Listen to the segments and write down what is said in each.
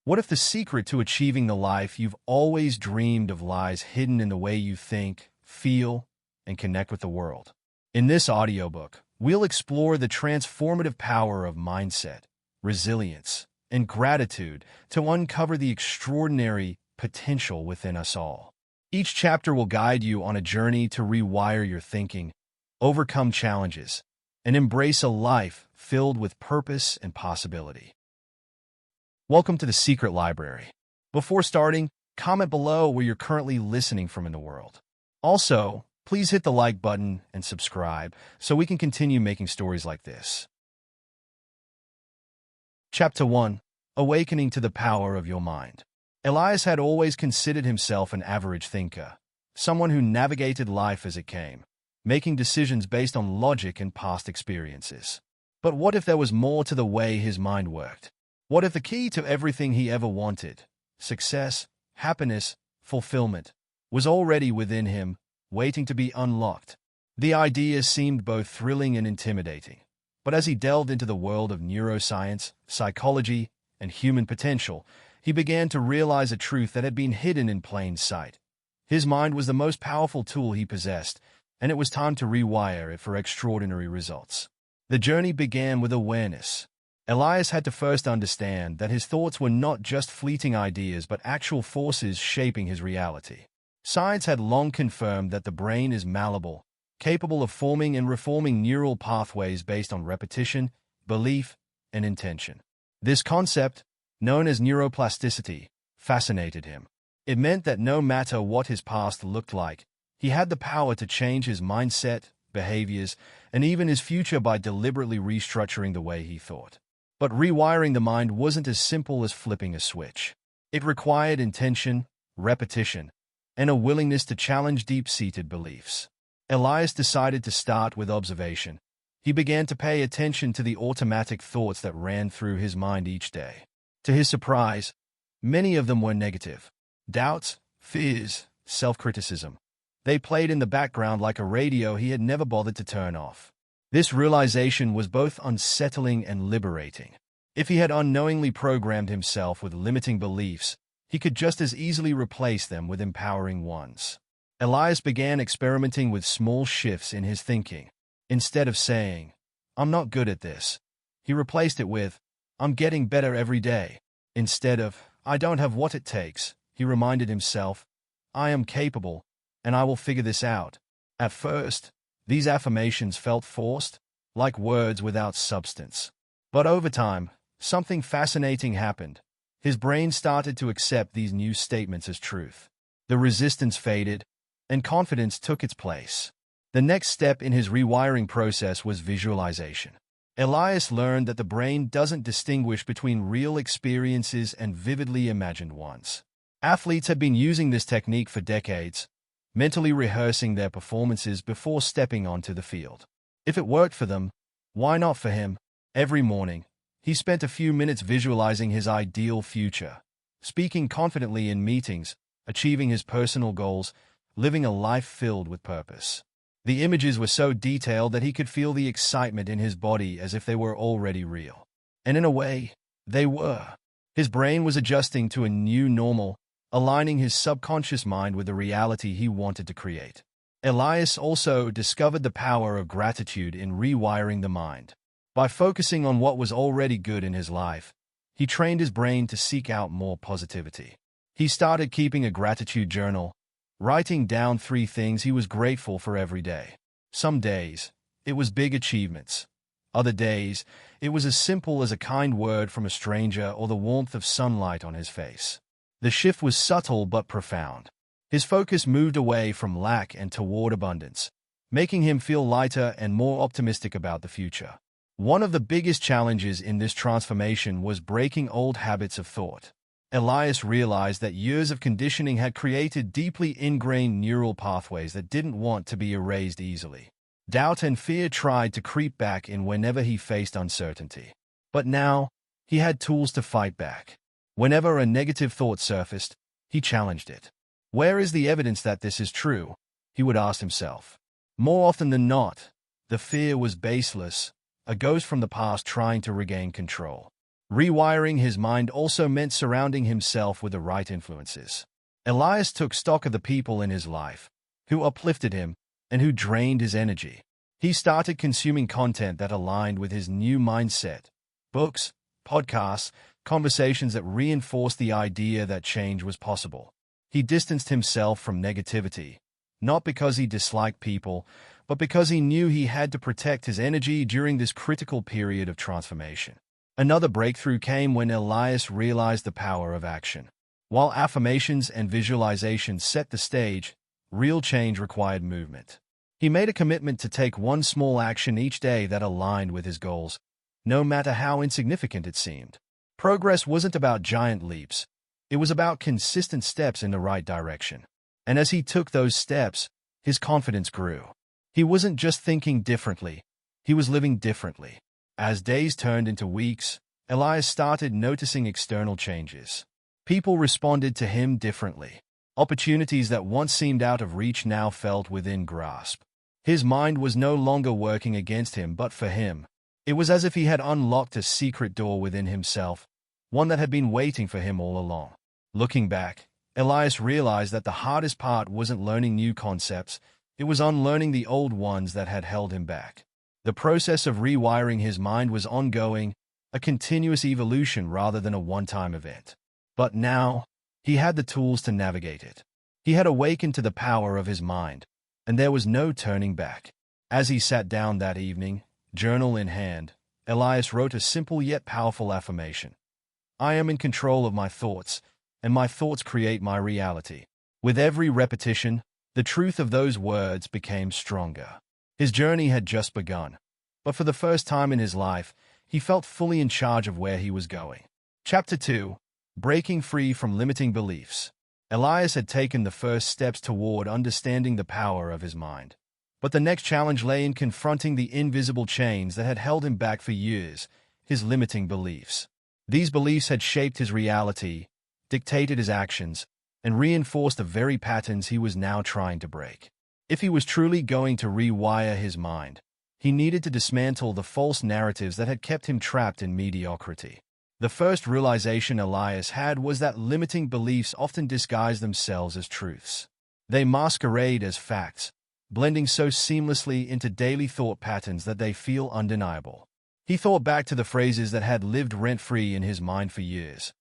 What if the secret to achieving the life you've always dreamed of lies hidden in the way you think, feel, and connect with the world? In this audiobook, we'll explore the transformative power of mindset, resilience, and gratitude to uncover the extraordinary potential within us all. Each chapter will guide you on a journey to rewire your thinking, overcome challenges, and embrace a life filled with purpose and possibility. Welcome to the Secret Library. Before starting, comment below where you're currently listening from in the world. Also, please hit the like button and subscribe so we can continue making stories like this. Chapter 1. Awakening to the Power of Your Mind. Elias had always considered himself an average thinker, someone who navigated life as it came, making decisions based on logic and past experiences. But what if there was more to the way his mind worked? What if the key to everything he ever wanted, success, happiness, fulfillment, was already within him, waiting to be unlocked? The idea seemed both thrilling and intimidating, but as he delved into the world of neuroscience, psychology, and human potential, he began to realize a truth that had been hidden in plain sight. His mind was the most powerful tool he possessed, and it was time to rewire it for extraordinary results. The journey began with awareness. Elias had to first understand that his thoughts were not just fleeting ideas but actual forces shaping his reality. Science had long confirmed that the brain is malleable, capable of forming and reforming neural pathways based on repetition, belief, and intention. This concept, known as neuroplasticity, fascinated him. It meant that no matter what his past looked like, he had the power to change his mindset, behaviors, and even his future by deliberately restructuring the way he thought. But rewiring the mind wasn't as simple as flipping a switch. It required intention, repetition, and a willingness to challenge deep-seated beliefs. Elias decided to start with observation. He began to pay attention to the automatic thoughts that ran through his mind each day. To his surprise, many of them were negative. Doubts, fears, self-criticism. They played in the background like a radio he had never bothered to turn off. This realization was both unsettling and liberating. If he had unknowingly programmed himself with limiting beliefs, he could just as easily replace them with empowering ones. Elias began experimenting with small shifts in his thinking. Instead of saying, "I'm not good at this," he replaced it with, "I'm getting better every day." Instead of, "I don't have what it takes," he reminded himself, "I am capable, and I will figure this out." At first, these affirmations felt forced, like words without substance. But over time, something fascinating happened. His brain started to accept these new statements as truth. The resistance faded, and confidence took its place. The next step in his rewiring process was visualization. Elias learned that the brain doesn't distinguish between real experiences and vividly imagined ones. Athletes had been using this technique for decades, mentally rehearsing their performances before stepping onto the field. If it worked for them, why not for him? Every morning, he spent a few minutes visualizing his ideal future, speaking confidently in meetings, achieving his personal goals, living a life filled with purpose. The images were so detailed that he could feel the excitement in his body as if they were already real. And in a way, they were. His brain was adjusting to a new normal, aligning his subconscious mind with the reality he wanted to create. Elias also discovered the power of gratitude in rewiring the mind. By focusing on what was already good in his life, he trained his brain to seek out more positivity. He started keeping a gratitude journal, writing down 3 things he was grateful for every day. Some days, it was big achievements. Other days, it was as simple as a kind word from a stranger or the warmth of sunlight on his face. The shift was subtle but profound. His focus moved away from lack and toward abundance, making him feel lighter and more optimistic about the future. One of the biggest challenges in this transformation was breaking old habits of thought. Elias realized that years of conditioning had created deeply ingrained neural pathways that didn't want to be erased easily. Doubt and fear tried to creep back in whenever he faced uncertainty. But now, he had tools to fight back. Whenever a negative thought surfaced, he challenged it. Where is the evidence that this is true? He would ask himself. More often than not, the fear was baseless, a ghost from the past trying to regain control. Rewiring his mind also meant surrounding himself with the right influences. Elias took stock of the people in his life, who uplifted him and who drained his energy. He started consuming content that aligned with his new mindset: books, podcasts, conversations that reinforced the idea that change was possible. He distanced himself from negativity, not because he disliked people, but because he knew he had to protect his energy during this critical period of transformation. Another breakthrough came when Elias realized the power of action. While affirmations and visualizations set the stage, real change required movement. He made a commitment to take one small action each day that aligned with his goals, no matter how insignificant it seemed. Progress wasn't about giant leaps. It was about consistent steps in the right direction. And as he took those steps, his confidence grew. He wasn't just thinking differently, he was living differently. As days turned into weeks, Elias started noticing external changes. People responded to him differently. Opportunities that once seemed out of reach now felt within grasp. His mind was no longer working against him but for him. It was as if he had unlocked a secret door within himself, one that had been waiting for him all along. Looking back, Elias realized that the hardest part wasn't learning new concepts, it was unlearning the old ones that had held him back. The process of rewiring his mind was ongoing, a continuous evolution rather than a one-time event. But now, he had the tools to navigate it. He had awakened to the power of his mind, and there was no turning back. As he sat down that evening, journal in hand, Elias wrote a simple yet powerful affirmation. I am in control of my thoughts, and my thoughts create my reality. With every repetition, the truth of those words became stronger. His journey had just begun, but for the first time in his life, he felt fully in charge of where he was going. Chapter 2. Breaking Free from Limiting Beliefs. Elias had taken the first steps toward understanding the power of his mind. But the next challenge lay in confronting the invisible chains that had held him back for years, his limiting beliefs. These beliefs had shaped his reality, dictated his actions, and reinforced the very patterns he was now trying to break. If he was truly going to rewire his mind, he needed to dismantle the false narratives that had kept him trapped in mediocrity. The first realization Elias had was that limiting beliefs often disguise themselves as truths. They masquerade as facts, blending so seamlessly into daily thought patterns that they feel undeniable. He thought back to the phrases that had lived rent-free in his mind for years.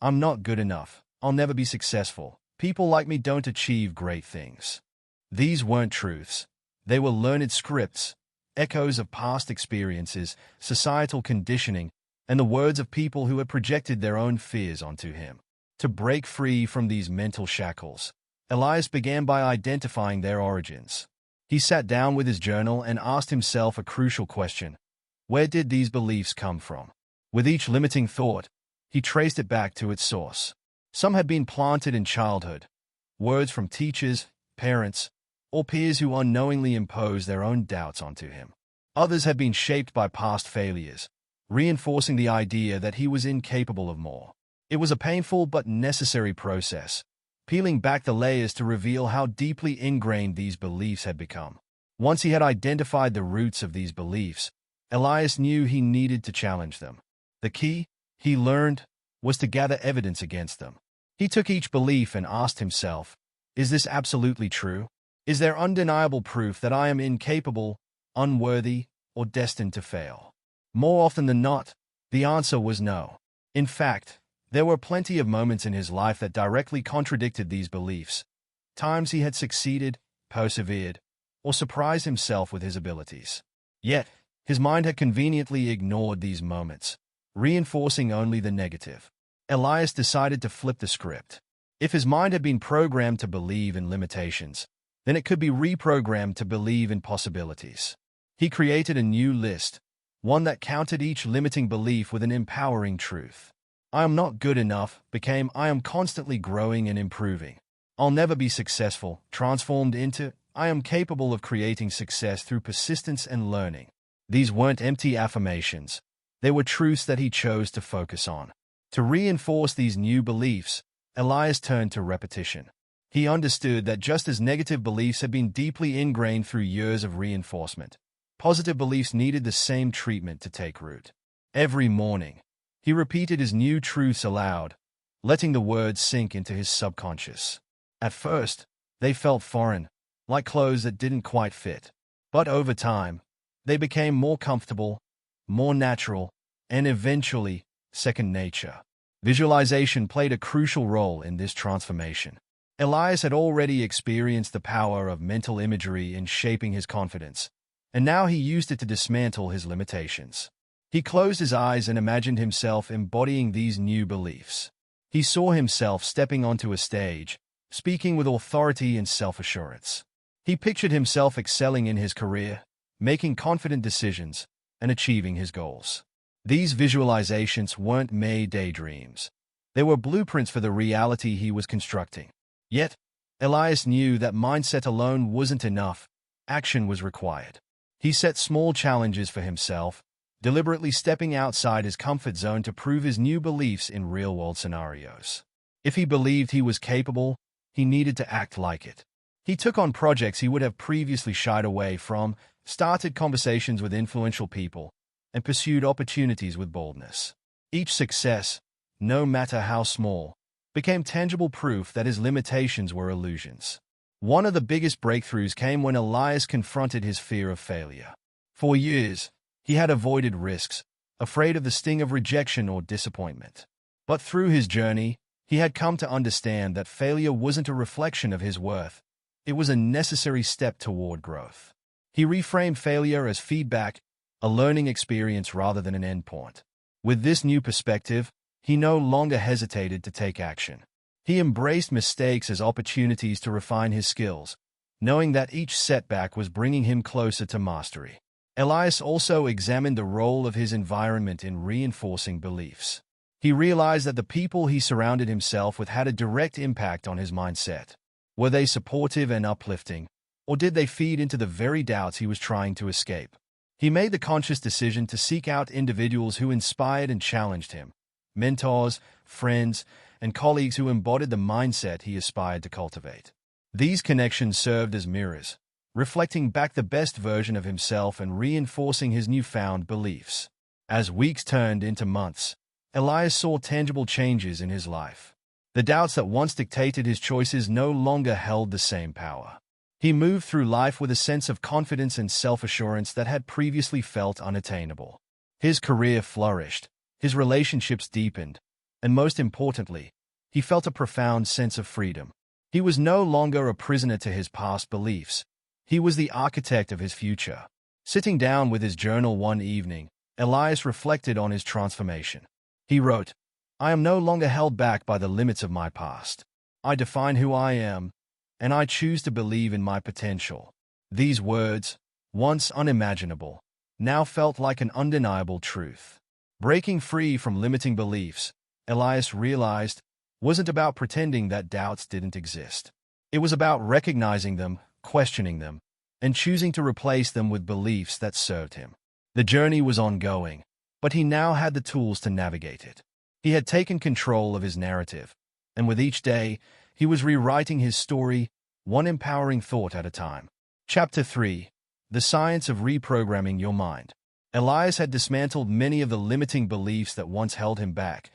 I'm not good enough. I'll never be successful. People like me don't achieve great things. These weren't truths. They were learned scripts, echoes of past experiences, societal conditioning, and the words of people who had projected their own fears onto him. To break free from these mental shackles, Elias began by identifying their origins. He sat down with his journal and asked himself a crucial question. Where did these beliefs come from? With each limiting thought, he traced it back to its source. Some had been planted in childhood, words from teachers, parents, or peers who unknowingly imposed their own doubts onto him. Others had been shaped by past failures, reinforcing the idea that he was incapable of more. It was a painful but necessary process, peeling back the layers to reveal how deeply ingrained these beliefs had become. Once he had identified the roots of these beliefs, Elias knew he needed to challenge them. The key, he learned, was to gather evidence against them. He took each belief and asked himself, is this absolutely true? Is there undeniable proof that I am incapable, unworthy, or destined to fail? More often than not, the answer was no. In fact, there were plenty of moments in his life that directly contradicted these beliefs. Times he had succeeded, persevered, or surprised himself with his abilities. Yet, his mind had conveniently ignored these moments, reinforcing only the negative. Elias decided to flip the script. If his mind had been programmed to believe in limitations, then it could be reprogrammed to believe in possibilities. He created a new list, one that counted each limiting belief with an empowering truth. I am not good enough became I am constantly growing and improving. I'll never be successful transformed into I am capable of creating success through persistence and learning. These weren't empty affirmations. They were truths that he chose to focus on. To reinforce these new beliefs, Elias turned to repetition. He understood that just as negative beliefs had been deeply ingrained through years of reinforcement, positive beliefs needed the same treatment to take root. Every morning, He repeated his new truths aloud, letting the words sink into his subconscious. At first, they felt foreign, like clothes that didn't quite fit. But over time, they became more comfortable, more natural, and eventually, second nature. Visualization played a crucial role in this transformation. Elias had already experienced the power of mental imagery in shaping his confidence, and now he used it to dismantle his limitations. He closed his eyes and imagined himself embodying these new beliefs. He saw himself stepping onto a stage, speaking with authority and self-assurance. He pictured himself excelling in his career, making confident decisions, and achieving his goals. These visualizations weren't mere daydreams. They were blueprints for the reality he was constructing. Yet, Elias knew that mindset alone wasn't enough. Action was required. He set small challenges for himself, deliberately stepping outside his comfort zone to prove his new beliefs in real-world scenarios. If he believed he was capable, he needed to act like it. He took on projects he would have previously shied away from, started conversations with influential people, and pursued opportunities with boldness. Each success, no matter how small, became tangible proof that his limitations were illusions. One of the biggest breakthroughs came when Elias confronted his fear of failure. For years, he had avoided risks, afraid of the sting of rejection or disappointment. But through his journey, he had come to understand that failure wasn't a reflection of his worth. It was a necessary step toward growth. He reframed failure as feedback, a learning experience rather than an endpoint. With this new perspective, he no longer hesitated to take action. He embraced mistakes as opportunities to refine his skills, knowing that each setback was bringing him closer to mastery. Elias also examined the role of his environment in reinforcing beliefs. He realized that the people he surrounded himself with had a direct impact on his mindset. Were they supportive and uplifting, or did they feed into the very doubts he was trying to escape? He made the conscious decision to seek out individuals who inspired and challenged him, mentors, friends, and colleagues who embodied the mindset he aspired to cultivate. These connections served as mirrors, reflecting back the best version of himself and reinforcing his newfound beliefs. As weeks turned into months, Elias saw tangible changes in his life. The doubts that once dictated his choices no longer held the same power. He moved through life with a sense of confidence and self-assurance that had previously felt unattainable. His career flourished, his relationships deepened, and most importantly, he felt a profound sense of freedom. He was no longer a prisoner to his past beliefs. He was the architect of his future. Sitting down with his journal one evening, Elias reflected on his transformation. He wrote, "I am no longer held back by the limits of my past. I define who I am, and I choose to believe in my potential." These words, once unimaginable, now felt like an undeniable truth. Breaking free from limiting beliefs, Elias realized, wasn't about pretending that doubts didn't exist. It was about recognizing them, questioning them, and choosing to replace them with beliefs that served him. The journey was ongoing, but he now had the tools to navigate it. He had taken control of his narrative, and with each day, he was rewriting his story, one empowering thought at a time. Chapter 3. The Science of Reprogramming Your Mind. Elias had dismantled many of the limiting beliefs that once held him back,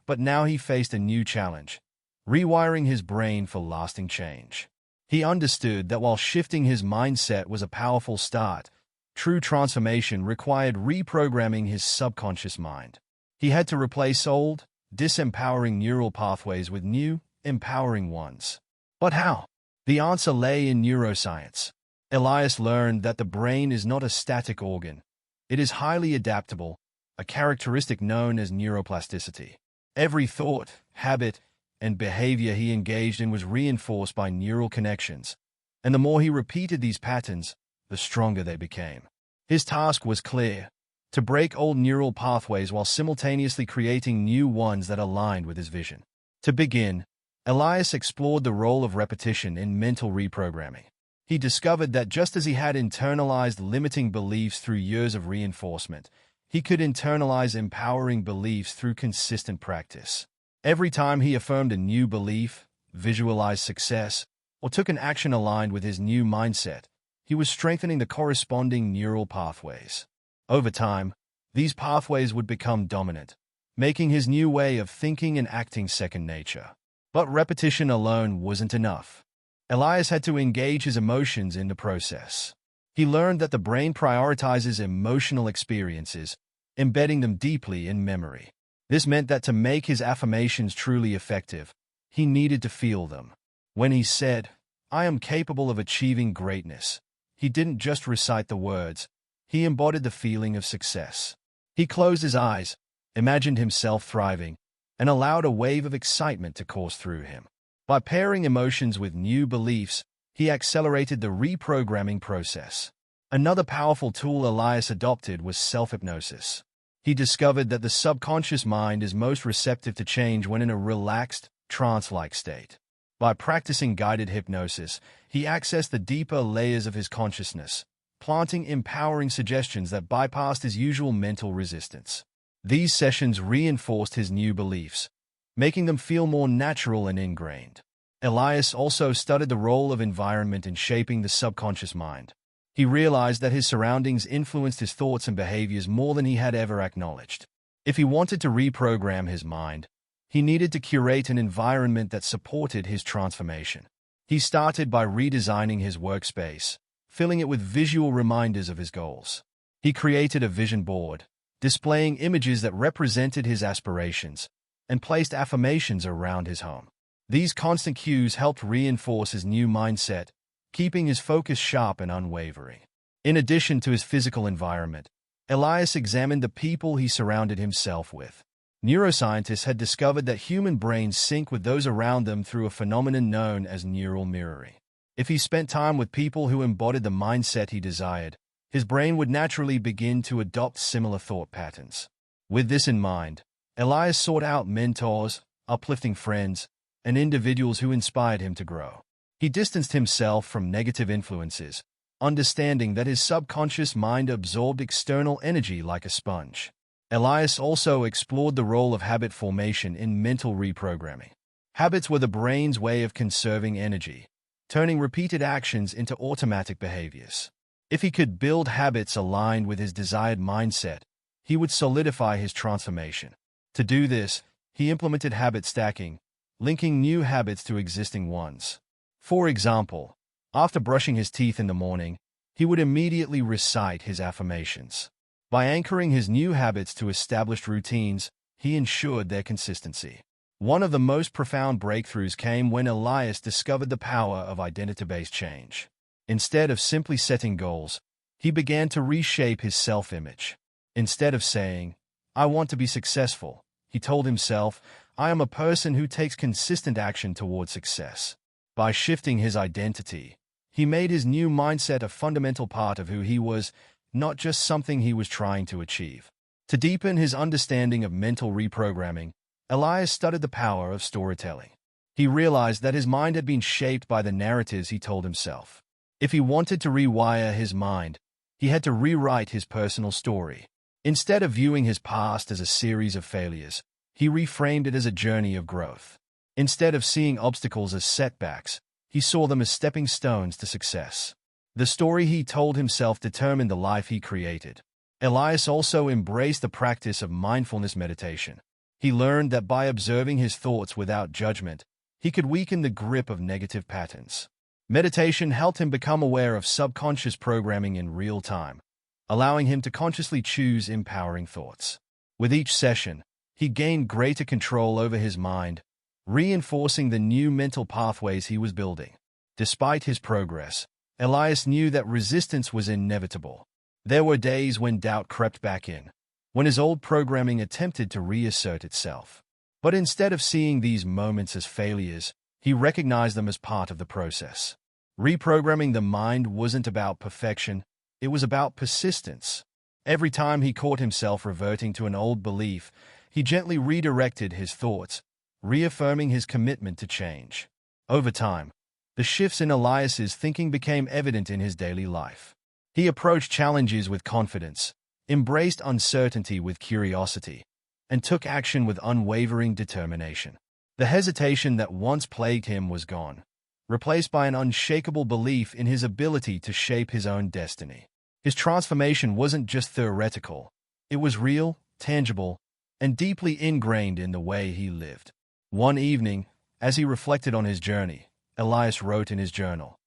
but now he faced a new challenge, rewiring his brain for lasting change. He understood that while shifting his mindset was a powerful start, true transformation required reprogramming his subconscious mind. He had to replace old, disempowering neural pathways with new, empowering ones. But how? The answer lay in neuroscience. Elias learned that the brain is not a static organ. It is highly adaptable, a characteristic known as neuroplasticity. Every thought, habit, and behavior he engaged in was reinforced by neural connections, and the more he repeated these patterns, the stronger they became. His task was clear: to break old neural pathways while simultaneously creating new ones that aligned with his vision. To begin, Elias explored the role of repetition in mental reprogramming. He discovered that just as he had internalized limiting beliefs through years of reinforcement, he could internalize empowering beliefs through consistent practice. Every time he affirmed a new belief, visualized success, or took an action aligned with his new mindset, he was strengthening the corresponding neural pathways. Over time, these pathways would become dominant, making his new way of thinking and acting second nature. But repetition alone wasn't enough. Elias had to engage his emotions in the process. He learned that the brain prioritizes emotional experiences, embedding them deeply in memory. This meant that to make his affirmations truly effective, he needed to feel them. When he said, "I am capable of achieving greatness," he didn't just recite the words, he embodied the feeling of success. He closed his eyes, imagined himself thriving, and allowed a wave of excitement to course through him. By pairing emotions with new beliefs, he accelerated the reprogramming process. Another powerful tool Elias adopted was self-hypnosis. He discovered that the subconscious mind is most receptive to change when in a relaxed, trance-like state. By practicing guided hypnosis, he accessed the deeper layers of his consciousness, planting empowering suggestions that bypassed his usual mental resistance. These sessions reinforced his new beliefs, making them feel more natural and ingrained. Elias also studied the role of environment in shaping the subconscious mind. He realized that his surroundings influenced his thoughts and behaviors more than he had ever acknowledged. If he wanted to reprogram his mind, he needed to curate an environment that supported his transformation. He started by redesigning his workspace, filling it with visual reminders of his goals. He created a vision board, displaying images that represented his aspirations, and placed affirmations around his home. These constant cues helped reinforce his new mindset, keeping his focus sharp and unwavering. In addition to his physical environment, Elias examined the people he surrounded himself with. Neuroscientists had discovered that human brains sync with those around them through a phenomenon known as neural mirroring. If he spent time with people who embodied the mindset he desired, his brain would naturally begin to adopt similar thought patterns. With this in mind, Elias sought out mentors, uplifting friends, and individuals who inspired him to grow. He distanced himself from negative influences, understanding that his subconscious mind absorbed external energy like a sponge. Elias also explored the role of habit formation in mental reprogramming. Habits were the brain's way of conserving energy, turning repeated actions into automatic behaviors. If he could build habits aligned with his desired mindset, he would solidify his transformation. To do this, he implemented habit stacking, linking new habits to existing ones. For example, after brushing his teeth in the morning, he would immediately recite his affirmations. By anchoring his new habits to established routines, he ensured their consistency. One of the most profound breakthroughs came when Elias discovered the power of identity-based change. Instead of simply setting goals, he began to reshape his self-image. Instead of saying, "I want to be successful," he told himself, "I am a person who takes consistent action toward success." By shifting his identity, he made his new mindset a fundamental part of who he was, not just something he was trying to achieve. To deepen his understanding of mental reprogramming, Elias studied the power of storytelling. He realized that his mind had been shaped by the narratives he told himself. If he wanted to rewire his mind, he had to rewrite his personal story. Instead of viewing his past as a series of failures, he reframed it as a journey of growth. Instead of seeing obstacles as setbacks, he saw them as stepping stones to success. The story he told himself determined the life he created. Elias also embraced the practice of mindfulness meditation. He learned that by observing his thoughts without judgment, he could weaken the grip of negative patterns. Meditation helped him become aware of subconscious programming in real time, allowing him to consciously choose empowering thoughts. With each session, he gained greater control over his mind, reinforcing the new mental pathways he was building. Despite his progress, Elias knew that resistance was inevitable. There were days when doubt crept back in, when his old programming attempted to reassert itself. But instead of seeing these moments as failures, he recognized them as part of the process. Reprogramming the mind wasn't about perfection, it was about persistence. Every time he caught himself reverting to an old belief, he gently redirected his thoughts, reaffirming his commitment to change. Over time, the shifts in Elias's thinking became evident in his daily life. He approached challenges with confidence, embraced uncertainty with curiosity, and took action with unwavering determination. The hesitation that once plagued him was gone, replaced by an unshakable belief in his ability to shape his own destiny. His transformation wasn't just theoretical, it was real, tangible, and deeply ingrained in the way he lived. One evening, as he reflected on his journey, Elias wrote in his journal,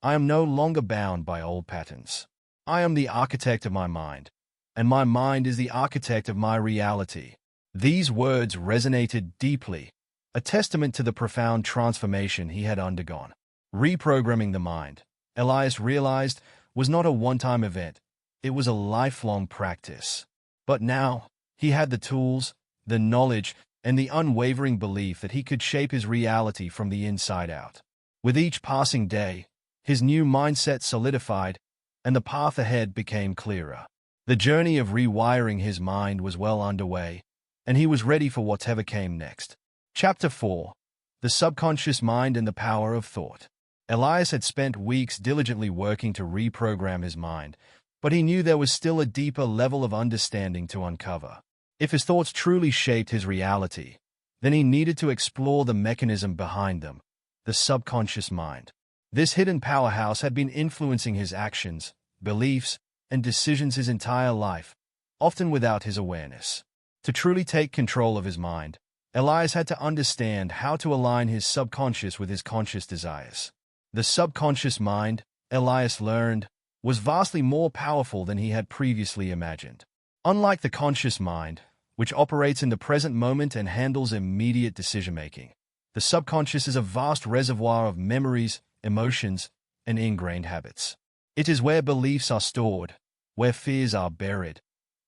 "I am no longer bound by old patterns. I am the architect of my mind, and my mind is the architect of my reality." These words resonated deeply, a testament to the profound transformation he had undergone. Reprogramming the mind, Elias realized, was not a one-time event. It was a lifelong practice. But now, he had the tools, the knowledge, and the unwavering belief that he could shape his reality from the inside out. With each passing day, his new mindset solidified, and the path ahead became clearer. The journey of rewiring his mind was well underway, and he was ready for whatever came next. Chapter 4: The Subconscious Mind and the Power of Thought. Elias had spent weeks diligently working to reprogram his mind, but he knew there was still a deeper level of understanding to uncover. If his thoughts truly shaped his reality, then he needed to explore the mechanism behind them, the subconscious mind. This hidden powerhouse had been influencing his actions, beliefs, and decisions his entire life, often without his awareness. To truly take control of his mind, Elias had to understand how to align his subconscious with his conscious desires. The subconscious mind, Elias learned, was vastly more powerful than he had previously imagined. Unlike the conscious mind, which operates in the present moment and handles immediate decision-making, the subconscious is a vast reservoir of memories, emotions, and ingrained habits. It is where beliefs are stored, where fears are buried,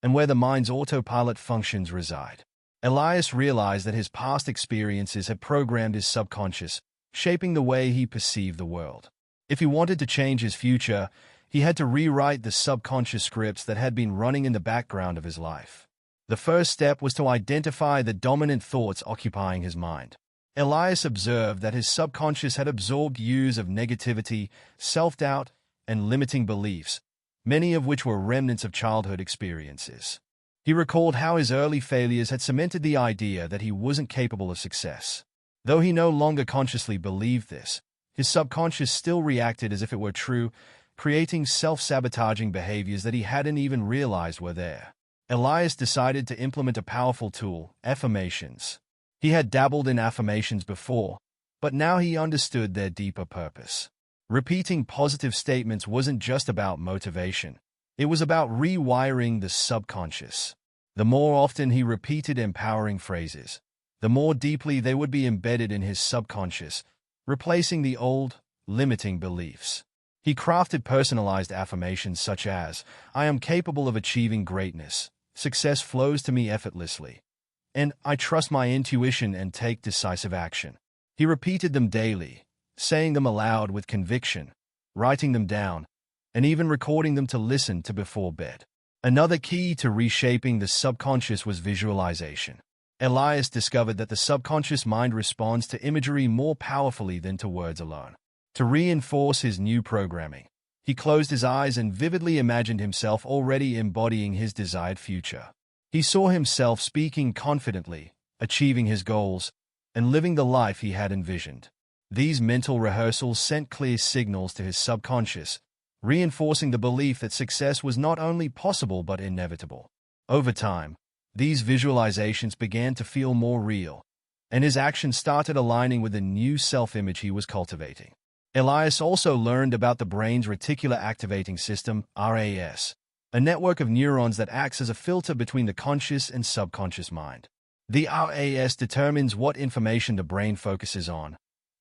and where the mind's autopilot functions reside. Elias realized that his past experiences had programmed his subconscious, shaping the way he perceived the world. If he wanted to change his future, he had to rewrite the subconscious scripts that had been running in the background of his life. The first step was to identify the dominant thoughts occupying his mind. Elias observed that his subconscious had absorbed years of negativity, self-doubt, and limiting beliefs, many of which were remnants of childhood experiences. He recalled how his early failures had cemented the idea that he wasn't capable of success. Though he no longer consciously believed this, his subconscious still reacted as if it were true, creating self-sabotaging behaviors that he hadn't even realized were there. Elias decided to implement a powerful tool, affirmations. He had dabbled in affirmations before, but now he understood their deeper purpose. Repeating positive statements wasn't just about motivation. It was about rewiring the subconscious. The more often he repeated empowering phrases, the more deeply they would be embedded in his subconscious, replacing the old, limiting beliefs. He crafted personalized affirmations such as, "I am capable of achieving greatness, success flows to me effortlessly," and "I trust my intuition and take decisive action." He repeated them daily, saying them aloud with conviction, writing them down, and even recording them to listen to before bed. Another key to reshaping the subconscious was visualization. Elias discovered that the subconscious mind responds to imagery more powerfully than to words alone. To reinforce his new programming, he closed his eyes and vividly imagined himself already embodying his desired future. He saw himself speaking confidently, achieving his goals, and living the life he had envisioned. These mental rehearsals sent clear signals to his subconscious, reinforcing the belief that success was not only possible but inevitable. Over time, these visualizations began to feel more real, and his actions started aligning with the new self-image he was cultivating. Elias also learned about the brain's reticular activating system, RAS, a network of neurons that acts as a filter between the conscious and subconscious mind. The RAS determines what information the brain focuses on,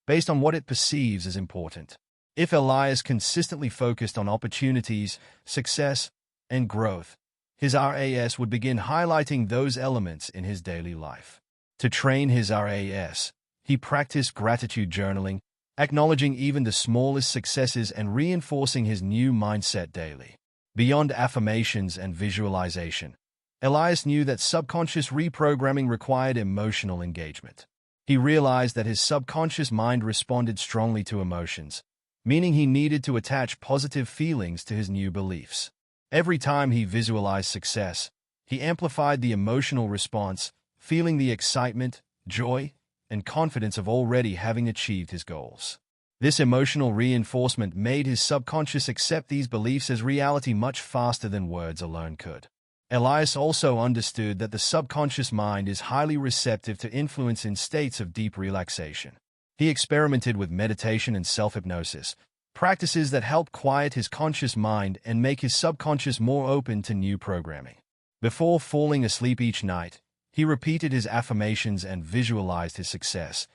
based on what it perceives as important. If Elias consistently focused on opportunities, success, and growth, his RAS would begin highlighting those elements in his daily life. To train his RAS, he practiced gratitude journaling, acknowledging even the smallest successes and reinforcing his new mindset daily. Beyond affirmations and visualization, Elias knew that subconscious reprogramming required emotional engagement. He realized that his subconscious mind responded strongly to emotions, meaning he needed to attach positive feelings to his new beliefs. Every time he visualized success, he amplified the emotional response, feeling the excitement, joy, and confidence of already having achieved his goals. This emotional reinforcement made his subconscious accept these beliefs as reality much faster than words alone could. Elias also understood that the subconscious mind is highly receptive to influence in states of deep relaxation. He experimented with meditation and self-hypnosis, practices that help quiet his conscious mind and make his subconscious more open to new programming. Before falling asleep each night, he repeated his affirmations and visualized his success,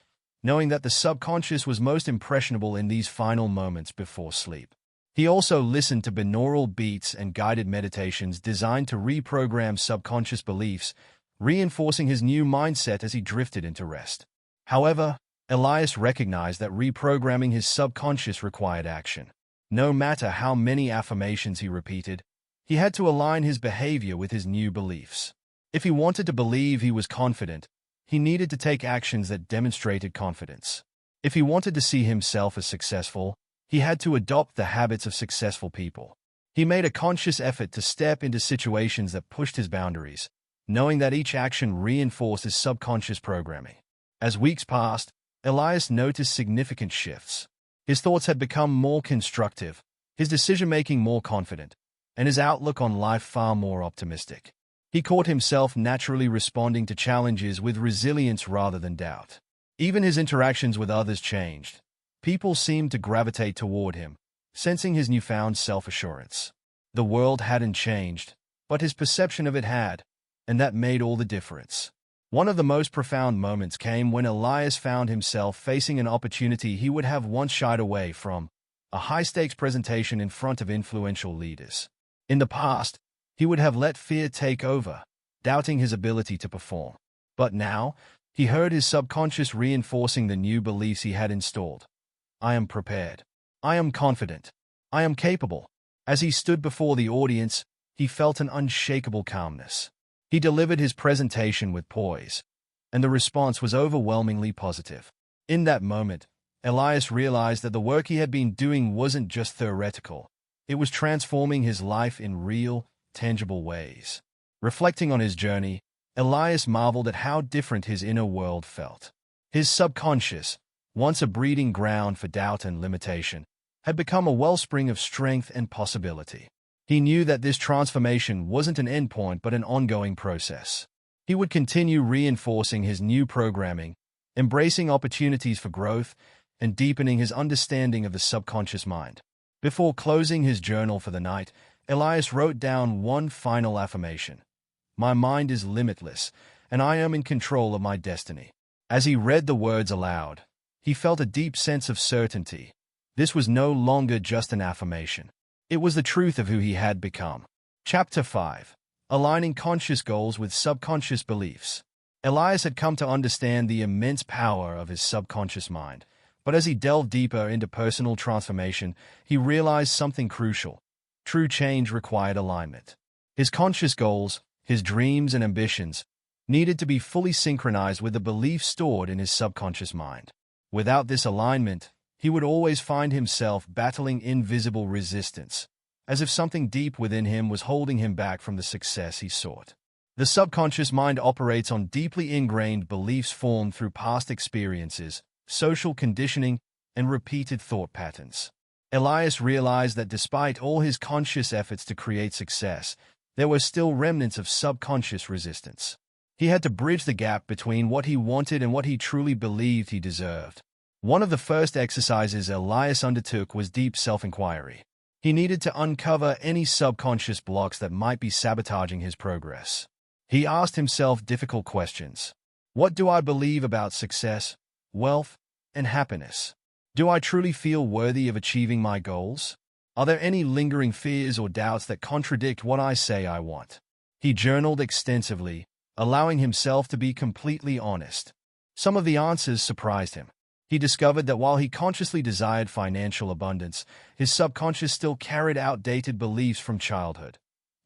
knowing that the subconscious was most impressionable in these final moments before sleep. He also listened to binaural beats and guided meditations designed to reprogram subconscious beliefs, reinforcing his new mindset as he drifted into rest. However, Elias recognized that reprogramming his subconscious required action. No matter how many affirmations he repeated, he had to align his behavior with his new beliefs. If he wanted to believe he was confident, he needed to take actions that demonstrated confidence. If he wanted to see himself as successful, he had to adopt the habits of successful people. He made a conscious effort to step into situations that pushed his boundaries, knowing that each action reinforced his subconscious programming. As weeks passed, Elias noticed significant shifts. His thoughts had become more constructive, his decision-making more confident, and his outlook on life far more optimistic. He caught himself naturally responding to challenges with resilience rather than doubt. Even his interactions with others changed. People seemed to gravitate toward him, sensing his newfound self-assurance. The world hadn't changed, but his perception of it had, and that made all the difference. One of the most profound moments came when Elias found himself facing an opportunity he would have once shied away from, a high-stakes presentation in front of influential leaders. In the past, he would have let fear take over, doubting his ability to perform. But now, he heard his subconscious reinforcing the new beliefs he had installed. I am prepared. I am confident. I am capable. As he stood before the audience, he felt an unshakable calmness. He delivered his presentation with poise, and the response was overwhelmingly positive. In that moment, Elias realized that the work he had been doing wasn't just theoretical. It was transforming his life in real, tangible ways. Reflecting on his journey, Elias marveled at how different his inner world felt. His subconscious, once a breeding ground for doubt and limitation, had become a wellspring of strength and possibility. He knew that this transformation wasn't an endpoint but an ongoing process. He would continue reinforcing his new programming, embracing opportunities for growth, and deepening his understanding of the subconscious mind. Before closing his journal for the night, Elias wrote down one final affirmation. My mind is limitless, and I am in control of my destiny. As he read the words aloud, he felt a deep sense of certainty. This was no longer just an affirmation. It was the truth of who he had become. Chapter 5. Aligning conscious goals with subconscious beliefs. Elias had come to understand the immense power of his subconscious mind, but as he delved deeper into personal transformation, he realized something crucial. True change required alignment. His conscious goals, his dreams and ambitions, needed to be fully synchronized with the beliefs stored in his subconscious mind. Without this alignment, he would always find himself battling invisible resistance, as if something deep within him was holding him back from the success he sought. The subconscious mind operates on deeply ingrained beliefs formed through past experiences, social conditioning, and repeated thought patterns. Elias realized that despite all his conscious efforts to create success, there were still remnants of subconscious resistance. He had to bridge the gap between what he wanted and what he truly believed he deserved. One of the first exercises Elias undertook was deep self-inquiry. He needed to uncover any subconscious blocks that might be sabotaging his progress. He asked himself difficult questions. What do I believe about success, wealth, and happiness? Do I truly feel worthy of achieving my goals? Are there any lingering fears or doubts that contradict what I say I want? He journaled extensively, allowing himself to be completely honest. Some of the answers surprised him. He discovered that while he consciously desired financial abundance, his subconscious still carried outdated beliefs from childhood.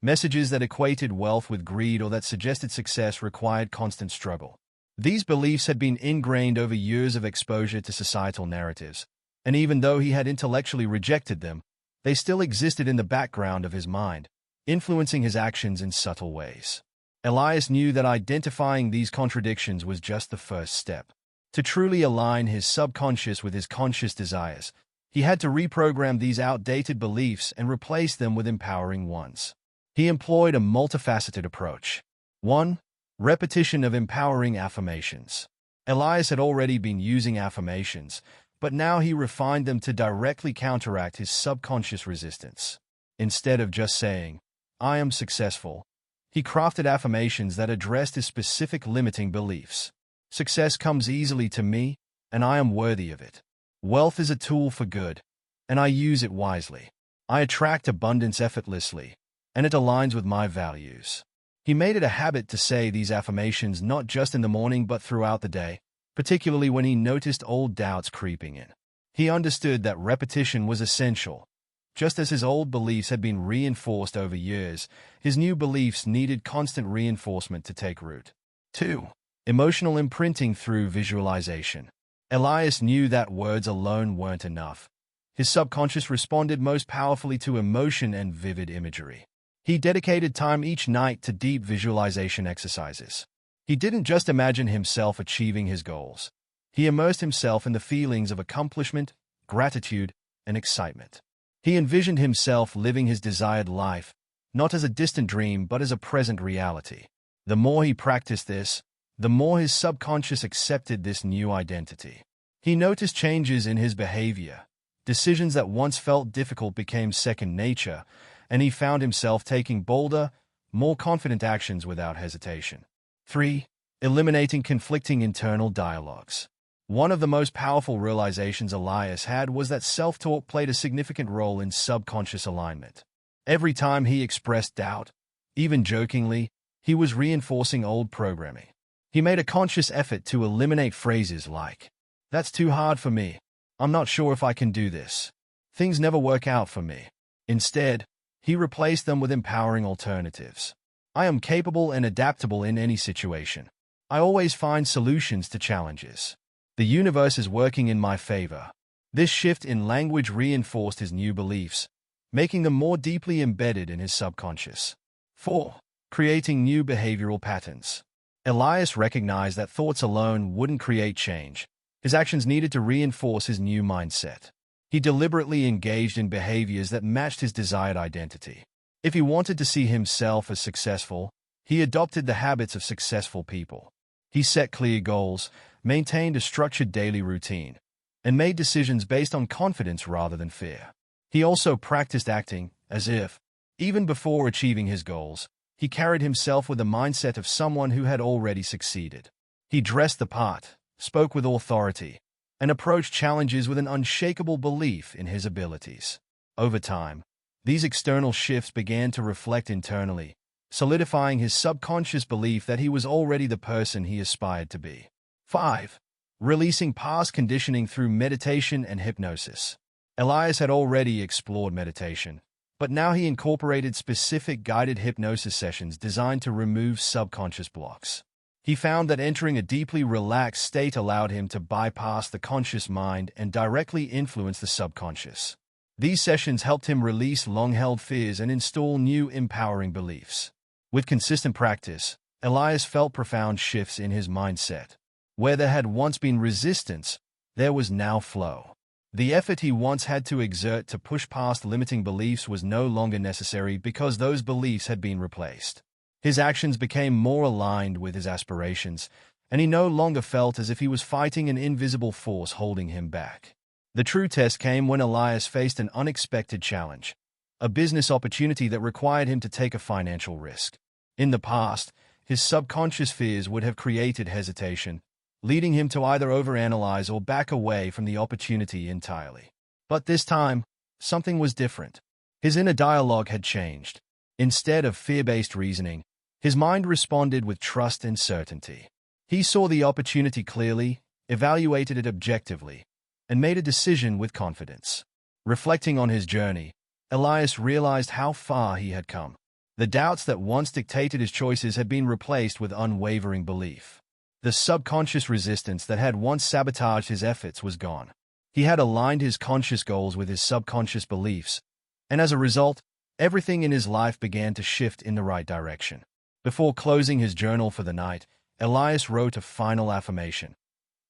Messages that equated wealth with greed or that suggested success required constant struggle. These beliefs had been ingrained over years of exposure to societal narratives, and even though he had intellectually rejected them, they still existed in the background of his mind, influencing his actions in subtle ways. Elias knew that identifying these contradictions was just the first step. To truly align his subconscious with his conscious desires, he had to reprogram these outdated beliefs and replace them with empowering ones. He employed a multifaceted approach. 1. Repetition of empowering affirmations. Elias had already been using affirmations, but now he refined them to directly counteract his subconscious resistance. Instead of just saying, "I am successful," he crafted affirmations that addressed his specific limiting beliefs. Success comes easily to me, and I am worthy of it. Wealth is a tool for good, and I use it wisely. I attract abundance effortlessly, and it aligns with my values. He made it a habit to say these affirmations not just in the morning but throughout the day, particularly when he noticed old doubts creeping in. He understood that repetition was essential. Just as his old beliefs had been reinforced over years, his new beliefs needed constant reinforcement to take root. 2. Emotional imprinting through visualization. Elias knew that words alone weren't enough. His subconscious responded most powerfully to emotion and vivid imagery. He dedicated time each night to deep visualization exercises. He didn't just imagine himself achieving his goals. He immersed himself in the feelings of accomplishment, gratitude, and excitement. He envisioned himself living his desired life, not as a distant dream but as a present reality. The more he practiced this, the more his subconscious accepted this new identity. He noticed changes in his behavior. Decisions that once felt difficult became second nature, and he found himself taking bolder, more confident actions without hesitation. 3. Eliminating conflicting internal dialogues. One of the most powerful realizations Elias had was that self-talk played a significant role in subconscious alignment. Every time he expressed doubt, even jokingly, he was reinforcing old programming. He made a conscious effort to eliminate phrases like, "That's too hard for me. I'm not sure if I can do this. Things never work out for me." Instead, he replaced them with empowering alternatives. "I am capable and adaptable in any situation. I always find solutions to challenges. The universe is working in my favor." This shift in language reinforced his new beliefs, making them more deeply embedded in his subconscious. 4. Creating new behavioral patterns. Elias recognized that thoughts alone wouldn't create change. His actions needed to reinforce his new mindset. He deliberately engaged in behaviors that matched his desired identity. If he wanted to see himself as successful, he adopted the habits of successful people. He set clear goals, maintained a structured daily routine, and made decisions based on confidence rather than fear. He also practiced acting as if, even before achieving his goals, he carried himself with the mindset of someone who had already succeeded. He dressed the part, spoke with authority, and approached challenges with an unshakable belief in his abilities. Over time, these external shifts began to reflect internally, solidifying his subconscious belief that he was already the person he aspired to be. 5. Releasing past conditioning through meditation and hypnosis. Elias had already explored meditation, but now he incorporated specific guided hypnosis sessions designed to remove subconscious blocks. He found that entering a deeply relaxed state allowed him to bypass the conscious mind and directly influence the subconscious. These sessions helped him release long-held fears and install new empowering beliefs. With consistent practice, Elias felt profound shifts in his mindset. Where there had once been resistance, there was now flow. The effort he once had to exert to push past limiting beliefs was no longer necessary because those beliefs had been replaced. His actions became more aligned with his aspirations, and he no longer felt as if he was fighting an invisible force holding him back. The true test came when Elias faced an unexpected challenge, a business opportunity that required him to take a financial risk. In the past, his subconscious fears would have created hesitation, leading him to either overanalyze or back away from the opportunity entirely. But this time, something was different. His inner dialogue had changed. Instead of fear-based reasoning, his mind responded with trust and certainty. He saw the opportunity clearly, evaluated it objectively, and made a decision with confidence. Reflecting on his journey, Elias realized how far he had come. The doubts that once dictated his choices had been replaced with unwavering belief. The subconscious resistance that had once sabotaged his efforts was gone. He had aligned his conscious goals with his subconscious beliefs, and as a result, everything in his life began to shift in the right direction. Before closing his journal for the night, Elias wrote a final affirmation.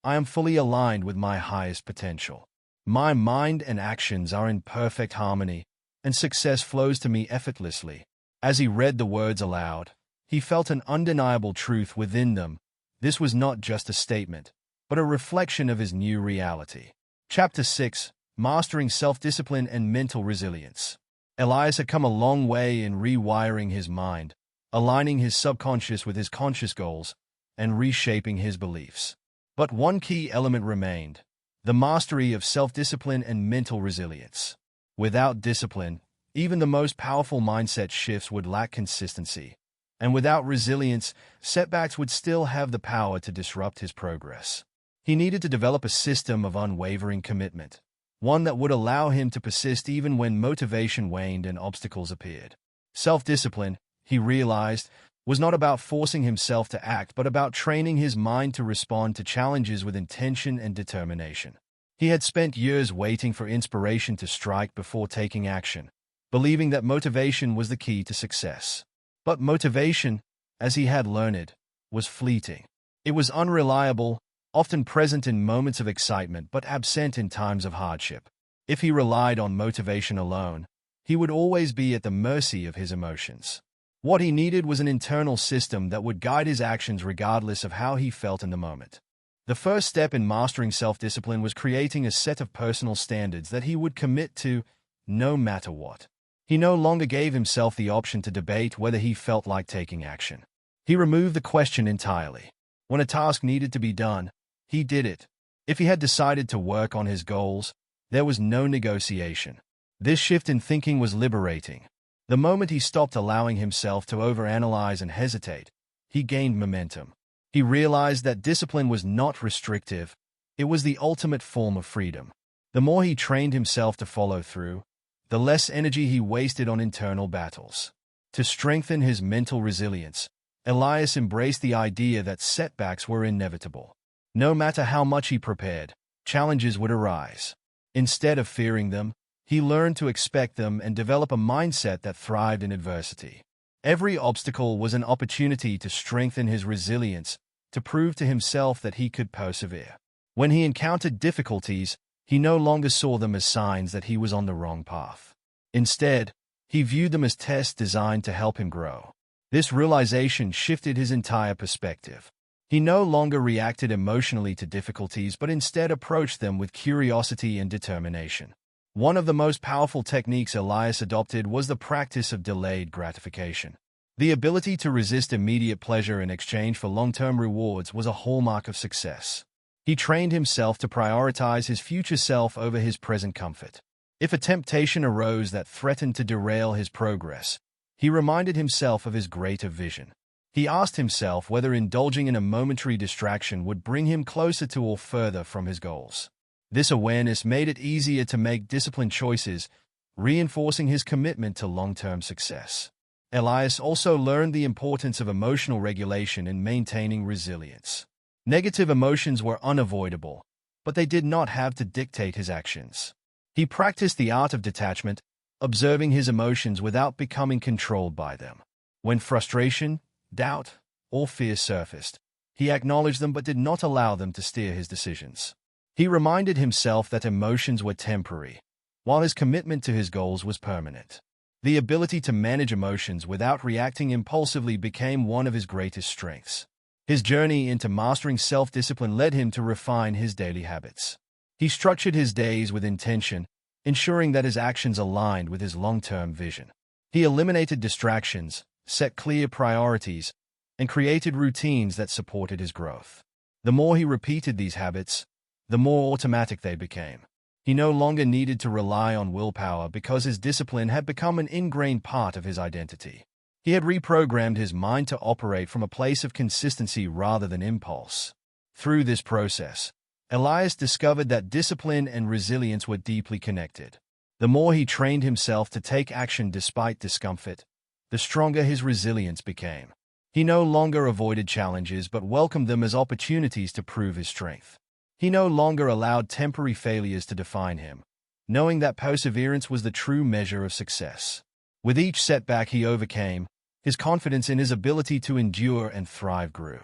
"I am fully aligned with my highest potential. My mind and actions are in perfect harmony, and success flows to me effortlessly. As he read the words aloud, he felt an undeniable truth within them. This was not just a statement, but a reflection of his new reality. Chapter 6: Mastering Self-Discipline and Mental Resilience. Elias had come a long way in rewiring his mind, aligning his subconscious with his conscious goals, and reshaping his beliefs. But one key element remained: the mastery of self-discipline and mental resilience. Without discipline, even the most powerful mindset shifts would lack consistency, and without resilience, setbacks would still have the power to disrupt his progress. He needed to develop a system of unwavering commitment, one that would allow him to persist even when motivation waned and obstacles appeared. Self-discipline, he realized, was not about forcing himself to act, but about training his mind to respond to challenges with intention and determination. He had spent years waiting for inspiration to strike before taking action, believing that motivation was the key to success. But motivation, as he had learned, was fleeting. It was unreliable, often present in moments of excitement but absent in times of hardship. If he relied on motivation alone, he would always be at the mercy of his emotions. What he needed was an internal system that would guide his actions regardless of how he felt in the moment. The first step in mastering self-discipline was creating a set of personal standards that he would commit to no matter what. He no longer gave himself the option to debate whether he felt like taking action. He removed the question entirely. When a task needed to be done, he did it. If he had decided to work on his goals, there was no negotiation. This shift in thinking was liberating. The moment he stopped allowing himself to overanalyze and hesitate, he gained momentum. He realized that discipline was not restrictive, it was the ultimate form of freedom. The more he trained himself to follow through, the less energy he wasted on internal battles. To strengthen his mental resilience, Elias embraced the idea that setbacks were inevitable. No matter how much he prepared, challenges would arise. Instead of fearing them, he learned to expect them and develop a mindset that thrived in adversity. Every obstacle was an opportunity to strengthen his resilience, to prove to himself that he could persevere. When he encountered difficulties, he no longer saw them as signs that he was on the wrong path. Instead, he viewed them as tests designed to help him grow. This realization shifted his entire perspective. He no longer reacted emotionally to difficulties but instead approached them with curiosity and determination. One of the most powerful techniques Elias adopted was the practice of delayed gratification. The ability to resist immediate pleasure in exchange for long-term rewards was a hallmark of success. He trained himself to prioritize his future self over his present comfort. If a temptation arose that threatened to derail his progress, he reminded himself of his greater vision. He asked himself whether indulging in a momentary distraction would bring him closer to or further from his goals. This awareness made it easier to make disciplined choices, reinforcing his commitment to long-term success. Elias also learned the importance of emotional regulation in maintaining resilience. Negative emotions were unavoidable, but they did not have to dictate his actions. He practiced the art of detachment, observing his emotions without becoming controlled by them. When frustration, doubt, or fear surfaced, he acknowledged them but did not allow them to steer his decisions. He reminded himself that emotions were temporary, while his commitment to his goals was permanent. The ability to manage emotions without reacting impulsively became one of his greatest strengths. His journey into mastering self-discipline led him to refine his daily habits. He structured his days with intention, ensuring that his actions aligned with his long-term vision. He eliminated distractions, set clear priorities, and created routines that supported his growth. The more he repeated these habits, the more automatic they became. He no longer needed to rely on willpower because his discipline had become an ingrained part of his identity. He had reprogrammed his mind to operate from a place of consistency rather than impulse. Through this process, Elias discovered that discipline and resilience were deeply connected. The more he trained himself to take action despite discomfort, the stronger his resilience became. He no longer avoided challenges but welcomed them as opportunities to prove his strength. He no longer allowed temporary failures to define him, knowing that perseverance was the true measure of success. With each setback he overcame, his confidence in his ability to endure and thrive grew.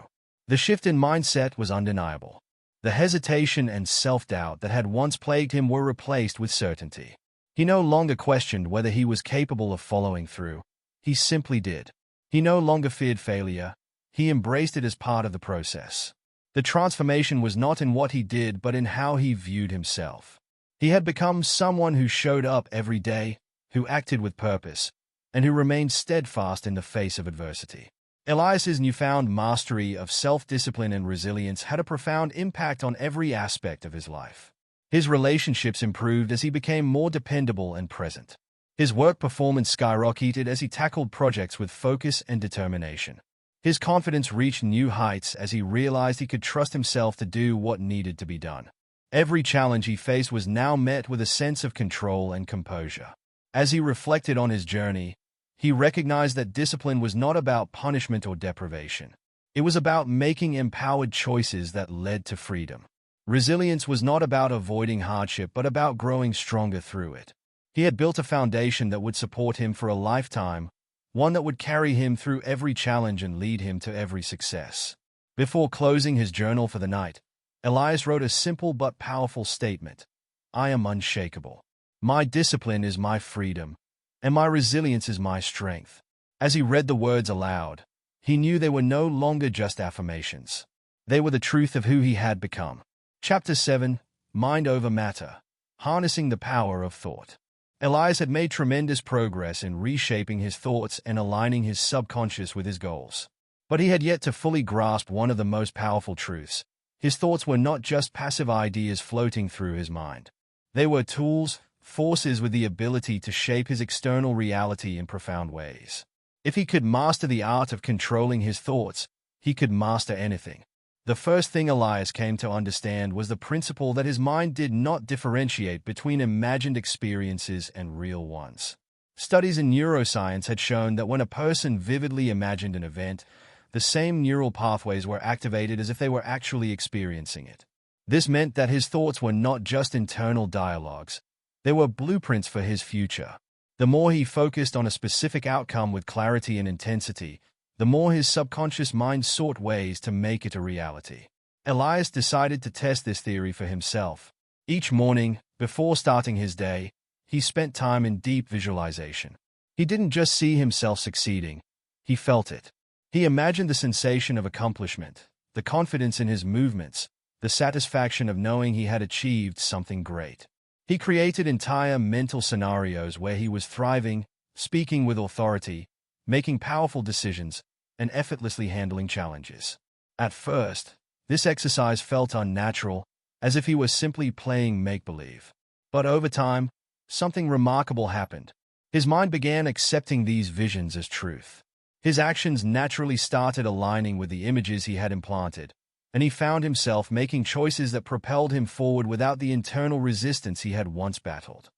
The shift in mindset was undeniable. The hesitation and self-doubt that had once plagued him were replaced with certainty. He no longer questioned whether he was capable of following through, He simply did. He no longer feared failure. He embraced it as part of the process. The transformation was not in what he did, but in how he viewed himself. He had become someone who showed up every day, who acted with purpose, and who remained steadfast in the face of adversity. Elias's newfound mastery of self-discipline and resilience had a profound impact on every aspect of his life. His relationships improved as he became more dependable and present. His work performance skyrocketed as he tackled projects with focus and determination. His confidence reached new heights as he realized he could trust himself to do what needed to be done. Every challenge he faced was now met with a sense of control and composure. As he reflected on his journey, he recognized that discipline was not about punishment or deprivation. It was about making empowered choices that led to freedom. Resilience was not about avoiding hardship, but about growing stronger through it. He had built a foundation that would support him for a lifetime, one that would carry him through every challenge and lead him to every success. Before closing his journal for the night, Elias wrote a simple but powerful statement. I am unshakable. My discipline is my freedom, and my resilience is my strength. As he read the words aloud, he knew they were no longer just affirmations. They were the truth of who he had become. Chapter 7, Mind Over Matter, Harnessing the Power of Thought. Elias had made tremendous progress in reshaping his thoughts and aligning his subconscious with his goals. But he had yet to fully grasp one of the most powerful truths. His thoughts were not just passive ideas floating through his mind. They were tools, forces with the ability to shape his external reality in profound ways. If he could master the art of controlling his thoughts, he could master anything. The first thing Elias came to understand was the principle that his mind did not differentiate between imagined experiences and real ones. Studies in neuroscience had shown that when a person vividly imagined an event, the same neural pathways were activated as if they were actually experiencing it. This meant that his thoughts were not just internal dialogues, they were blueprints for his future. The more he focused on a specific outcome with clarity and intensity, the more his subconscious mind sought ways to make it a reality. Elias decided to test this theory for himself. Each morning, before starting his day, he spent time in deep visualization. He didn't just see himself succeeding, he felt it. He imagined the sensation of accomplishment, the confidence in his movements, the satisfaction of knowing he had achieved something great. He created entire mental scenarios where he was thriving, speaking with authority, making powerful decisions, and effortlessly handling challenges. At first, this exercise felt unnatural, as if he was simply playing make-believe. But over time, something remarkable happened. His mind began accepting these visions as truth. His actions naturally started aligning with the images he had implanted, and he found himself making choices that propelled him forward without the internal resistance he had once battled.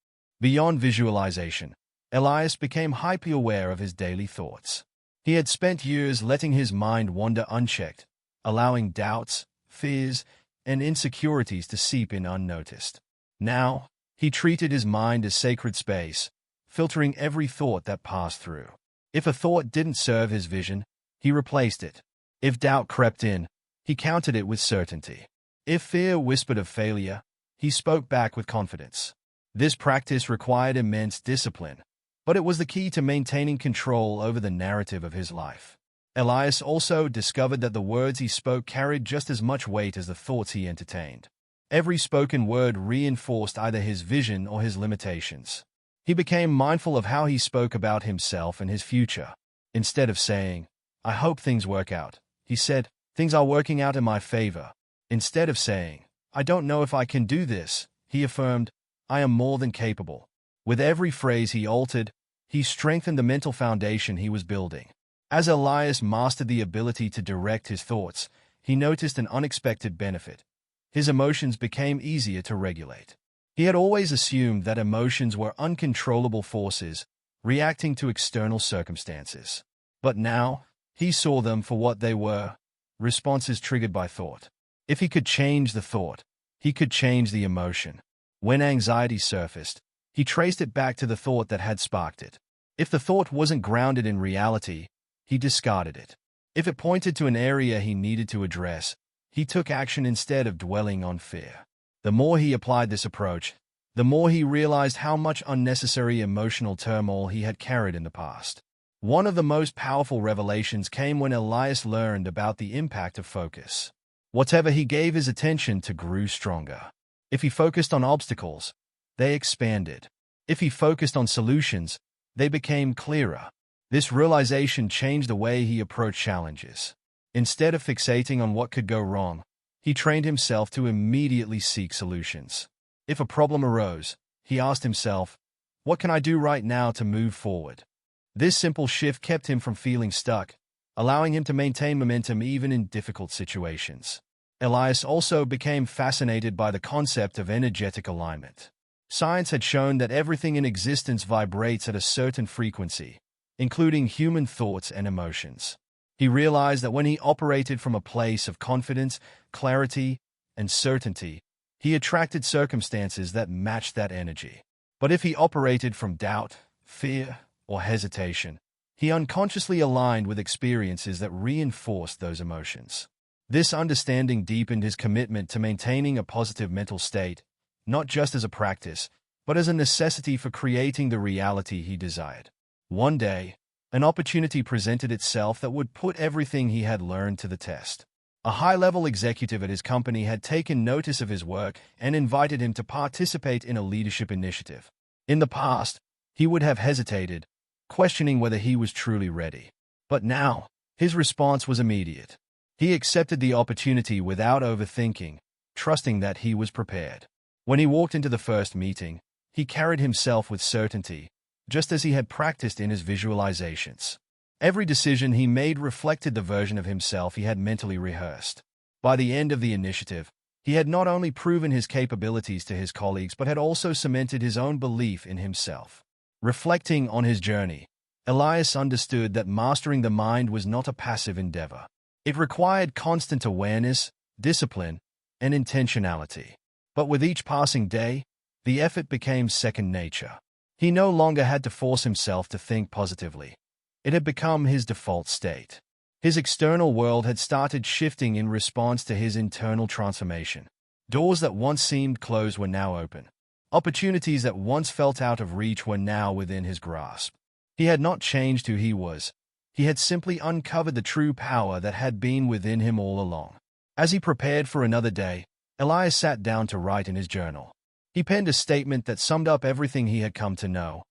Beyond visualization, Elias became hyper-aware of his daily thoughts. He had spent years letting his mind wander unchecked, allowing doubts, fears, and insecurities to seep in unnoticed. Now, he treated his mind as sacred space, filtering every thought that passed through. If a thought didn't serve his vision, he replaced it. If doubt crept in, he countered it with certainty. If fear whispered of failure, he spoke back with confidence. This practice required immense discipline, but it was the key to maintaining control over the narrative of his life. Elias also discovered that the words he spoke carried just as much weight as the thoughts he entertained. Every spoken word reinforced either his vision or his limitations. He became mindful of how he spoke about himself and his future. Instead of saying, I hope things work out, he said, things are working out in my favor. Instead of saying, I don't know if I can do this, he affirmed, I am more than capable. With every phrase he altered, he strengthened the mental foundation he was building. As Elias mastered the ability to direct his thoughts, he noticed an unexpected benefit. His emotions became easier to regulate. He had always assumed that emotions were uncontrollable forces, reacting to external circumstances. But now, he saw them for what they were, responses triggered by thought. If he could change the thought, he could change the emotion. When anxiety surfaced, he traced it back to the thought that had sparked it. If the thought wasn't grounded in reality, he discarded it. If it pointed to an area he needed to address, he took action instead of dwelling on fear. The more he applied this approach, the more he realized how much unnecessary emotional turmoil he had carried in the past. One of the most powerful revelations came when Elias learned about the impact of focus. Whatever he gave his attention to grew stronger. If he focused on obstacles, they expanded. If he focused on solutions, they became clearer. This realization changed the way he approached challenges. Instead of fixating on what could go wrong, he trained himself to immediately seek solutions. If a problem arose, he asked himself, "What can I do right now to move forward?" This simple shift kept him from feeling stuck, allowing him to maintain momentum even in difficult situations. Elias also became fascinated by the concept of energetic alignment. Science had shown that everything in existence vibrates at a certain frequency, including human thoughts and emotions. He realized that when he operated from a place of confidence, clarity, and certainty, he attracted circumstances that matched that energy. But if he operated from doubt, fear, or hesitation, he unconsciously aligned with experiences that reinforced those emotions. This understanding deepened his commitment to maintaining a positive mental state, not just as a practice, but as a necessity for creating the reality he desired. One day, an opportunity presented itself that would put everything he had learned to the test. A high-level executive at his company had taken notice of his work and invited him to participate in a leadership initiative. In the past, he would have hesitated, questioning whether he was truly ready. But now, his response was immediate. He accepted the opportunity without overthinking, trusting that he was prepared. When he walked into the first meeting, he carried himself with certainty, just as he had practiced in his visualizations. Every decision he made reflected the version of himself he had mentally rehearsed. By the end of the initiative, he had not only proven his capabilities to his colleagues but had also cemented his own belief in himself. Reflecting on his journey, Elias understood that mastering the mind was not a passive endeavor. It required constant awareness, discipline, and intentionality. But with each passing day, the effort became second nature. He no longer had to force himself to think positively. It had become his default state. His external world had started shifting in response to his internal transformation. Doors that once seemed closed were now open. Opportunities that once felt out of reach were now within his grasp. He had not changed who he was. He had simply uncovered the true power that had been within him all along. As he prepared for another day, Elias sat down to write in his journal. He penned a statement that summed up everything he had come to know.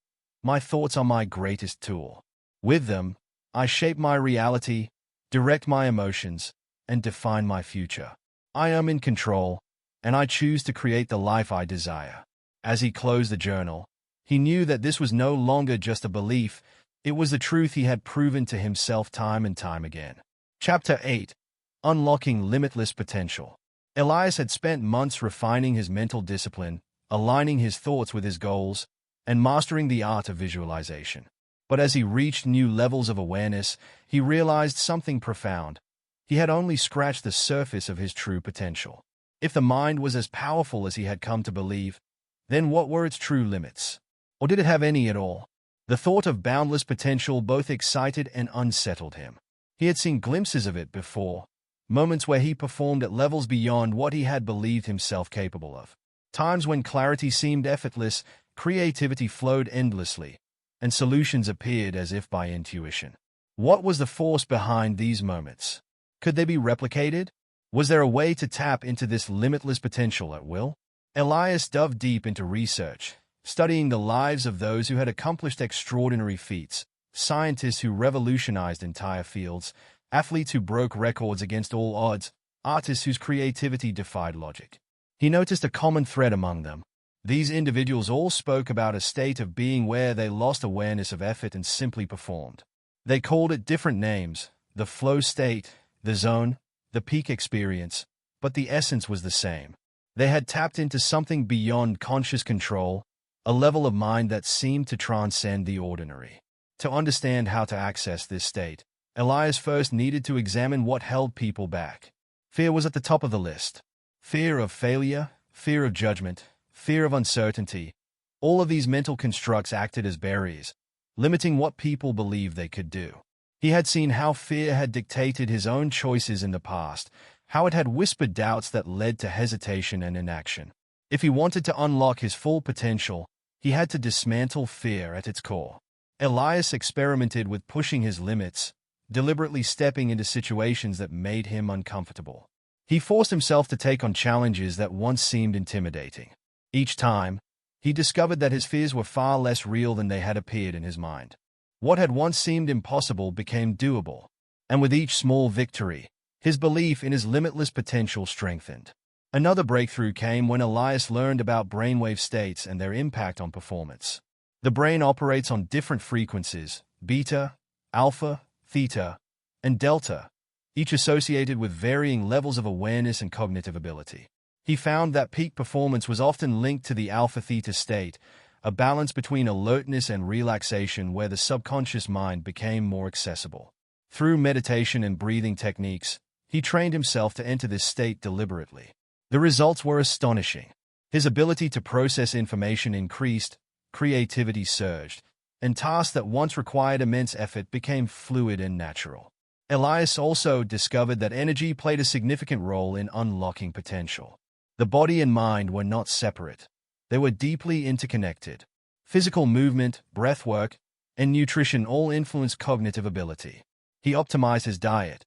"My thoughts are my greatest tool. With them, I shape my reality, direct my emotions, and define my future. I am in control, and I choose to create the life I desire." As he closed the journal, he knew that this was no longer just a belief, it was the truth he had proven to himself time and time again. Chapter 8. Unlocking Limitless Potential. Elias had spent months refining his mental discipline, aligning his thoughts with his goals, and mastering the art of visualization. But as he reached new levels of awareness, he realized something profound. He had only scratched the surface of his true potential. If the mind was as powerful as he had come to believe, then what were its true limits? Or did it have any at all? The thought of boundless potential both excited and unsettled him. He had seen glimpses of it before, moments where he performed at levels beyond what he had believed himself capable of. Times when clarity seemed effortless, creativity flowed endlessly, and solutions appeared as if by intuition. What was the force behind these moments? Could they be replicated? Was there a way to tap into this limitless potential at will? Elias dove deep into research, studying the lives of those who had accomplished extraordinary feats, scientists who revolutionized entire fields, athletes who broke records against all odds, artists whose creativity defied logic. He noticed a common thread among them. These individuals all spoke about a state of being where they lost awareness of effort and simply performed. They called it different names: the flow state, the zone, the peak experience, but the essence was the same. They had tapped into something beyond conscious control, a level of mind that seemed to transcend the ordinary. To understand how to access this state, Elias first needed to examine what held people back. Fear was at the top of the list. Fear of failure, fear of judgment, fear of uncertainty. All of these mental constructs acted as barriers, limiting what people believed they could do. He had seen how fear had dictated his own choices in the past, how it had whispered doubts that led to hesitation and inaction. If he wanted to unlock his full potential, he had to dismantle fear at its core. Elias experimented with pushing his limits, deliberately stepping into situations that made him uncomfortable. He forced himself to take on challenges that once seemed intimidating. Each time, he discovered that his fears were far less real than they had appeared in his mind. What had once seemed impossible became doable, and with each small victory, his belief in his limitless potential strengthened. Another breakthrough came when Elias learned about brainwave states and their impact on performance. The brain operates on different frequencies, beta, alpha, theta, and delta, each associated with varying levels of awareness and cognitive ability. He found that peak performance was often linked to the alpha-theta state, a balance between alertness and relaxation where the subconscious mind became more accessible. Through meditation and breathing techniques, he trained himself to enter this state deliberately. The results were astonishing. His ability to process information increased, creativity surged, and tasks that once required immense effort became fluid and natural. Elias also discovered that energy played a significant role in unlocking potential. The body and mind were not separate. They were deeply interconnected. Physical movement, breathwork, and nutrition all influenced cognitive ability. He optimized his diet,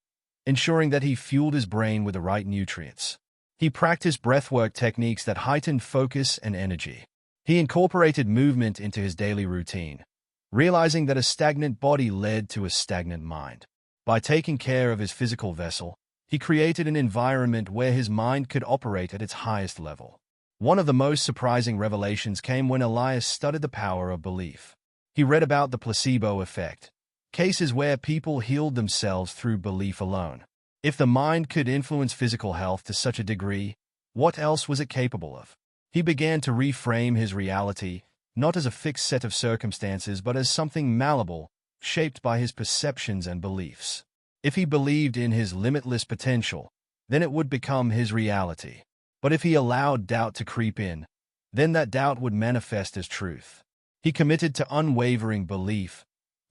ensuring that he fueled his brain with the right nutrients. He practiced breathwork techniques that heightened focus and energy. He incorporated movement into his daily routine, realizing that a stagnant body led to a stagnant mind. By taking care of his physical vessel, he created an environment where his mind could operate at its highest level. One of the most surprising revelations came when Elias studied the power of belief. He read about the placebo effect, cases where people healed themselves through belief alone. If the mind could influence physical health to such a degree, what else was it capable of? He began to reframe his reality, not as a fixed set of circumstances but as something malleable, shaped by his perceptions and beliefs. If he believed in his limitless potential, then it would become his reality. But if he allowed doubt to creep in, then that doubt would manifest as truth. He committed to unwavering belief,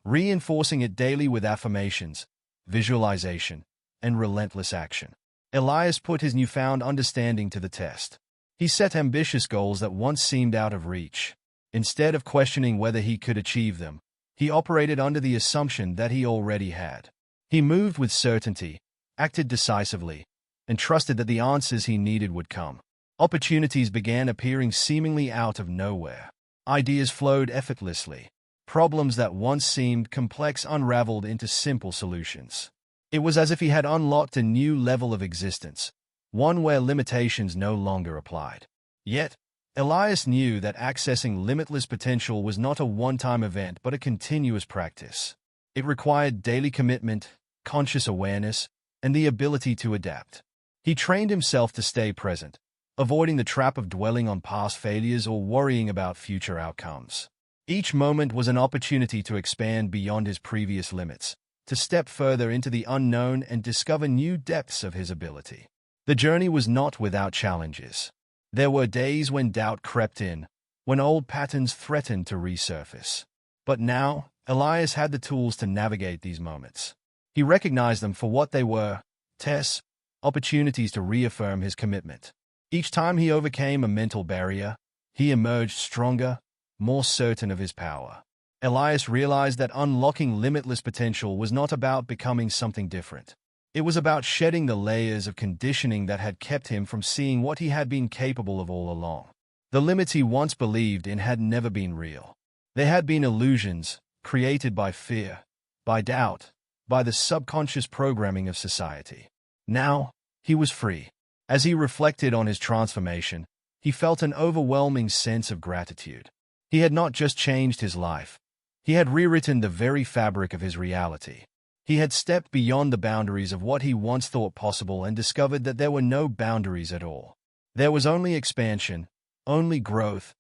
reinforcing it daily with affirmations, visualization, and relentless action. Elias put his newfound understanding to the test. He set ambitious goals that once seemed out of reach. Instead of questioning whether he could achieve them, he operated under the assumption that he already had. He moved with certainty, acted decisively, and trusted that the answers he needed would come. Opportunities began appearing seemingly out of nowhere. Ideas flowed effortlessly. Problems that once seemed complex unraveled into simple solutions. It was as if he had unlocked a new level of existence, one where limitations no longer applied. Yet, Elias knew that accessing limitless potential was not a one-time event but a continuous practice. It required daily commitment, conscious awareness, and the ability to adapt. He trained himself to stay present, avoiding the trap of dwelling on past failures or worrying about future outcomes. Each moment was an opportunity to expand beyond his previous limits, to step further into the unknown and discover new depths of his ability. The journey was not without challenges. There were days when doubt crept in, when old patterns threatened to resurface. But now, Elias had the tools to navigate these moments. He recognized them for what they were: tests, opportunities to reaffirm his commitment. Each time he overcame a mental barrier, he emerged stronger, more certain of his power. Elias realized that unlocking limitless potential was not about becoming something different. It was about shedding the layers of conditioning that had kept him from seeing what he had been capable of all along. The limits he once believed in had never been real. They had been illusions, created by fear, by doubt, by the subconscious programming of society. Now, he was free. As he reflected on his transformation, he felt an overwhelming sense of gratitude. He had not just changed his life. He had rewritten the very fabric of his reality. He had stepped beyond the boundaries of what he once thought possible and discovered that there were no boundaries at all. There was only expansion, only growth,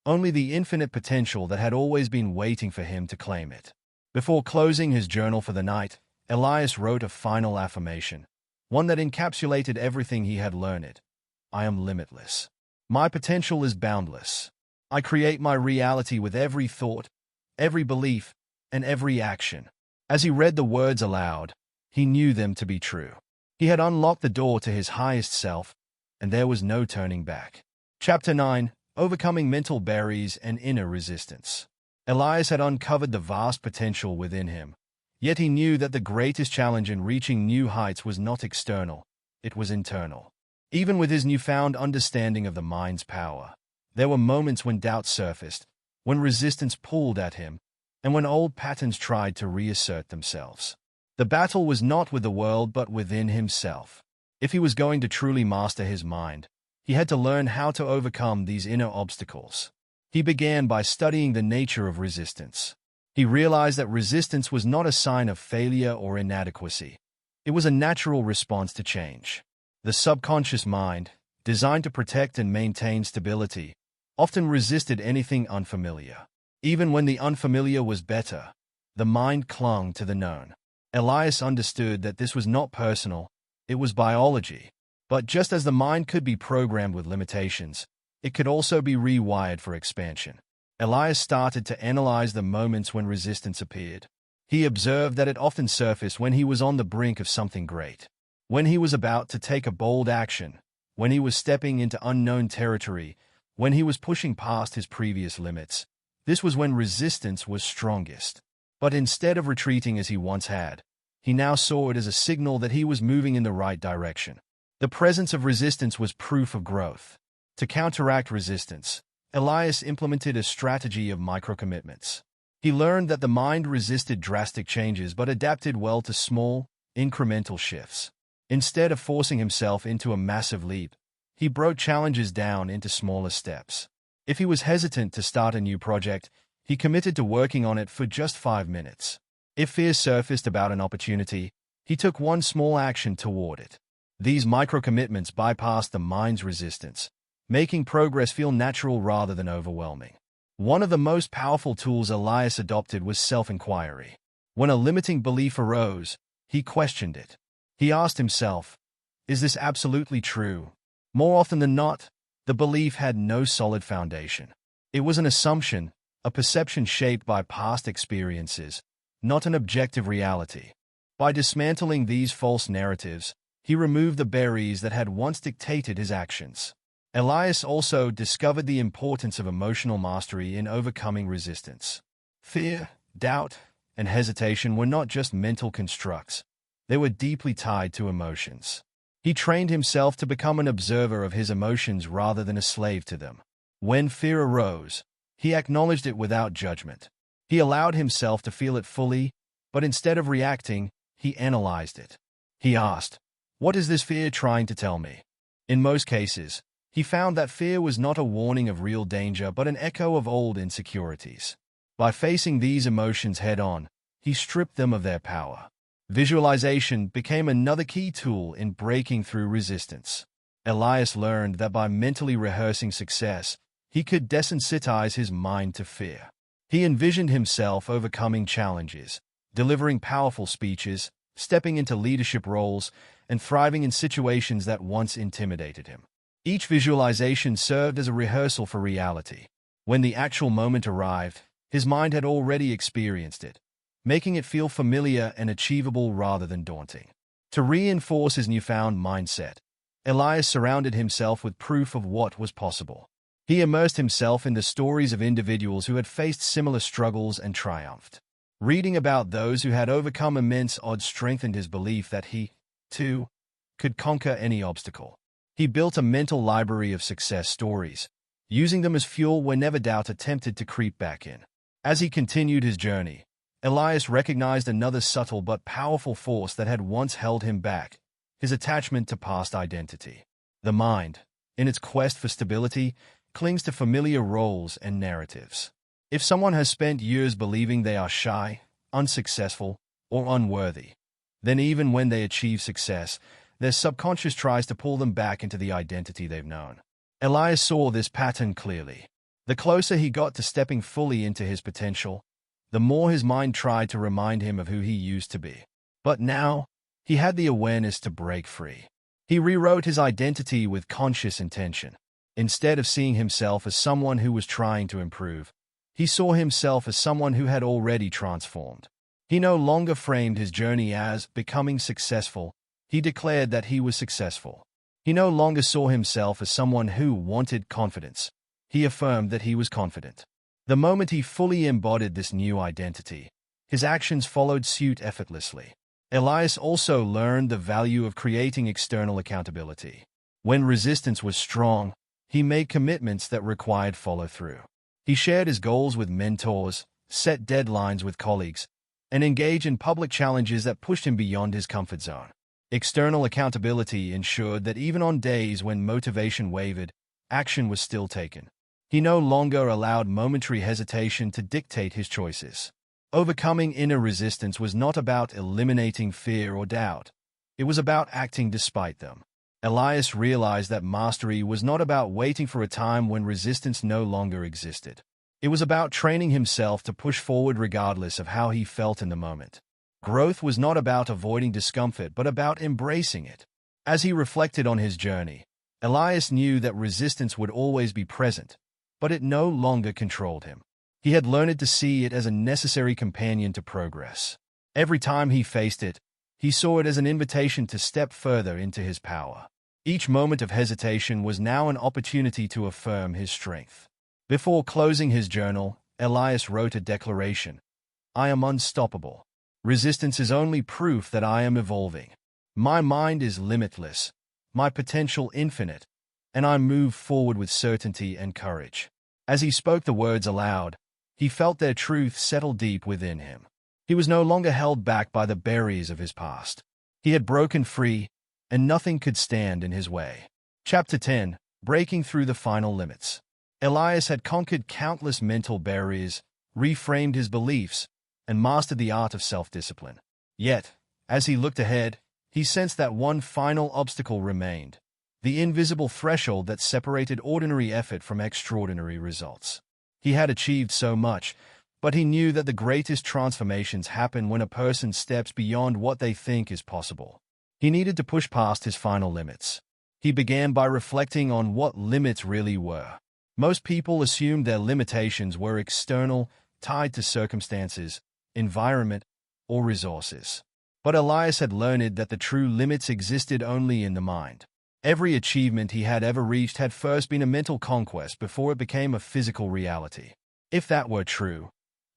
only the infinite potential that had always been waiting for him to claim it. Before closing his journal for the night, Elias wrote a final affirmation, one that encapsulated everything he had learned. I am limitless. My potential is boundless. I create my reality with every thought, every belief, and every action. As he read the words aloud, he knew them to be true. He had unlocked the door to his highest self, and there was no turning back. Chapter 9: Overcoming Mental Barriers and Inner Resistance. Elias had uncovered the vast potential within him, yet he knew that the greatest challenge in reaching new heights was not external, it was internal. Even with his newfound understanding of the mind's power, there were moments when doubts surfaced, when resistance pulled at him, and when old patterns tried to reassert themselves. The battle was not with the world but within himself. If he was going to truly master his mind, he had to learn how to overcome these inner obstacles. He began by studying the nature of resistance. He realized that resistance was not a sign of failure or inadequacy. It was a natural response to change. The subconscious mind, designed to protect and maintain stability, often resisted anything unfamiliar. Even when the unfamiliar was better, the mind clung to the known. Elias understood that this was not personal, it was biology. But just as the mind could be programmed with limitations, it could also be rewired for expansion. Elias started to analyze the moments when resistance appeared. He observed that it often surfaced when he was on the brink of something great, when he was about to take a bold action, when he was stepping into unknown territory, when he was pushing past his previous limits. This was when resistance was strongest. But instead of retreating as he once had, he now saw it as a signal that he was moving in the right direction. The presence of resistance was proof of growth. To counteract resistance, Elias implemented a strategy of microcommitments. He learned that the mind resisted drastic changes but adapted well to small, incremental shifts. Instead of forcing himself into a massive leap, he broke challenges down into smaller steps. If he was hesitant to start a new project, he committed to working on it for just 5 minutes. If fear surfaced about an opportunity, he took one small action toward it. These microcommitments bypassed the mind's resistance, making progress feel natural rather than overwhelming. One of the most powerful tools Elias adopted was self-inquiry. When a limiting belief arose, he questioned it. He asked himself, "Is this absolutely true?" More often than not, the belief had no solid foundation. It was an assumption, a perception shaped by past experiences, not an objective reality. By dismantling these false narratives, he removed the barriers that had once dictated his actions. Elias also discovered the importance of emotional mastery in overcoming resistance. Fear, doubt, and hesitation were not just mental constructs. They were deeply tied to emotions. He trained himself to become an observer of his emotions rather than a slave to them. When fear arose, he acknowledged it without judgment. He allowed himself to feel it fully, but instead of reacting, he analyzed it. He asked, "What is this fear trying to tell me?" In most cases, he found that fear was not a warning of real danger but an echo of old insecurities. By facing these emotions head-on, he stripped them of their power. Visualization became another key tool in breaking through resistance. Elias learned that by mentally rehearsing success, he could desensitize his mind to fear. He envisioned himself overcoming challenges, delivering powerful speeches, stepping into leadership roles, and thriving in situations that once intimidated him. Each visualization served as a rehearsal for reality. When the actual moment arrived, his mind had already experienced it, making it feel familiar and achievable rather than daunting. To reinforce his newfound mindset, Elias surrounded himself with proof of what was possible. He immersed himself in the stories of individuals who had faced similar struggles and triumphed. Reading about those who had overcome immense odds strengthened his belief that he, too, could conquer any obstacle. He built a mental library of success stories, using them as fuel whenever doubt attempted to creep back in. As he continued his journey, Elias recognized another subtle but powerful force that had once held him back: his attachment to past identity. The mind, in its quest for stability, clings to familiar roles and narratives. If someone has spent years believing they are shy, unsuccessful, or unworthy, then even when they achieve success, their subconscious tries to pull them back into the identity they've known. Elias saw this pattern clearly. The closer he got to stepping fully into his potential, the more his mind tried to remind him of who he used to be. But now, he had the awareness to break free. He rewrote his identity with conscious intention. Instead of seeing himself as someone who was trying to improve, he saw himself as someone who had already transformed. He no longer framed his journey as becoming successful. He declared that he was successful. He no longer saw himself as someone who wanted confidence. He affirmed that he was confident. The moment he fully embodied this new identity, his actions followed suit effortlessly. Elias also learned the value of creating external accountability. When resistance was strong, he made commitments that required follow-through. He shared his goals with mentors, set deadlines with colleagues, and engaged in public challenges that pushed him beyond his comfort zone. External accountability ensured that even on days when motivation wavered, action was still taken. He no longer allowed momentary hesitation to dictate his choices. Overcoming inner resistance was not about eliminating fear or doubt. It was about acting despite them. Elias realized that mastery was not about waiting for a time when resistance no longer existed. It was about training himself to push forward regardless of how he felt in the moment. Growth was not about avoiding discomfort but about embracing it. As he reflected on his journey, Elias knew that resistance would always be present, but it no longer controlled him. He had learned to see it as a necessary companion to progress. Every time he faced it, he saw it as an invitation to step further into his power. Each moment of hesitation was now an opportunity to affirm his strength. Before closing his journal, Elias wrote a declaration. "I am unstoppable. Resistance is only proof that I am evolving. My mind is limitless, my potential infinite, and I move forward with certainty and courage." As he spoke the words aloud, he felt their truth settle deep within him. He was no longer held back by the barriers of his past. He had broken free, and nothing could stand in his way. Chapter 10. Breaking Through the Final Limits. Elias had conquered countless mental barriers, reframed his beliefs, and mastered the art of self-discipline. Yet, as he looked ahead, he sensed that one final obstacle remained, the invisible threshold that separated ordinary effort from extraordinary results. He had achieved so much, but he knew that the greatest transformations happen when a person steps beyond what they think is possible. He needed to push past his final limits. He began by reflecting on what limits really were. Most people assumed their limitations were external, tied to circumstances, environment, or resources. But Elias had learned that the true limits existed only in the mind. Every achievement he had ever reached had first been a mental conquest before it became a physical reality. If that were true,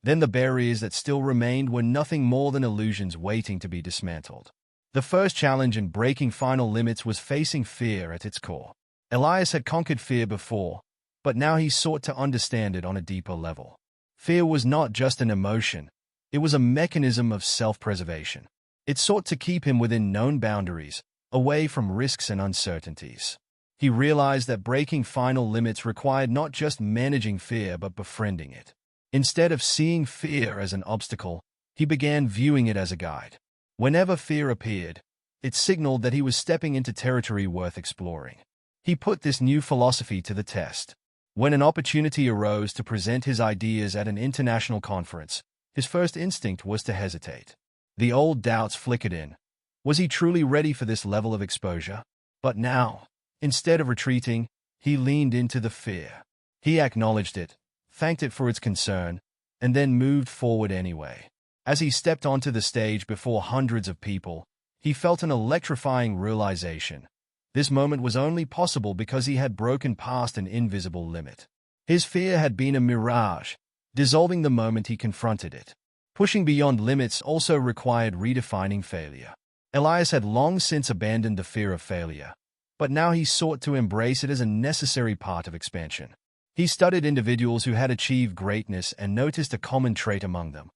then the barriers that still remained were nothing more than illusions waiting to be dismantled. The first challenge in breaking final limits was facing fear at its core. Elias had conquered fear before, but now he sought to understand it on a deeper level. Fear was not just an emotion, it was a mechanism of self-preservation. It sought to keep him within known boundaries, away from risks and uncertainties. He realized that breaking final limits required not just managing fear but befriending it. Instead of seeing fear as an obstacle, he began viewing it as a guide. Whenever fear appeared, it signaled that he was stepping into territory worth exploring. He put this new philosophy to the test. When an opportunity arose to present his ideas at an international conference, his first instinct was to hesitate. The old doubts flickered in. Was he truly ready for this level of exposure? But now, instead of retreating, he leaned into the fear. He acknowledged it, thanked it for its concern, and then moved forward anyway. As he stepped onto the stage before hundreds of people, he felt an electrifying realization. This moment was only possible because he had broken past an invisible limit. His fear had been a mirage, dissolving the moment he confronted it. Pushing beyond limits also required redefining failure. Elias had long since abandoned the fear of failure, but now he sought to embrace it as a necessary part of expansion. He studied individuals who had achieved greatness and noticed a common trait among them.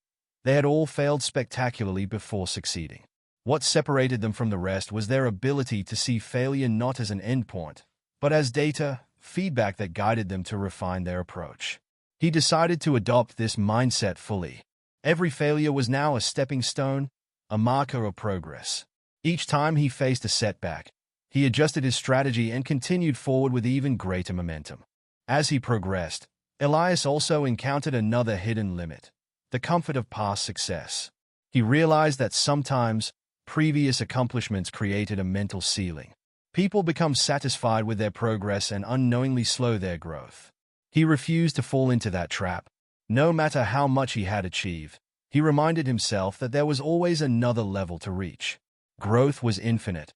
They had all failed spectacularly before succeeding. What separated them from the rest was their ability to see failure not as an endpoint, but as data, feedback that guided them to refine their approach. He decided to adopt this mindset fully. Every failure was now a stepping stone, a marker of progress. Each time he faced a setback, he adjusted his strategy and continued forward with even greater momentum. As he progressed, Elias also encountered another hidden limit: the comfort of past success. He realized that sometimes previous accomplishments created a mental ceiling. People become satisfied with their progress and unknowingly slow their growth. He refused to fall into that trap. No matter how much he had achieved, he reminded himself that there was always another level to reach. Growth was infinite,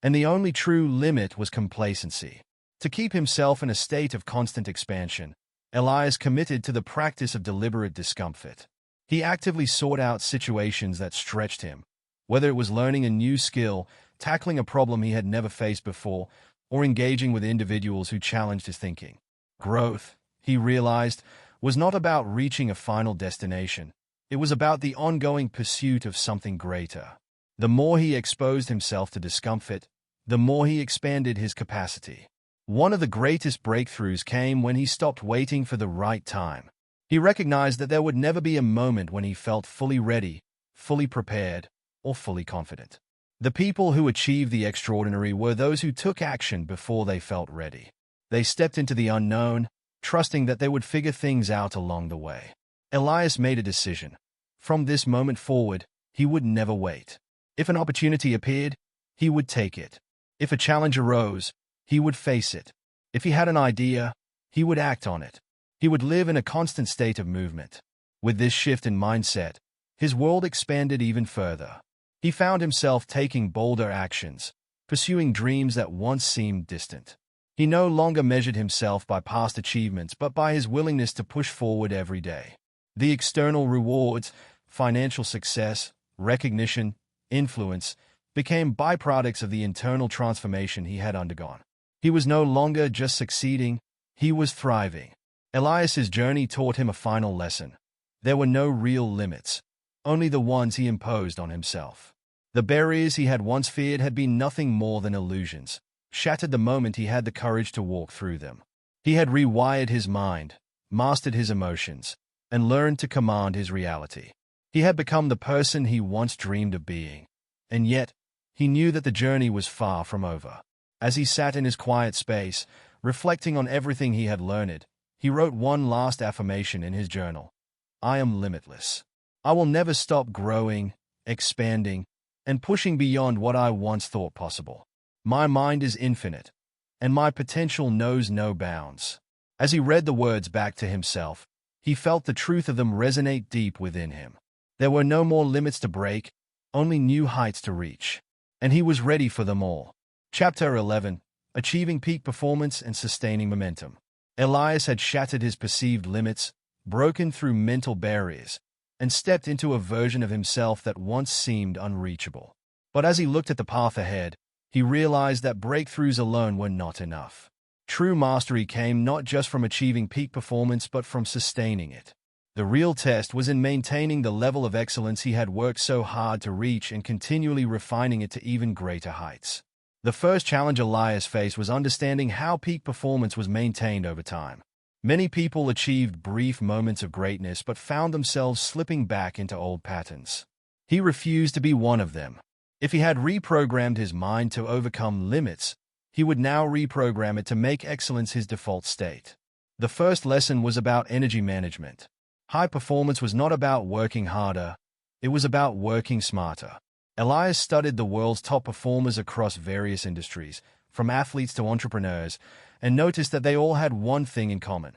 and the only true limit was complacency. To keep himself in a state of constant expansion, Elias committed to the practice of deliberate discomfort. He actively sought out situations that stretched him, whether it was learning a new skill, tackling a problem he had never faced before, or engaging with individuals who challenged his thinking. Growth, he realized, was not about reaching a final destination. It was about the ongoing pursuit of something greater. The more he exposed himself to discomfort, the more he expanded his capacity. One of the greatest breakthroughs came when he stopped waiting for the right time. He recognized that there would never be a moment when he felt fully ready, fully prepared, or fully confident. The people who achieved the extraordinary were those who took action before they felt ready. They stepped into the unknown, trusting that they would figure things out along the way. Elias made a decision. From this moment forward, he would never wait. If an opportunity appeared, he would take it. If a challenge arose, he would face it. If he had an idea, he would act on it. He would live in a constant state of movement. With this shift in mindset, his world expanded even further. He found himself taking bolder actions, pursuing dreams that once seemed distant. He no longer measured himself by past achievements but by his willingness to push forward every day. The external rewards, financial success, recognition, influence, became byproducts of the internal transformation he had undergone. He was no longer just succeeding, he was thriving. Elias's journey taught him a final lesson. There were no real limits, only the ones he imposed on himself. The barriers he had once feared had been nothing more than illusions, shattered the moment he had the courage to walk through them. He had rewired his mind, mastered his emotions, and learned to command his reality. He had become the person he once dreamed of being. And yet, he knew that the journey was far from over. As he sat in his quiet space, reflecting on everything he had learned, he wrote one last affirmation in his journal. I am limitless. I will never stop growing, expanding, and pushing beyond what I once thought possible. My mind is infinite, and my potential knows no bounds. As he read the words back to himself, he felt the truth of them resonate deep within him. There were no more limits to break, only new heights to reach. And he was ready for them all. Chapter 11. Achieving Peak Performance and Sustaining Momentum. Elias had shattered his perceived limits, broken through mental barriers, and stepped into a version of himself that once seemed unreachable. But as he looked at the path ahead, he realized that breakthroughs alone were not enough. True mastery came not just from achieving peak performance but from sustaining it. The real test was in maintaining the level of excellence he had worked so hard to reach and continually refining it to even greater heights. The first challenge Elias faced was understanding how peak performance was maintained over time. Many people achieved brief moments of greatness but found themselves slipping back into old patterns. He refused to be one of them. If he had reprogrammed his mind to overcome limits, he would now reprogram it to make excellence his default state. The first lesson was about energy management. High performance was not about working harder, it was about working smarter. Elias studied the world's top performers across various industries, from athletes to entrepreneurs, and noticed that they all had one thing in common.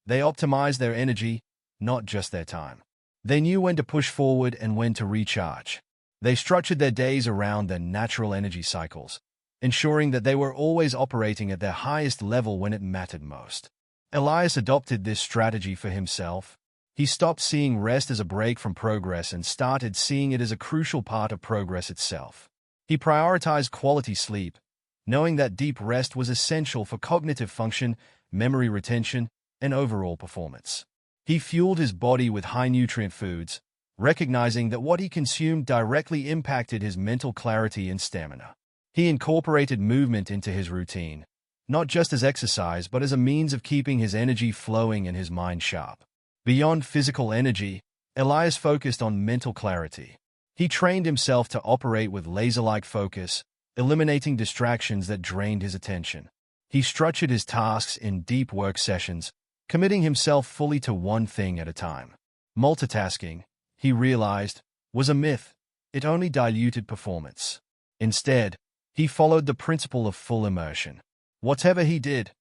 They optimized their energy, not just their time. They knew when to push forward and when to recharge. They structured their days around their natural energy cycles, ensuring that they were always operating at their highest level when it mattered most. Elias adopted this strategy for himself. He stopped seeing rest as a break from progress and started seeing it as a crucial part of progress itself. He prioritized quality sleep, knowing that deep rest was essential for cognitive function, memory retention, and overall performance. He fueled his body with high-nutrient foods, recognizing that what he consumed directly impacted his mental clarity and stamina. He incorporated movement into his routine, not just as exercise but as a means of keeping his energy flowing and his mind sharp. Beyond physical energy, Elias focused on mental clarity. He trained himself to operate with laser-like focus, eliminating distractions that drained his attention. He structured his tasks in deep work sessions, committing himself fully to one thing at a time. Multitasking, he realized, was a myth. It only diluted performance. Instead, he followed the principle of full immersion. Whatever he did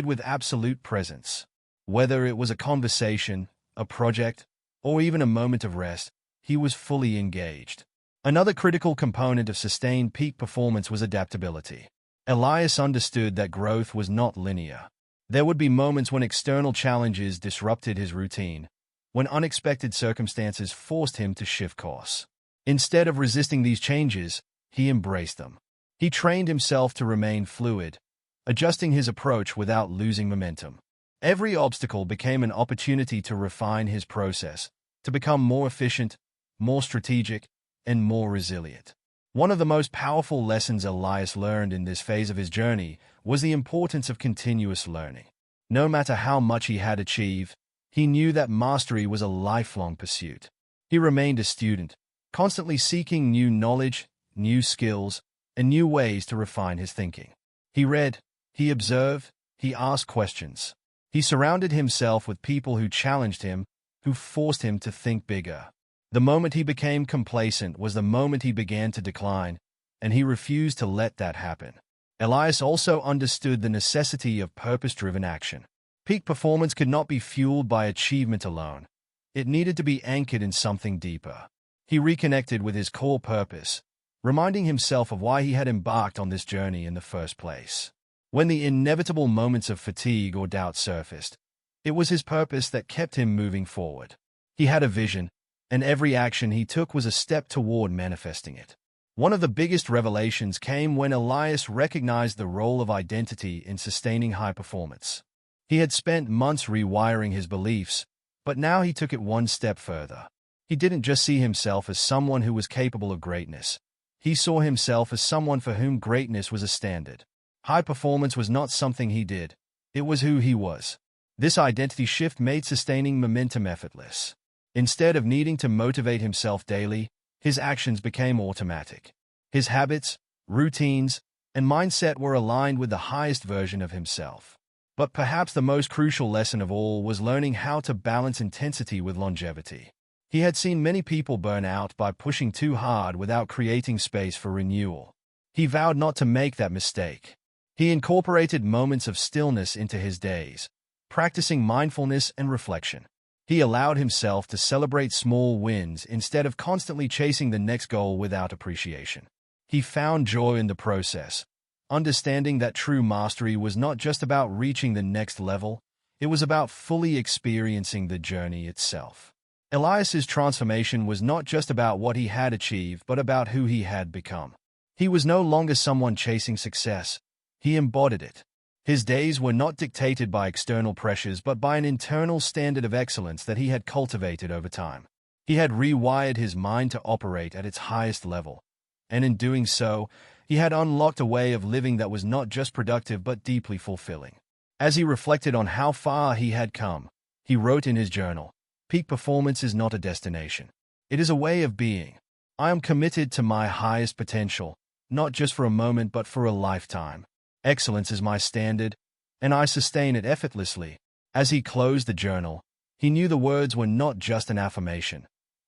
with absolute presence. Whether it was a conversation, a project, or even a moment of rest, he was fully engaged. Another critical component of sustained peak performance was adaptability. Elias understood that growth was not linear. There would be moments when external challenges disrupted his routine, when unexpected circumstances forced him to shift course. Instead of resisting these changes, he embraced them. He trained himself to remain fluid, adjusting his approach without losing momentum. Every obstacle became an opportunity to refine his process, to become more efficient, more strategic, and more resilient. One of the most powerful lessons Elias learned in this phase of his journey was the importance of continuous learning. No matter how much he had achieved, he knew that mastery was a lifelong pursuit. He remained a student, constantly seeking new knowledge, new skills, and new ways to refine his thinking. He read, he observed, he asked questions. He surrounded himself with people who challenged him, who forced him to think bigger. The moment he became complacent was the moment he began to decline, and he refused to let that happen. Elias also understood the necessity of purpose-driven action. Peak performance could not be fueled by achievement alone. It needed to be anchored in something deeper. He reconnected with his core purpose, reminding himself of why he had embarked on this journey in the first place. When the inevitable moments of fatigue or doubt surfaced, it was his purpose that kept him moving forward. He had a vision, and every action he took was a step toward manifesting it. One of the biggest revelations came when Elias recognized the role of identity in sustaining high performance. He had spent months rewiring his beliefs, but now he took it one step further. He didn't just see himself as someone who was capable of greatness. He saw himself as someone for whom greatness was a standard. High performance was not something he did. It was who he was. This identity shift made sustaining momentum effortless. Instead of needing to motivate himself daily, his actions became automatic. His habits, routines, and mindset were aligned with the highest version of himself. But perhaps the most crucial lesson of all was learning how to balance intensity with longevity. He had seen many people burn out by pushing too hard without creating space for renewal. He vowed not to make that mistake. He incorporated moments of stillness into his days, practicing mindfulness and reflection. He allowed himself to celebrate small wins instead of constantly chasing the next goal without appreciation. He found joy in the process, understanding that true mastery was not just about reaching the next level, it was about fully experiencing the journey itself. Elias's transformation was not just about what he had achieved, but about who he had become. He was no longer someone chasing success. He embodied it. His days were not dictated by external pressures, but by an internal standard of excellence that he had cultivated over time. He had rewired his mind to operate at its highest level, and in doing so, he had unlocked a way of living that was not just productive but deeply fulfilling. As he reflected on how far he had come, he wrote in his journal, "Peak performance is not a destination. It is a way of being. I am committed to my highest potential, not just for a moment but for a lifetime. Excellence is my standard, and I sustain it effortlessly." As he closed the journal, he knew the words were not just an affirmation.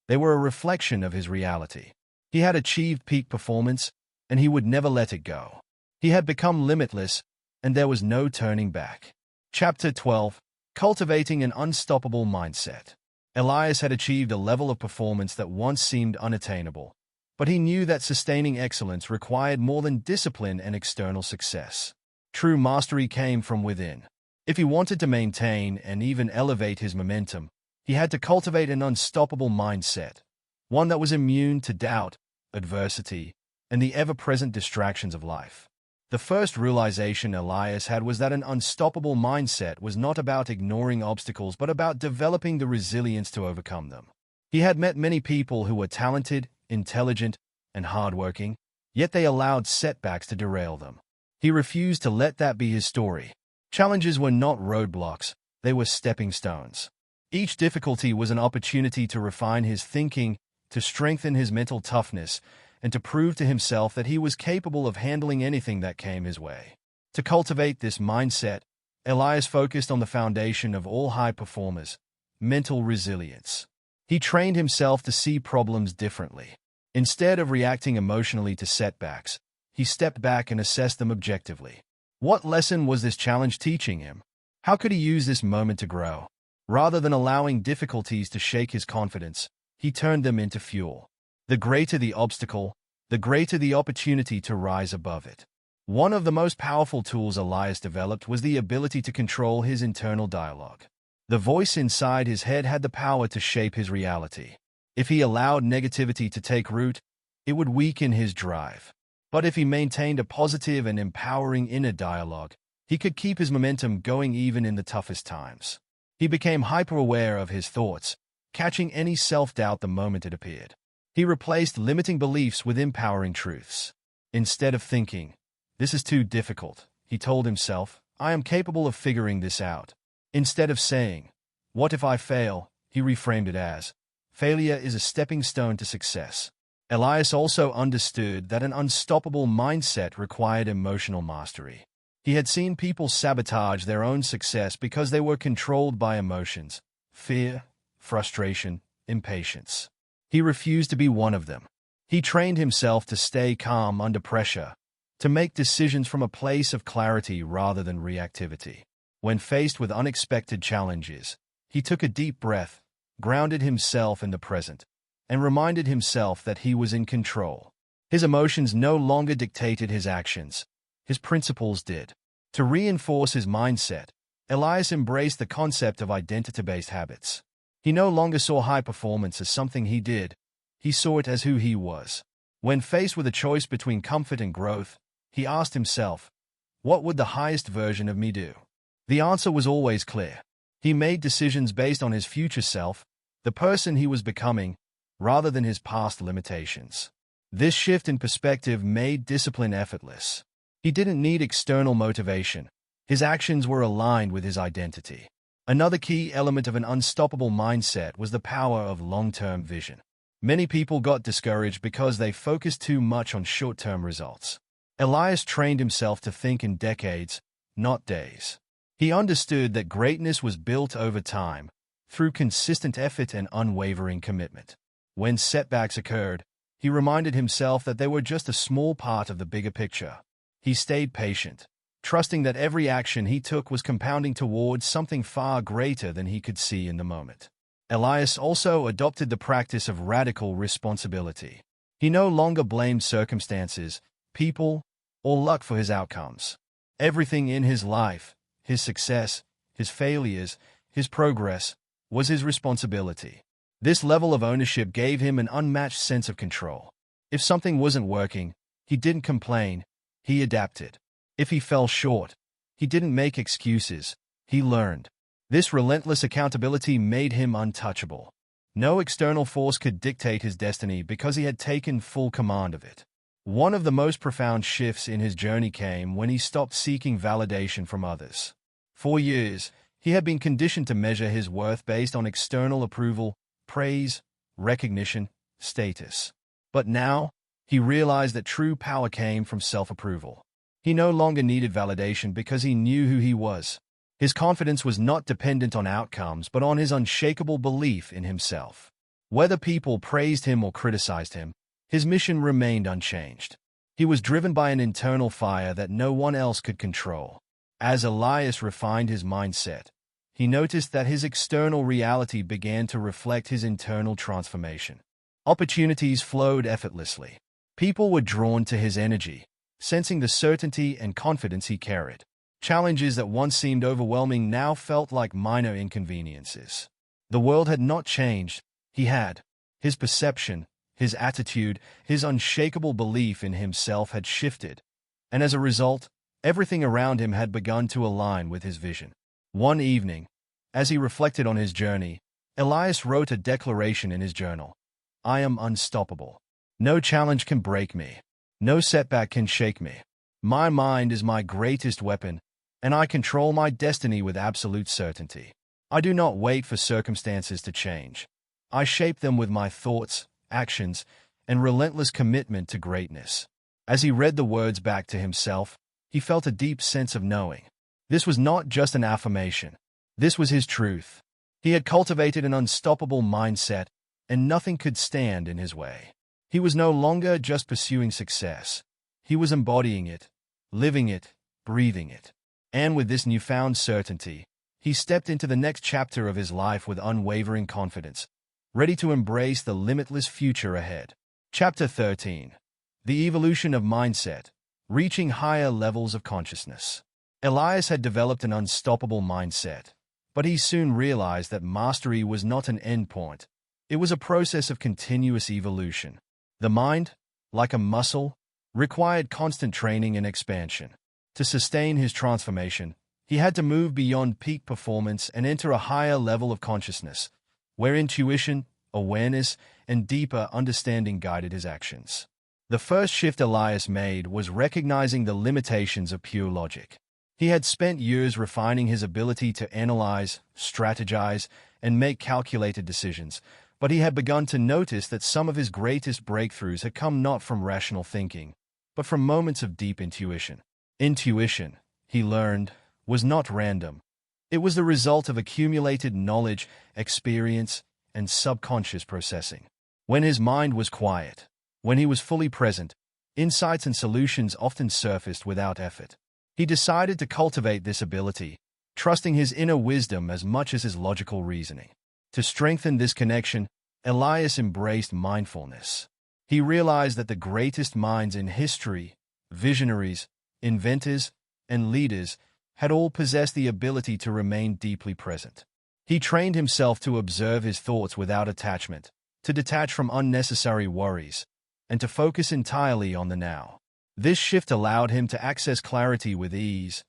They were a reflection of his reality. He had achieved peak performance, and he would never let it go. He had become limitless, and there was no turning back. Chapter 12. Cultivating an Unstoppable Mindset. Elias had achieved a level of performance that once seemed unattainable, but he knew that sustaining excellence required more than discipline and external success. True mastery came from within. If he wanted to maintain and even elevate his momentum, he had to cultivate an unstoppable mindset, one that was immune to doubt, adversity, and the ever-present distractions of life. The first realization Elias had was that an unstoppable mindset was not about ignoring obstacles but about developing the resilience to overcome them. He had met many people who were talented, intelligent, and hardworking, yet they allowed setbacks to derail them. He refused to let that be his story. Challenges were not roadblocks, they were stepping stones. Each difficulty was an opportunity to refine his thinking, to strengthen his mental toughness, and to prove to himself that he was capable of handling anything that came his way. To cultivate this mindset, Elias focused on the foundation of all high performers: mental resilience. He trained himself to see problems differently. Instead of reacting emotionally to setbacks, he stepped back and assessed them objectively. What lesson was this challenge teaching him? How could he use this moment to grow? Rather than allowing difficulties to shake his confidence, he turned them into fuel. The greater the obstacle, the greater the opportunity to rise above it. One of the most powerful tools Elias developed was the ability to control his internal dialogue. The voice inside his head had the power to shape his reality. If he allowed negativity to take root, it would weaken his drive. But if he maintained a positive and empowering inner dialogue, he could keep his momentum going even in the toughest times. He became hyper-aware of his thoughts, catching any self-doubt the moment it appeared. He replaced limiting beliefs with empowering truths. Instead of thinking, "This is too difficult," he told himself, "I am capable of figuring this out." Instead of saying, "What if I fail?" he reframed it as, "Failure is a stepping stone to success." Elias also understood that an unstoppable mindset required emotional mastery. He had seen people sabotage their own success because they were controlled by emotions, fear, frustration, impatience. He refused to be one of them. He trained himself to stay calm under pressure, to make decisions from a place of clarity rather than reactivity. When faced with unexpected challenges, he took a deep breath, grounded himself in the present, and reminded himself that he was in control. His emotions no longer dictated his actions. His principles did. To reinforce his mindset, Elias embraced the concept of identity-based habits. He no longer saw high performance as something he did. He saw it as who he was. When faced with a choice between comfort and growth, he asked himself, "What would the highest version of me do?" The answer was always clear. He made decisions based on his future self, the person he was becoming, rather than his past limitations. This shift in perspective made discipline effortless. He didn't need external motivation. His actions were aligned with his identity. Another key element of an unstoppable mindset was the power of long-term vision. Many people got discouraged because they focused too much on short-term results. Elias trained himself to think in decades, not days. He understood that greatness was built over time, through consistent effort and unwavering commitment. When setbacks occurred, he reminded himself that they were just a small part of the bigger picture. He stayed patient, trusting that every action he took was compounding towards something far greater than he could see in the moment. Elias also adopted the practice of radical responsibility. He no longer blamed circumstances, people, or luck for his outcomes. Everything in his life, his success, his failures, his progress, was his responsibility. This level of ownership gave him an unmatched sense of control. If something wasn't working, he didn't complain, he adapted. If he fell short, he didn't make excuses, he learned. This relentless accountability made him untouchable. No external force could dictate his destiny because he had taken full command of it. One of the most profound shifts in his journey came when he stopped seeking validation from others. For years, he had been conditioned to measure his worth based on external approval, praise, recognition, status. But now, he realized that true power came from self-approval. He no longer needed validation because he knew who he was. His confidence was not dependent on outcomes but on his unshakable belief in himself. Whether people praised him or criticized him, his mission remained unchanged. He was driven by an internal fire that no one else could control. As Elias refined his mindset, he noticed that his external reality began to reflect his internal transformation. Opportunities flowed effortlessly. People were drawn to his energy, sensing the certainty and confidence he carried. Challenges that once seemed overwhelming now felt like minor inconveniences. The world had not changed, he had. His perception, his attitude, his unshakable belief in himself had shifted, and as a result, everything around him had begun to align with his vision. One evening, as he reflected on his journey, Elias wrote a declaration in his journal. "I am unstoppable. No challenge can break me. No setback can shake me. My mind is my greatest weapon, and I control my destiny with absolute certainty. I do not wait for circumstances to change. I shape them with my thoughts, actions, and relentless commitment to greatness." As he read the words back to himself, he felt a deep sense of knowing. This was not just an affirmation. This was his truth. He had cultivated an unstoppable mindset, and nothing could stand in his way. He was no longer just pursuing success. He was embodying it, living it, breathing it. And with this newfound certainty, he stepped into the next chapter of his life with unwavering confidence, ready to embrace the limitless future ahead. Chapter 13. The Evolution of Mindset, reaching higher levels of consciousness. Elias had developed an unstoppable mindset, but he soon realized that mastery was not an endpoint. It was a process of continuous evolution. The mind, like a muscle, required constant training and expansion. To sustain his transformation, he had to move beyond peak performance and enter a higher level of consciousness, where intuition, awareness, and deeper understanding guided his actions. The first shift Elias made was recognizing the limitations of pure logic. He had spent years refining his ability to analyze, strategize, and make calculated decisions, but he had begun to notice that some of his greatest breakthroughs had come not from rational thinking, but from moments of deep intuition. Intuition, he learned, was not random. It was the result of accumulated knowledge, experience, and subconscious processing. When his mind was quiet, when he was fully present, insights and solutions often surfaced without effort. He decided to cultivate this ability, trusting his inner wisdom as much as his logical reasoning. To strengthen this connection, Elias embraced mindfulness. He realized that the greatest minds in history, visionaries, inventors, and leaders, had all possessed the ability to remain deeply present. He trained himself to observe his thoughts without attachment, to detach from unnecessary worries, and to focus entirely on the now. This shift allowed him to access clarity with ease,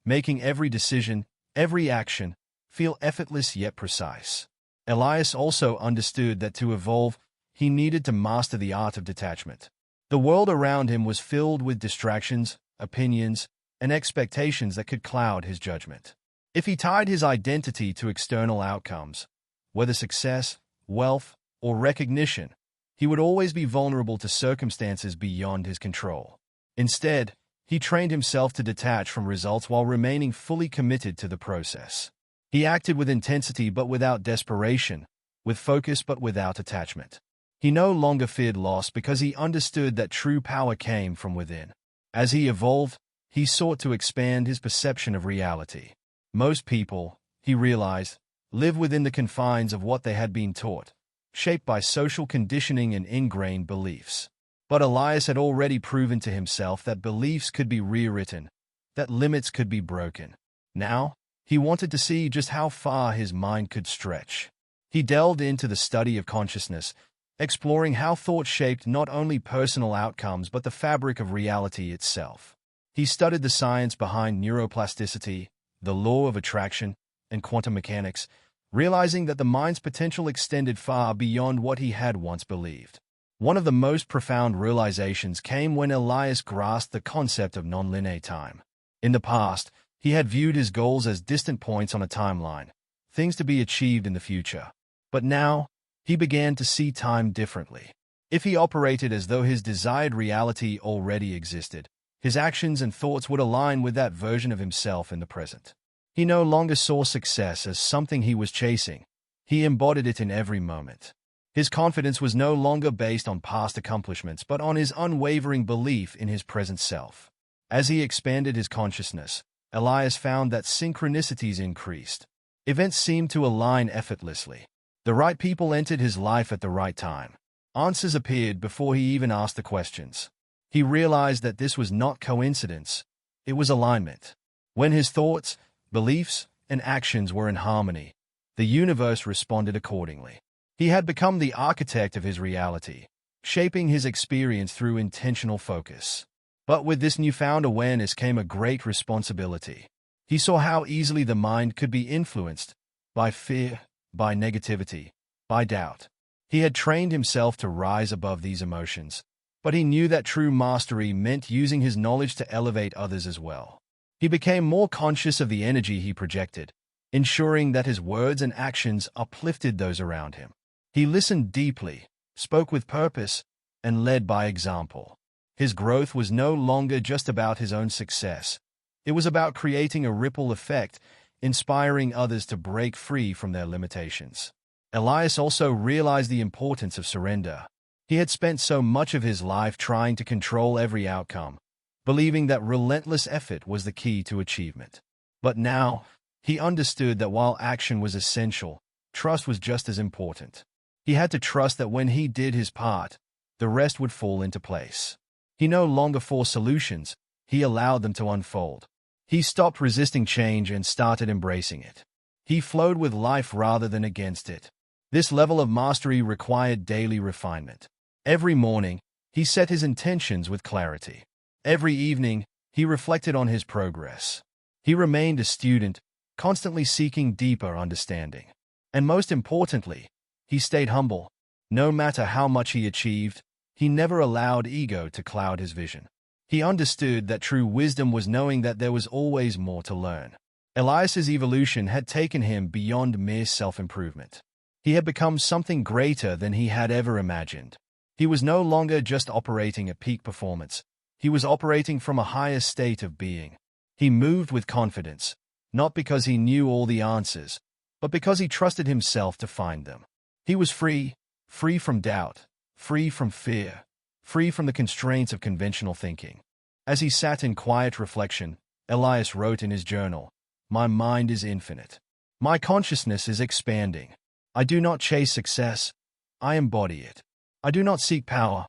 making every decision, every action, feel effortless yet precise. Elias also understood that to evolve, he needed to master the art of detachment. The world around him was filled with distractions, opinions, and expectations that could cloud his judgment. If he tied his identity to external outcomes, whether success, wealth, or recognition, he would always be vulnerable to circumstances beyond his control. Instead, he trained himself to detach from results while remaining fully committed to the process. He acted with intensity but without desperation, with focus but without attachment. He no longer feared loss because he understood that true power came from within. As he evolved, he sought to expand his perception of reality. Most people, he realized, live within the confines of what they had been taught, shaped by social conditioning and ingrained beliefs. But Elias had already proven to himself that beliefs could be rewritten, that limits could be broken. Now, he wanted to see just how far his mind could stretch. He delved into the study of consciousness, exploring how thought shaped not only personal outcomes but the fabric of reality itself. He studied the science behind neuroplasticity, the law of attraction, and quantum mechanics, realizing that the mind's potential extended far beyond what he had once believed. One of the most profound realizations came when Elias grasped the concept of nonlinear time. In the past, he had viewed his goals as distant points on a timeline, things to be achieved in the future. But now, he began to see time differently. If he operated as though his desired reality already existed, his actions and thoughts would align with that version of himself in the present. He no longer saw success as something he was chasing. He embodied it in every moment. His confidence was no longer based on past accomplishments but on his unwavering belief in his present self. As he expanded his consciousness, Elias found that synchronicities increased. Events seemed to align effortlessly. The right people entered his life at the right time. Answers appeared before he even asked the questions. He realized that this was not coincidence, it was alignment. When his thoughts, beliefs, and actions were in harmony, the universe responded accordingly. He had become the architect of his reality, shaping his experience through intentional focus. But with this newfound awareness came a great responsibility. He saw how easily the mind could be influenced by fear, by negativity, by doubt. He had trained himself to rise above these emotions, but he knew that true mastery meant using his knowledge to elevate others as well. He became more conscious of the energy he projected, ensuring that his words and actions uplifted those around him. He listened deeply, spoke with purpose, and led by example. His growth was no longer just about his own success. It was about creating a ripple effect, inspiring others to break free from their limitations. Elias also realized the importance of surrender. He had spent so much of his life trying to control every outcome, believing that relentless effort was the key to achievement. But now, he understood that while action was essential, trust was just as important. He had to trust that when he did his part, the rest would fall into place. He no longer forced solutions, He allowed them to unfold. He stopped resisting change and started embracing it. He flowed with life rather than against it. This level of mastery required daily refinement. Every morning, he set his intentions with clarity. Every evening, he reflected on his progress. He remained a student, constantly seeking deeper understanding. And most importantly, he stayed humble. No matter how much he achieved, he never allowed ego to cloud his vision. He understood that true wisdom was knowing that there was always more to learn. Elias's evolution had taken him beyond mere self-improvement. He had become something greater than he had ever imagined. He was no longer just operating at peak performance. He was operating from a higher state of being. He moved with confidence, not because he knew all the answers, but because he trusted himself to find them. He was free from doubt, free from fear, free from the constraints of conventional thinking. As he sat in quiet reflection, Elias wrote in his journal, "My mind is infinite. My consciousness is expanding. I do not chase success, I embody it. I do not seek power,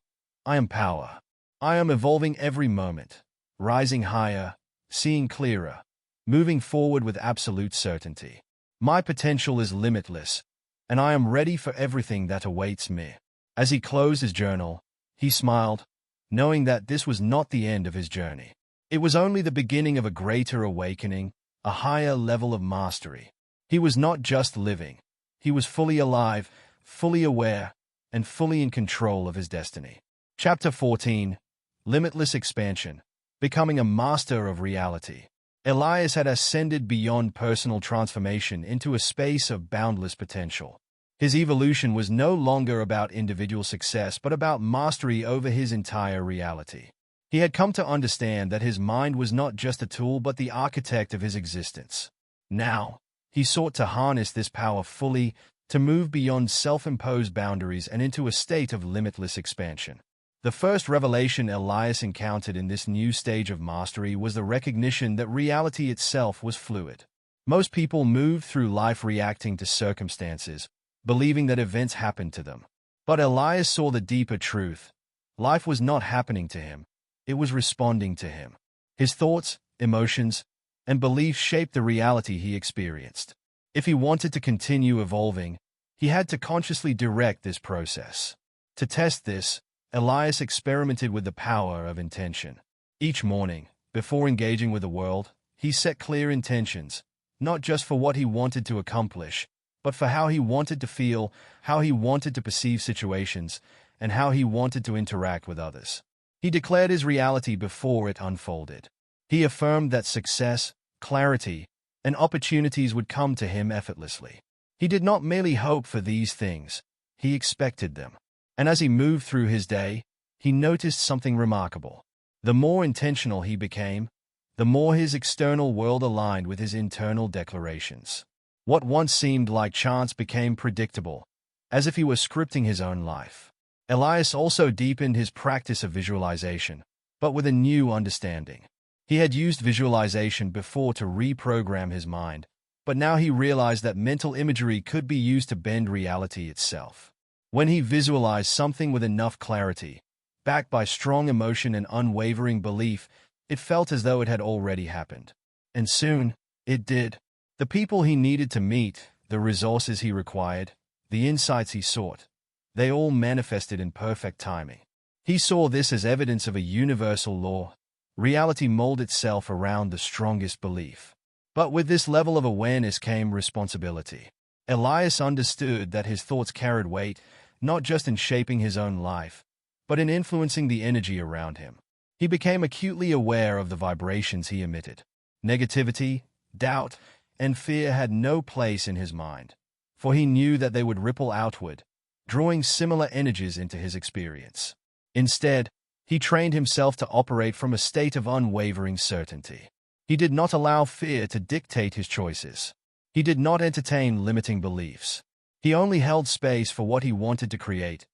I am power. I am evolving every moment, rising higher, seeing clearer, moving forward with absolute certainty. My potential is limitless, and I am ready for everything that awaits me." As he closed his journal, he smiled, knowing that this was not the end of his journey. It was only the beginning of a greater awakening, a higher level of mastery. He was not just living. He was fully alive, fully aware, and fully in control of his destiny. Chapter 14. Limitless Expansion. Becoming a Master of Reality. Elias had ascended beyond personal transformation into a space of boundless potential. His evolution was no longer about individual success, but about mastery over his entire reality. He had come to understand that his mind was not just a tool, but the architect of his existence. Now, he sought to harness this power fully, to move beyond self-imposed boundaries and into a state of limitless expansion. The first revelation Elias encountered in this new stage of mastery was the recognition that reality itself was fluid. Most people moved through life reacting to circumstances, believing that events happened to them. But Elias saw the deeper truth. Life was not happening to him. It was responding to him. His thoughts, emotions, and beliefs shaped the reality he experienced. If he wanted to continue evolving, he had to consciously direct this process. To test this, Elias experimented with the power of intention. Each morning, before engaging with the world, he set clear intentions, not just for what he wanted to accomplish, but for how he wanted to feel, how he wanted to perceive situations, and how he wanted to interact with others. He declared his reality before it unfolded. He affirmed that success, clarity, and opportunities would come to him effortlessly. He did not merely hope for these things, he expected them. And as he moved through his day, he noticed something remarkable. The more intentional he became, the more his external world aligned with his internal declarations. What once seemed like chance became predictable, as if he were scripting his own life. Elias also deepened his practice of visualization, but with a new understanding. He had used visualization before to reprogram his mind, but now he realized that mental imagery could be used to bend reality itself. When he visualized something with enough clarity, backed by strong emotion and unwavering belief, it felt as though it had already happened. And soon, it did. The people he needed to meet, the resources he required, the insights he sought, they all manifested in perfect timing. He saw this as evidence of a universal law. Reality molded itself around the strongest belief. But with this level of awareness came responsibility. Elias understood that his thoughts carried weight, not just in shaping his own life, but in influencing the energy around him. He became acutely aware of the vibrations he emitted. Negativity, doubt, and fear had no place in his mind, for he knew that they would ripple outward, drawing similar energies into his experience. Instead, he trained himself to operate from a state of unwavering certainty. He did not allow fear to dictate his choices. He did not entertain limiting beliefs. He only held space for what he wanted to create,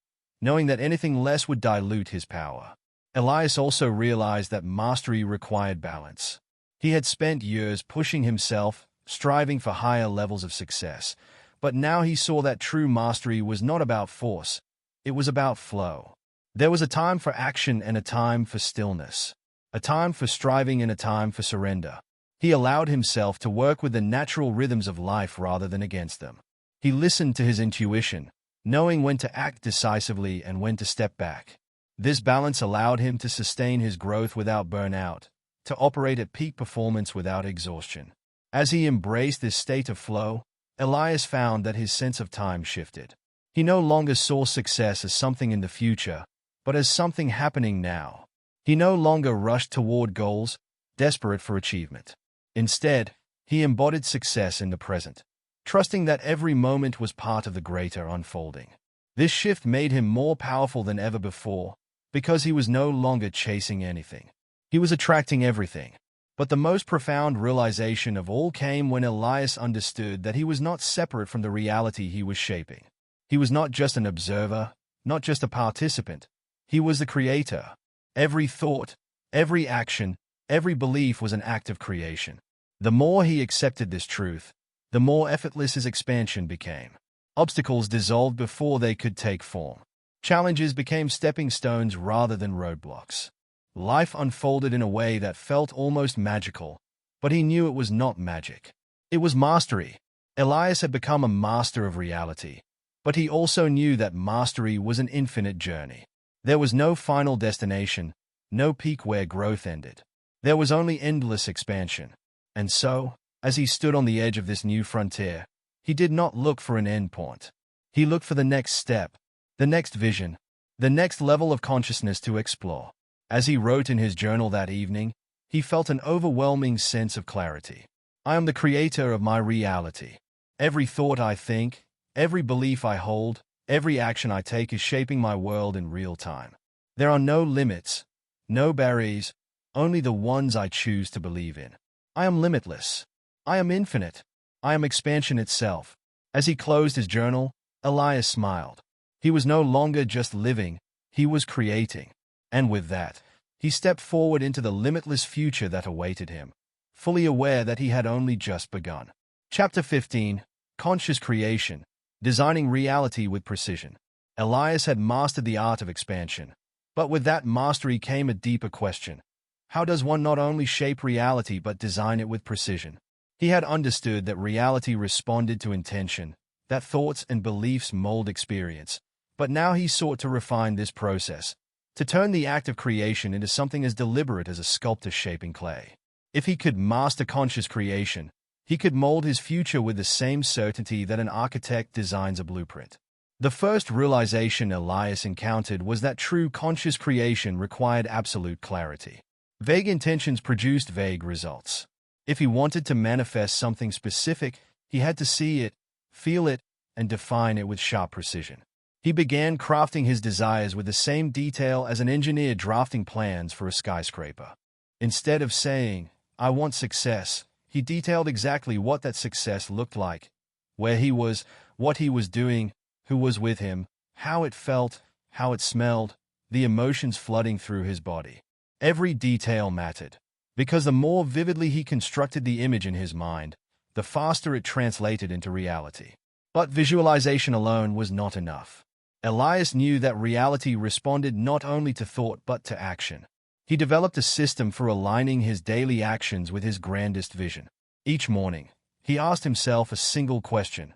knowing that anything less would dilute his power. Elias also realized that mastery required balance. He had spent years pushing himself, striving for higher levels of success, but now he saw that true mastery was not about force, it was about flow. There was a time for action and a time for stillness. a time for striving and a time for surrender. He allowed himself to work with the natural rhythms of life rather than against them. He listened to his intuition, knowing when to act decisively and when to step back. This balance allowed him to sustain his growth without burnout, to operate at peak performance without exhaustion. As he embraced this state of flow, Elias found that his sense of time shifted. He no longer saw success as something in the future, but as something happening now. He no longer rushed toward goals, desperate for achievement. Instead, he embodied success in the present, trusting that every moment was part of the greater unfolding. This shift made him more powerful than ever before, because he was no longer chasing anything. He was attracting everything. But the most profound realization of all came when Elias understood that he was not separate from the reality he was shaping. He was not just an observer, not just a participant. He was the creator. Every thought, every action, every belief was an act of creation. The more he accepted this truth, the more effortless his expansion became. Obstacles dissolved before they could take form. Challenges became stepping stones rather than roadblocks. Life unfolded in a way that felt almost magical, but he knew it was not magic. It was mastery. Elias had become a master of reality, but he also knew that mastery was an infinite journey. There was no final destination, no peak where growth ended. There was only endless expansion. And so, as he stood on the edge of this new frontier, he did not look for an endpoint. He looked for the next step, the next vision, the next level of consciousness to explore. As he wrote in his journal that evening, he felt an overwhelming sense of clarity. I am the creator of my reality. Every thought I think, every belief I hold, every action I take is shaping my world in real time. There are no limits, no barriers, only the ones I choose to believe in. I am limitless. I am infinite. I am expansion itself. As he closed his journal, Elias smiled. He was no longer just living, he was creating. And with that, he stepped forward into the limitless future that awaited him, fully aware that he had only just begun. Chapter 15, Conscious Creation, Designing Reality with Precision. Elias had mastered the art of expansion, but with that mastery came a deeper question. How does one not only shape reality but design it with precision? He had understood that reality responded to intention, that thoughts and beliefs mold experience, but now he sought to refine this process, to turn the act of creation into something as deliberate as a sculptor shaping clay. If he could master conscious creation, he could mold his future with the same certainty that an architect designs a blueprint. The first realization Elias encountered was that true conscious creation required absolute clarity. Vague intentions produced vague results. If he wanted to manifest something specific, he had to see it, feel it, and define it with sharp precision. He began crafting his desires with the same detail as an engineer drafting plans for a skyscraper. Instead of saying, I want success, he detailed exactly what that success looked like, where he was, what he was doing, who was with him, how it felt, how it smelled, the emotions flooding through his body. Every detail mattered, because the more vividly he constructed the image in his mind, the faster it translated into reality. But visualization alone was not enough. Elias knew that reality responded not only to thought but to action. He developed a system for aligning his daily actions with his grandest vision. Each morning, he asked himself a single question.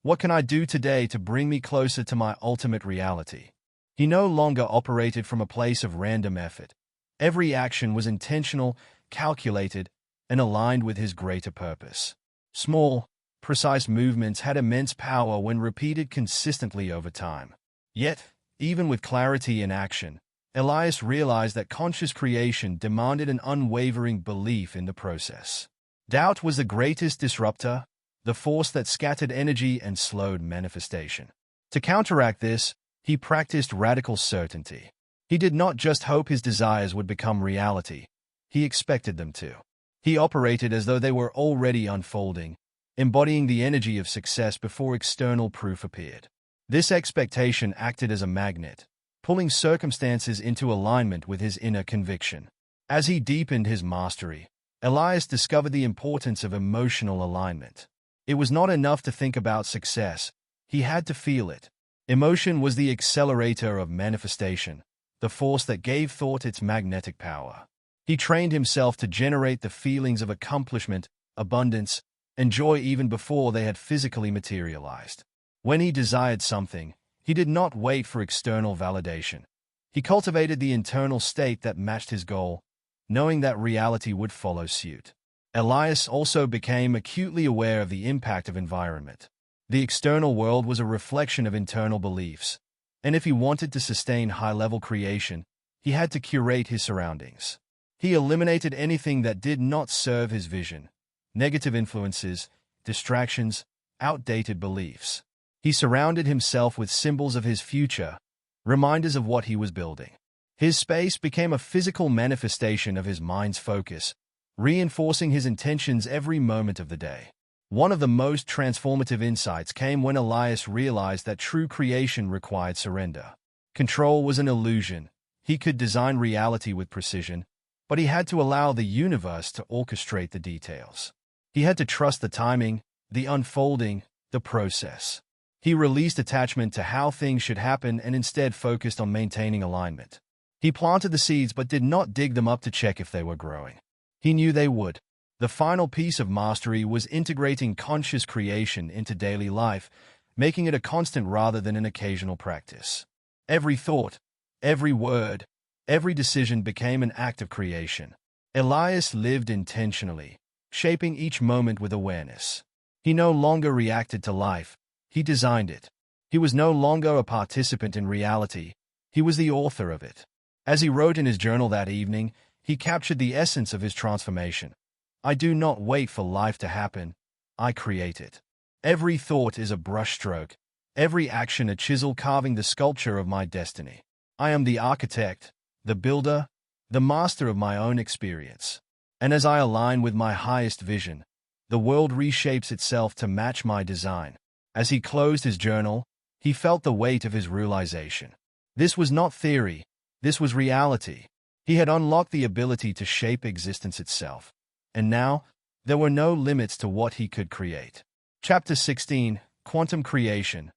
What can I do today to bring me closer to my ultimate reality? He no longer operated from a place of random effort. Every action was intentional, calculated, and aligned with his greater purpose. Small, precise movements had immense power when repeated consistently over time. Yet, even with clarity in action, Elias realized that conscious creation demanded an unwavering belief in the process. Doubt was the greatest disruptor, the force that scattered energy and slowed manifestation. To counteract this, he practiced radical certainty. He did not just hope his desires would become reality, he expected them to. He operated as though they were already unfolding, embodying the energy of success before external proof appeared. This expectation acted as a magnet, pulling circumstances into alignment with his inner conviction. As he deepened his mastery, Elias discovered the importance of emotional alignment. It was not enough to think about success, he had to feel it. Emotion was the accelerator of manifestation, the force that gave thought its magnetic power. He trained himself to generate the feelings of accomplishment, abundance, and joy even before they had physically materialized. When he desired something, he did not wait for external validation. He cultivated the internal state that matched his goal, knowing that reality would follow suit. Elias also became acutely aware of the impact of environment. The external world was a reflection of internal beliefs, and if he wanted to sustain high-level creation, he had to curate his surroundings. He eliminated anything that did not serve his vision: negative influences, distractions, outdated beliefs. He surrounded himself with symbols of his future, reminders of what he was building. His space became a physical manifestation of his mind's focus, reinforcing his intentions every moment of the day. One of the most transformative insights came when Elias realized that true creation required surrender. Control was an illusion. He could design reality with precision, but he had to allow the universe to orchestrate the details. He had to trust the timing, the unfolding, the process. He released attachment to how things should happen and instead focused on maintaining alignment. He planted the seeds but did not dig them up to check if they were growing. He knew they would. The final piece of mastery was integrating conscious creation into daily life, making it a constant rather than an occasional practice. Every thought, every word, every decision became an act of creation. Elias lived intentionally, shaping each moment with awareness. He no longer reacted to life, he designed it. He was no longer a participant in reality, he was the author of it. As he wrote in his journal that evening, he captured the essence of his transformation. I do not wait for life to happen, I create it. Every thought is a brushstroke, every action a chisel carving the sculpture of my destiny. I am the architect, the builder, the master of my own experience. And as I align with my highest vision, the world reshapes itself to match my design. As he closed his journal, he felt the weight of his realization. This was not theory, this was reality. He had unlocked the ability to shape existence itself. And now, there were no limits to what he could create. Chapter 16, Quantum Creation,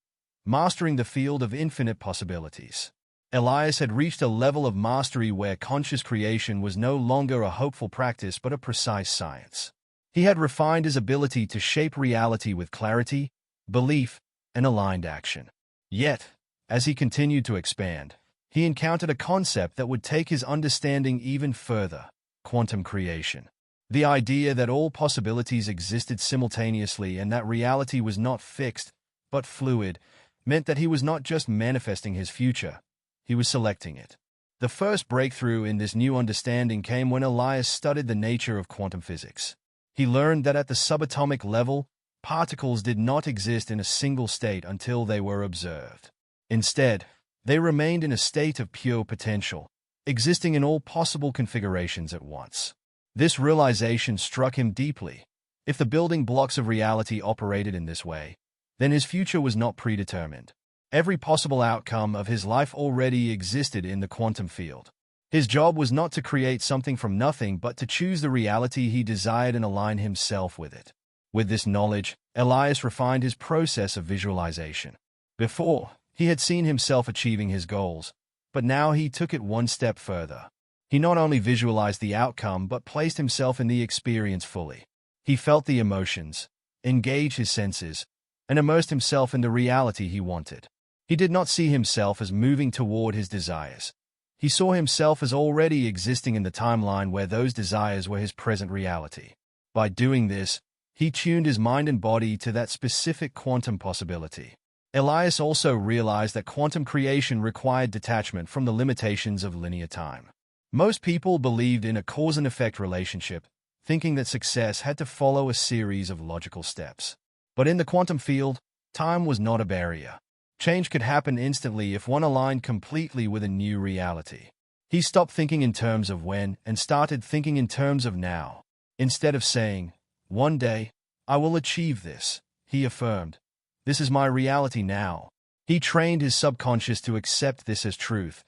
Mastering the Field of Infinite Possibilities. Elias had reached a level of mastery where conscious creation was no longer a hopeful practice but a precise science. He had refined his ability to shape reality with clarity, belief, and aligned action. Yet, as he continued to expand, he encountered a concept that would take his understanding even further: quantum creation. The idea that all possibilities existed simultaneously and that reality was not fixed, but fluid, meant that he was not just manifesting his future, he was selecting it. The first breakthrough in this new understanding came when Elias studied the nature of quantum physics. He learned that at the subatomic level, particles did not exist in a single state until they were observed. Instead, they remained in a state of pure potential, existing in all possible configurations at once. This realization struck him deeply. If the building blocks of reality operated in this way, then his future was not predetermined. Every possible outcome of his life already existed in the quantum field. His job was not to create something from nothing but to choose the reality he desired and align himself with it. With this knowledge, Elias refined his process of visualization. Before, he had seen himself achieving his goals, but now he took it one step further. He not only visualized the outcome but placed himself in the experience fully. He felt the emotions, engaged his senses, and immersed himself in the reality he wanted. He did not see himself as moving toward his desires. He saw himself as already existing in the timeline where those desires were his present reality. By doing this, he tuned his mind and body to that specific quantum possibility. Elias also realized that quantum creation required detachment from the limitations of linear time. Most people believed in a cause-and-effect relationship, thinking that success had to follow a series of logical steps. But in the quantum field, time was not a barrier. Change could happen instantly if one aligned completely with a new reality. He stopped thinking in terms of when and started thinking in terms of now. Instead of saying, "One day, I will achieve this," he affirmed, "This is my reality now." He trained his subconscious to accept this as truth,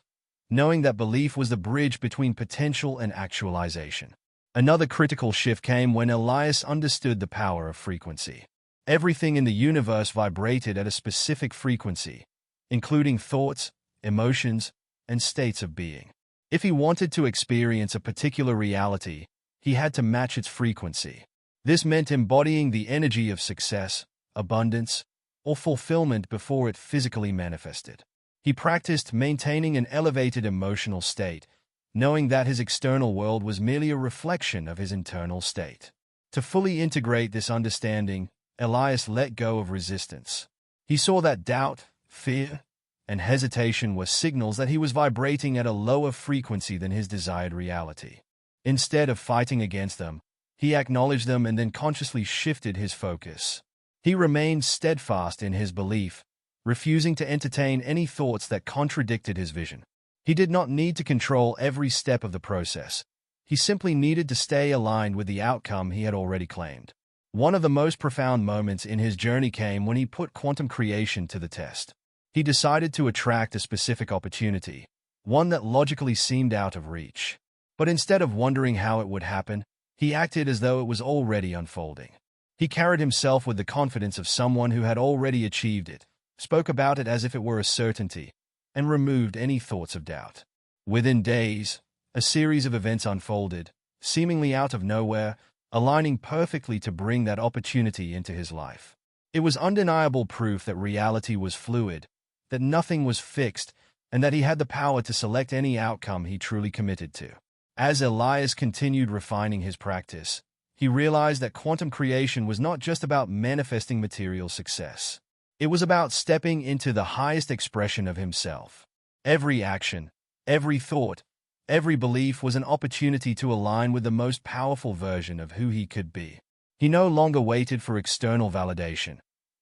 knowing that belief was the bridge between potential and actualization. Another critical shift came when Elias understood the power of frequency. Everything in the universe vibrated at a specific frequency, including thoughts, emotions, and states of being. If he wanted to experience a particular reality, he had to match its frequency. This meant embodying the energy of success, abundance, or fulfillment before it physically manifested. He practiced maintaining an elevated emotional state, knowing that his external world was merely a reflection of his internal state. To fully integrate this understanding, Elias let go of resistance. He saw that doubt, fear, and hesitation were signals that he was vibrating at a lower frequency than his desired reality. Instead of fighting against them, he acknowledged them and then consciously shifted his focus. He remained steadfast in his belief, refusing to entertain any thoughts that contradicted his vision. He did not need to control every step of the process. He simply needed to stay aligned with the outcome he had already claimed. One of the most profound moments in his journey came when he put quantum creation to the test. He decided to attract a specific opportunity, one that logically seemed out of reach. But instead of wondering how it would happen, he acted as though it was already unfolding. He carried himself with the confidence of someone who had already achieved it, spoke about it as if it were a certainty, and removed any thoughts of doubt. Within days, a series of events unfolded, seemingly out of nowhere, aligning perfectly to bring that opportunity into his life. It was undeniable proof that reality was fluid, that nothing was fixed, and that he had the power to select any outcome he truly committed to. As Elias continued refining his practice, he realized that quantum creation was not just about manifesting material success. It was about stepping into the highest expression of himself. Every action, every thought, every belief was an opportunity to align with the most powerful version of who he could be. He no longer waited for external validation.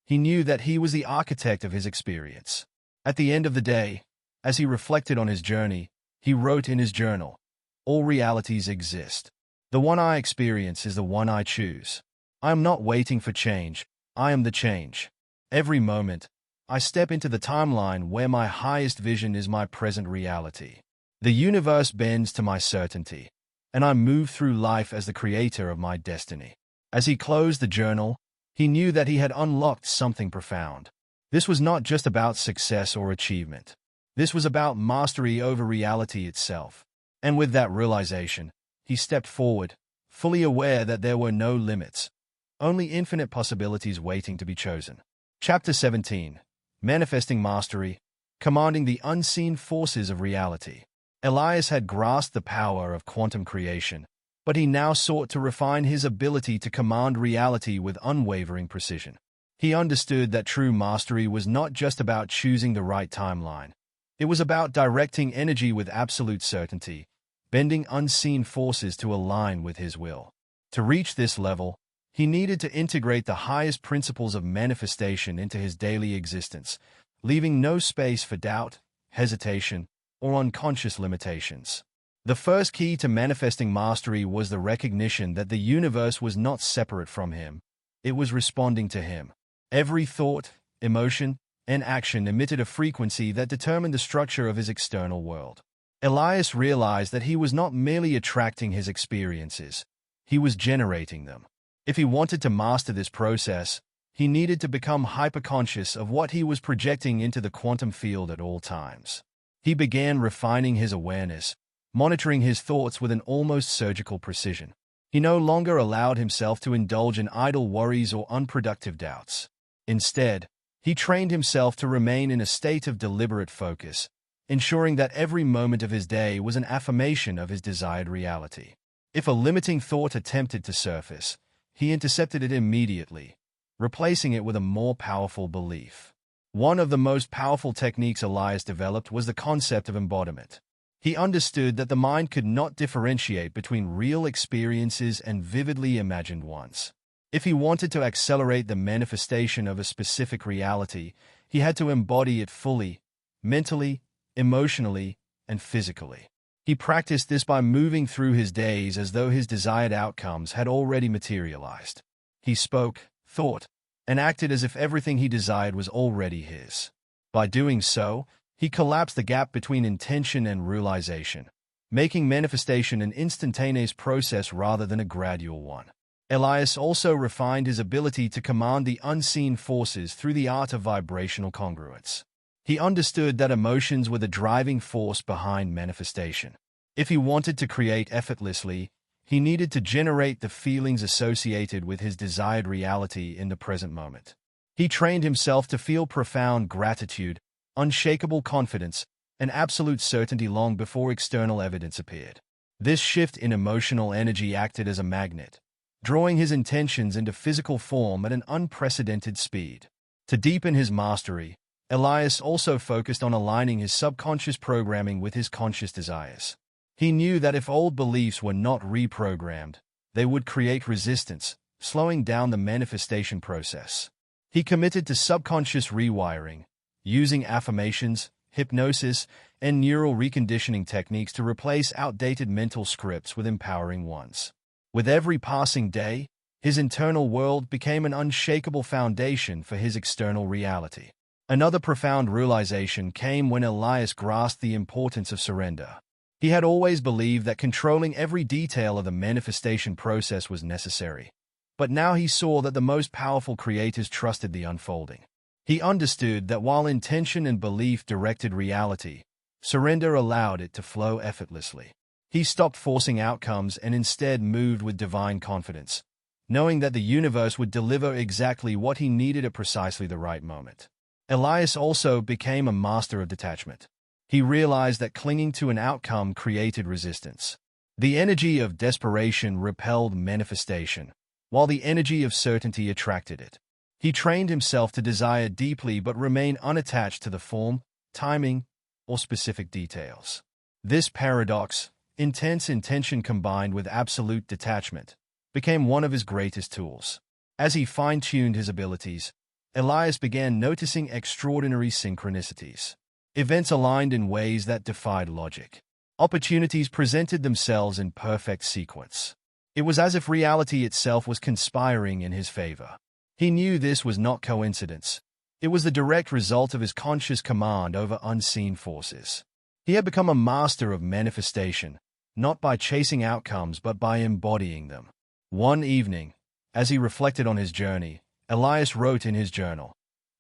He knew that he was the architect of his experience. At the end of the day, as he reflected on his journey, he wrote in his journal, "All realities exist. The one I experience is the one I choose. I am not waiting for change. I am the change. Every moment, I step into the timeline where my highest vision is my present reality. The universe bends to my certainty, and I move through life as the creator of my destiny." As he closed the journal, he knew that he had unlocked something profound. This was not just about success or achievement. This was about mastery over reality itself. And with that realization, he stepped forward, fully aware that there were no limits, only infinite possibilities waiting to be chosen. Chapter 17. Manifesting Mastery, Commanding the Unseen Forces of Reality. Elias had grasped the power of quantum creation, but he now sought to refine his ability to command reality with unwavering precision. He understood that true mastery was not just about choosing the right timeline. It was about directing energy with absolute certainty, bending unseen forces to align with his will. To reach this level, he needed to integrate the highest principles of manifestation into his daily existence, leaving no space for doubt, hesitation, or unconscious limitations. The first key to manifesting mastery was the recognition that the universe was not separate from him. It was responding to him. Every thought, emotion, and action emitted a frequency that determined the structure of his external world. Elias realized that he was not merely attracting his experiences, he was generating them. If he wanted to master this process, he needed to become hyperconscious of what he was projecting into the quantum field at all times. He began refining his awareness, monitoring his thoughts with an almost surgical precision. He no longer allowed himself to indulge in idle worries or unproductive doubts. Instead, he trained himself to remain in a state of deliberate focus, ensuring that every moment of his day was an affirmation of his desired reality. If a limiting thought attempted to surface, he intercepted it immediately, replacing it with a more powerful belief. One of the most powerful techniques Elias developed was the concept of embodiment. He understood that the mind could not differentiate between real experiences and vividly imagined ones. If he wanted to accelerate the manifestation of a specific reality, he had to embody it fully, mentally, emotionally, and physically. He practiced this by moving through his days as though his desired outcomes had already materialized. He spoke, thought, and acted as if everything he desired was already his. By doing so, he collapsed the gap between intention and realization, making manifestation an instantaneous process rather than a gradual one. Elias also refined his ability to command the unseen forces through the art of vibrational congruence. He understood that emotions were the driving force behind manifestation. If he wanted to create effortlessly, he needed to generate the feelings associated with his desired reality in the present moment. He trained himself to feel profound gratitude, unshakable confidence, and absolute certainty long before external evidence appeared. This shift in emotional energy acted as a magnet, drawing his intentions into physical form at an unprecedented speed. To deepen his mastery, Elias also focused on aligning his subconscious programming with his conscious desires. He knew that if old beliefs were not reprogrammed, they would create resistance, slowing down the manifestation process. He committed to subconscious rewiring, using affirmations, hypnosis, and neural reconditioning techniques to replace outdated mental scripts with empowering ones. With every passing day, his internal world became an unshakable foundation for his external reality. Another profound realization came when Elias grasped the importance of surrender. He had always believed that controlling every detail of the manifestation process was necessary, but now he saw that the most powerful creators trusted the unfolding. He understood that while intention and belief directed reality, surrender allowed it to flow effortlessly. He stopped forcing outcomes and instead moved with divine confidence, knowing that the universe would deliver exactly what he needed at precisely the right moment. Elias also became a master of detachment. He realized that clinging to an outcome created resistance. The energy of desperation repelled manifestation, while the energy of certainty attracted it. He trained himself to desire deeply but remain unattached to the form, timing, or specific details. This paradox, intense intention combined with absolute detachment, became one of his greatest tools. As he fine-tuned his abilities, Elias began noticing extraordinary synchronicities. Events aligned in ways that defied logic. Opportunities presented themselves in perfect sequence. It was as if reality itself was conspiring in his favor. He knew this was not coincidence. It was the direct result of his conscious command over unseen forces. He had become a master of manifestation, not by chasing outcomes but by embodying them. One evening, as he reflected on his journey, Elias wrote in his journal,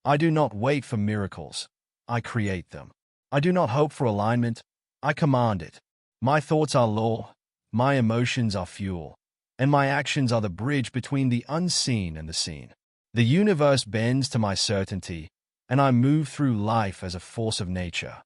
"I do not wait for miracles. I create them. I do not hope for alignment. I command it. My thoughts are law, my emotions are fuel, and my actions are the bridge between the unseen and the seen. The universe bends to my certainty, and I move through life as a force of nature."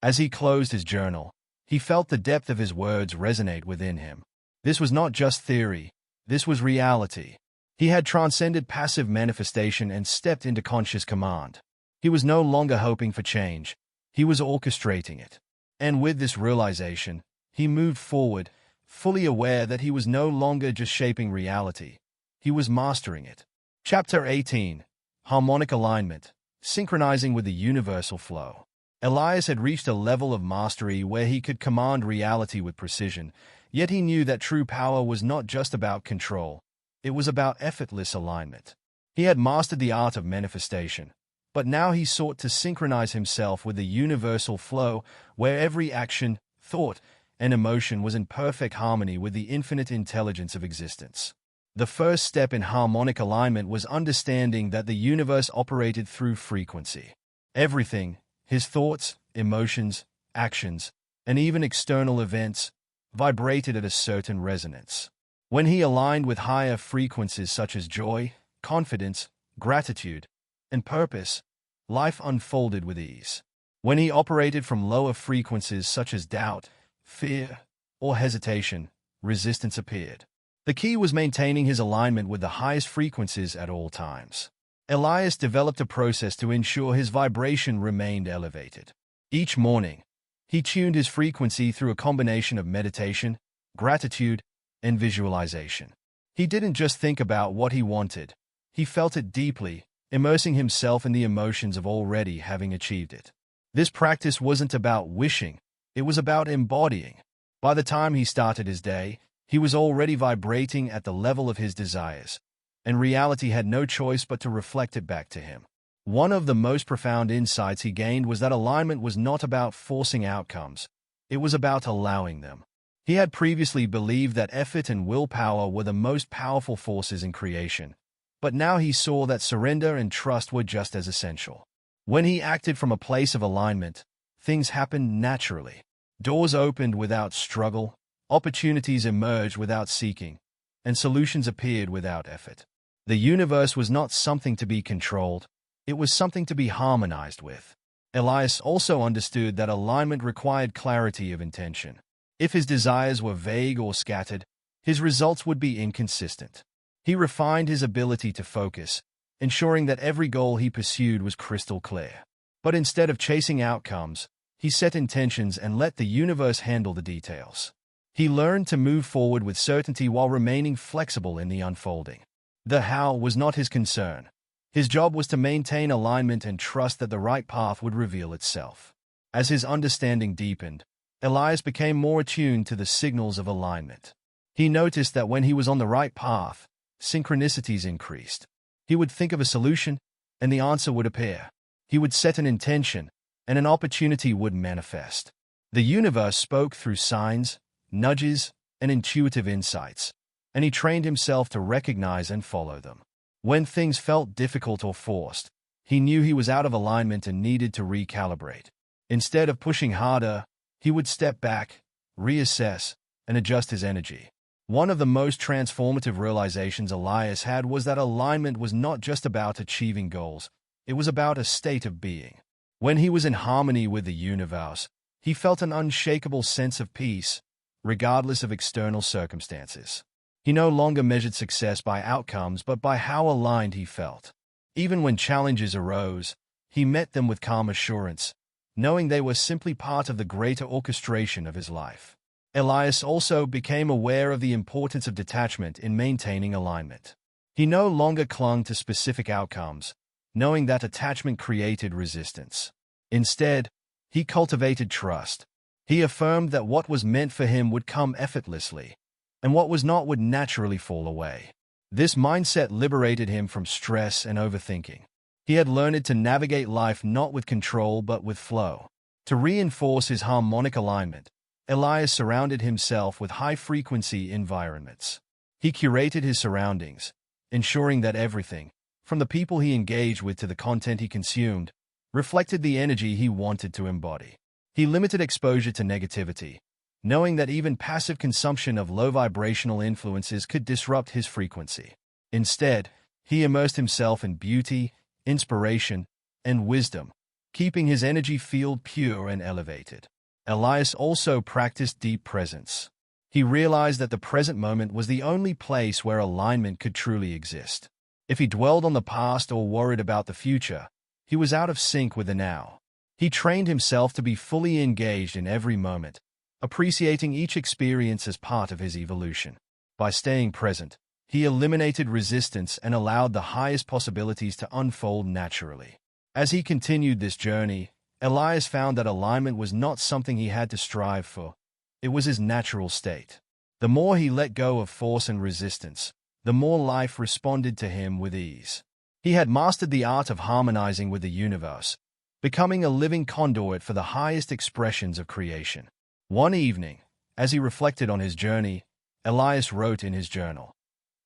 As he closed his journal, he felt the depth of his words resonate within him. This was not just theory, this was reality. He had transcended passive manifestation and stepped into conscious command. He was no longer hoping for change, he was orchestrating it. And with this realization, he moved forward, fully aware that he was no longer just shaping reality, he was mastering it. Chapter 18. Harmonic Alignment, Synchronizing with the Universal Flow. Elias had reached a level of mastery where he could command reality with precision, yet he knew that true power was not just about control, it was about effortless alignment. He had mastered the art of manifestation, but now he sought to synchronize himself with the universal flow where every action, thought, and emotion was in perfect harmony with the infinite intelligence of existence. The first step in harmonic alignment was understanding that the universe operated through frequency. Everything, his thoughts, emotions, actions, and even external events, vibrated at a certain resonance. When he aligned with higher frequencies such as joy, confidence, gratitude, and purpose, life unfolded with ease. When he operated from lower frequencies such as doubt, fear, or hesitation, resistance appeared. The key was maintaining his alignment with the highest frequencies at all times. Elias developed a process to ensure his vibration remained elevated. Each morning, he tuned his frequency through a combination of meditation, gratitude, and visualization. He didn't just think about what he wanted, he felt it deeply, immersing himself in the emotions of already having achieved it. This practice wasn't about wishing, it was about embodying. By the time he started his day, he was already vibrating at the level of his desires, and reality had no choice but to reflect it back to him. One of the most profound insights he gained was that alignment was not about forcing outcomes, it was about allowing them. He had previously believed that effort and willpower were the most powerful forces in creation, but now he saw that surrender and trust were just as essential. When he acted from a place of alignment, things happened naturally. Doors opened without struggle, opportunities emerged without seeking, and solutions appeared without effort. The universe was not something to be controlled, it was something to be harmonized with. Elias also understood that alignment required clarity of intention. If his desires were vague or scattered, his results would be inconsistent. He refined his ability to focus, ensuring that every goal he pursued was crystal clear. But instead of chasing outcomes, he set intentions and let the universe handle the details. He learned to move forward with certainty while remaining flexible in the unfolding. The how was not his concern. His job was to maintain alignment and trust that the right path would reveal itself. As his understanding deepened, Elias became more attuned to the signals of alignment. He noticed that when he was on the right path, synchronicities increased. He would think of a solution, and the answer would appear. He would set an intention, and an opportunity would manifest. The universe spoke through signs, nudges, and intuitive insights, and he trained himself to recognize and follow them. When things felt difficult or forced, he knew he was out of alignment and needed to recalibrate. Instead of pushing harder, he would step back, reassess, and adjust his energy. One of the most transformative realizations Elias had was that alignment was not just about achieving goals, it was about a state of being. When he was in harmony with the universe, he felt an unshakable sense of peace, regardless of external circumstances. He no longer measured success by outcomes but by how aligned he felt. Even when challenges arose, he met them with calm assurance, knowing they were simply part of the greater orchestration of his life. Elias also became aware of the importance of detachment in maintaining alignment. He no longer clung to specific outcomes, knowing that attachment created resistance. Instead, he cultivated trust. He affirmed that what was meant for him would come effortlessly, and what was not would naturally fall away. This mindset liberated him from stress and overthinking. He had learned to navigate life not with control but with flow. To reinforce his harmonic alignment, Elias surrounded himself with high-frequency environments. He curated his surroundings, ensuring that everything, from the people he engaged with to the content he consumed, reflected the energy he wanted to embody. He limited exposure to negativity, knowing that even passive consumption of low-vibrational influences could disrupt his frequency. Instead, he immersed himself in beauty, inspiration, and wisdom, keeping his energy field pure and elevated. Elias also practiced deep presence. He realized that the present moment was the only place where alignment could truly exist. If he dwelled on the past or worried about the future, he was out of sync with the now. He trained himself to be fully engaged in every moment, appreciating each experience as part of his evolution. By staying present, he eliminated resistance and allowed the highest possibilities to unfold naturally. As he continued this journey, Elias found that alignment was not something he had to strive for. It was his natural state. The more he let go of force and resistance, the more life responded to him with ease. He had mastered the art of harmonizing with the universe, becoming a living conduit for the highest expressions of creation. One evening, as he reflected on his journey, Elias wrote in his journal,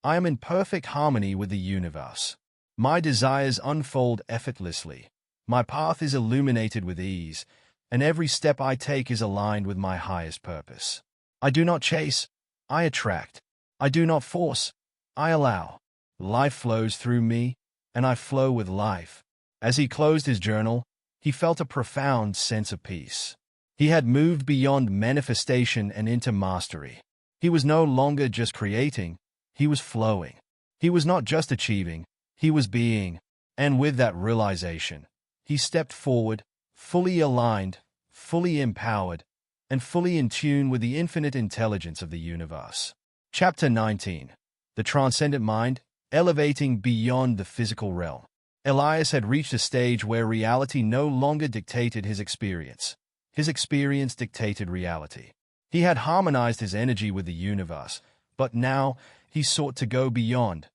"I am in perfect harmony with the universe. My desires unfold effortlessly. My path is illuminated with ease, and every step I take is aligned with my highest purpose. I do not chase, I attract. I do not force, I allow. Life flows through me, and I flow with life." As he closed his journal, he felt a profound sense of peace. He had moved beyond manifestation and into mastery. He was no longer just creating, he was flowing. He was not just achieving, he was being. And with that realization, he stepped forward, fully aligned, fully empowered, and fully in tune with the infinite intelligence of the universe. Chapter 19. The Transcendent Mind, Elevating Beyond the Physical Realm. Elias had reached a stage where reality no longer dictated his experience. His experience dictated reality. He had harmonized his energy with the universe, but now he sought to go beyond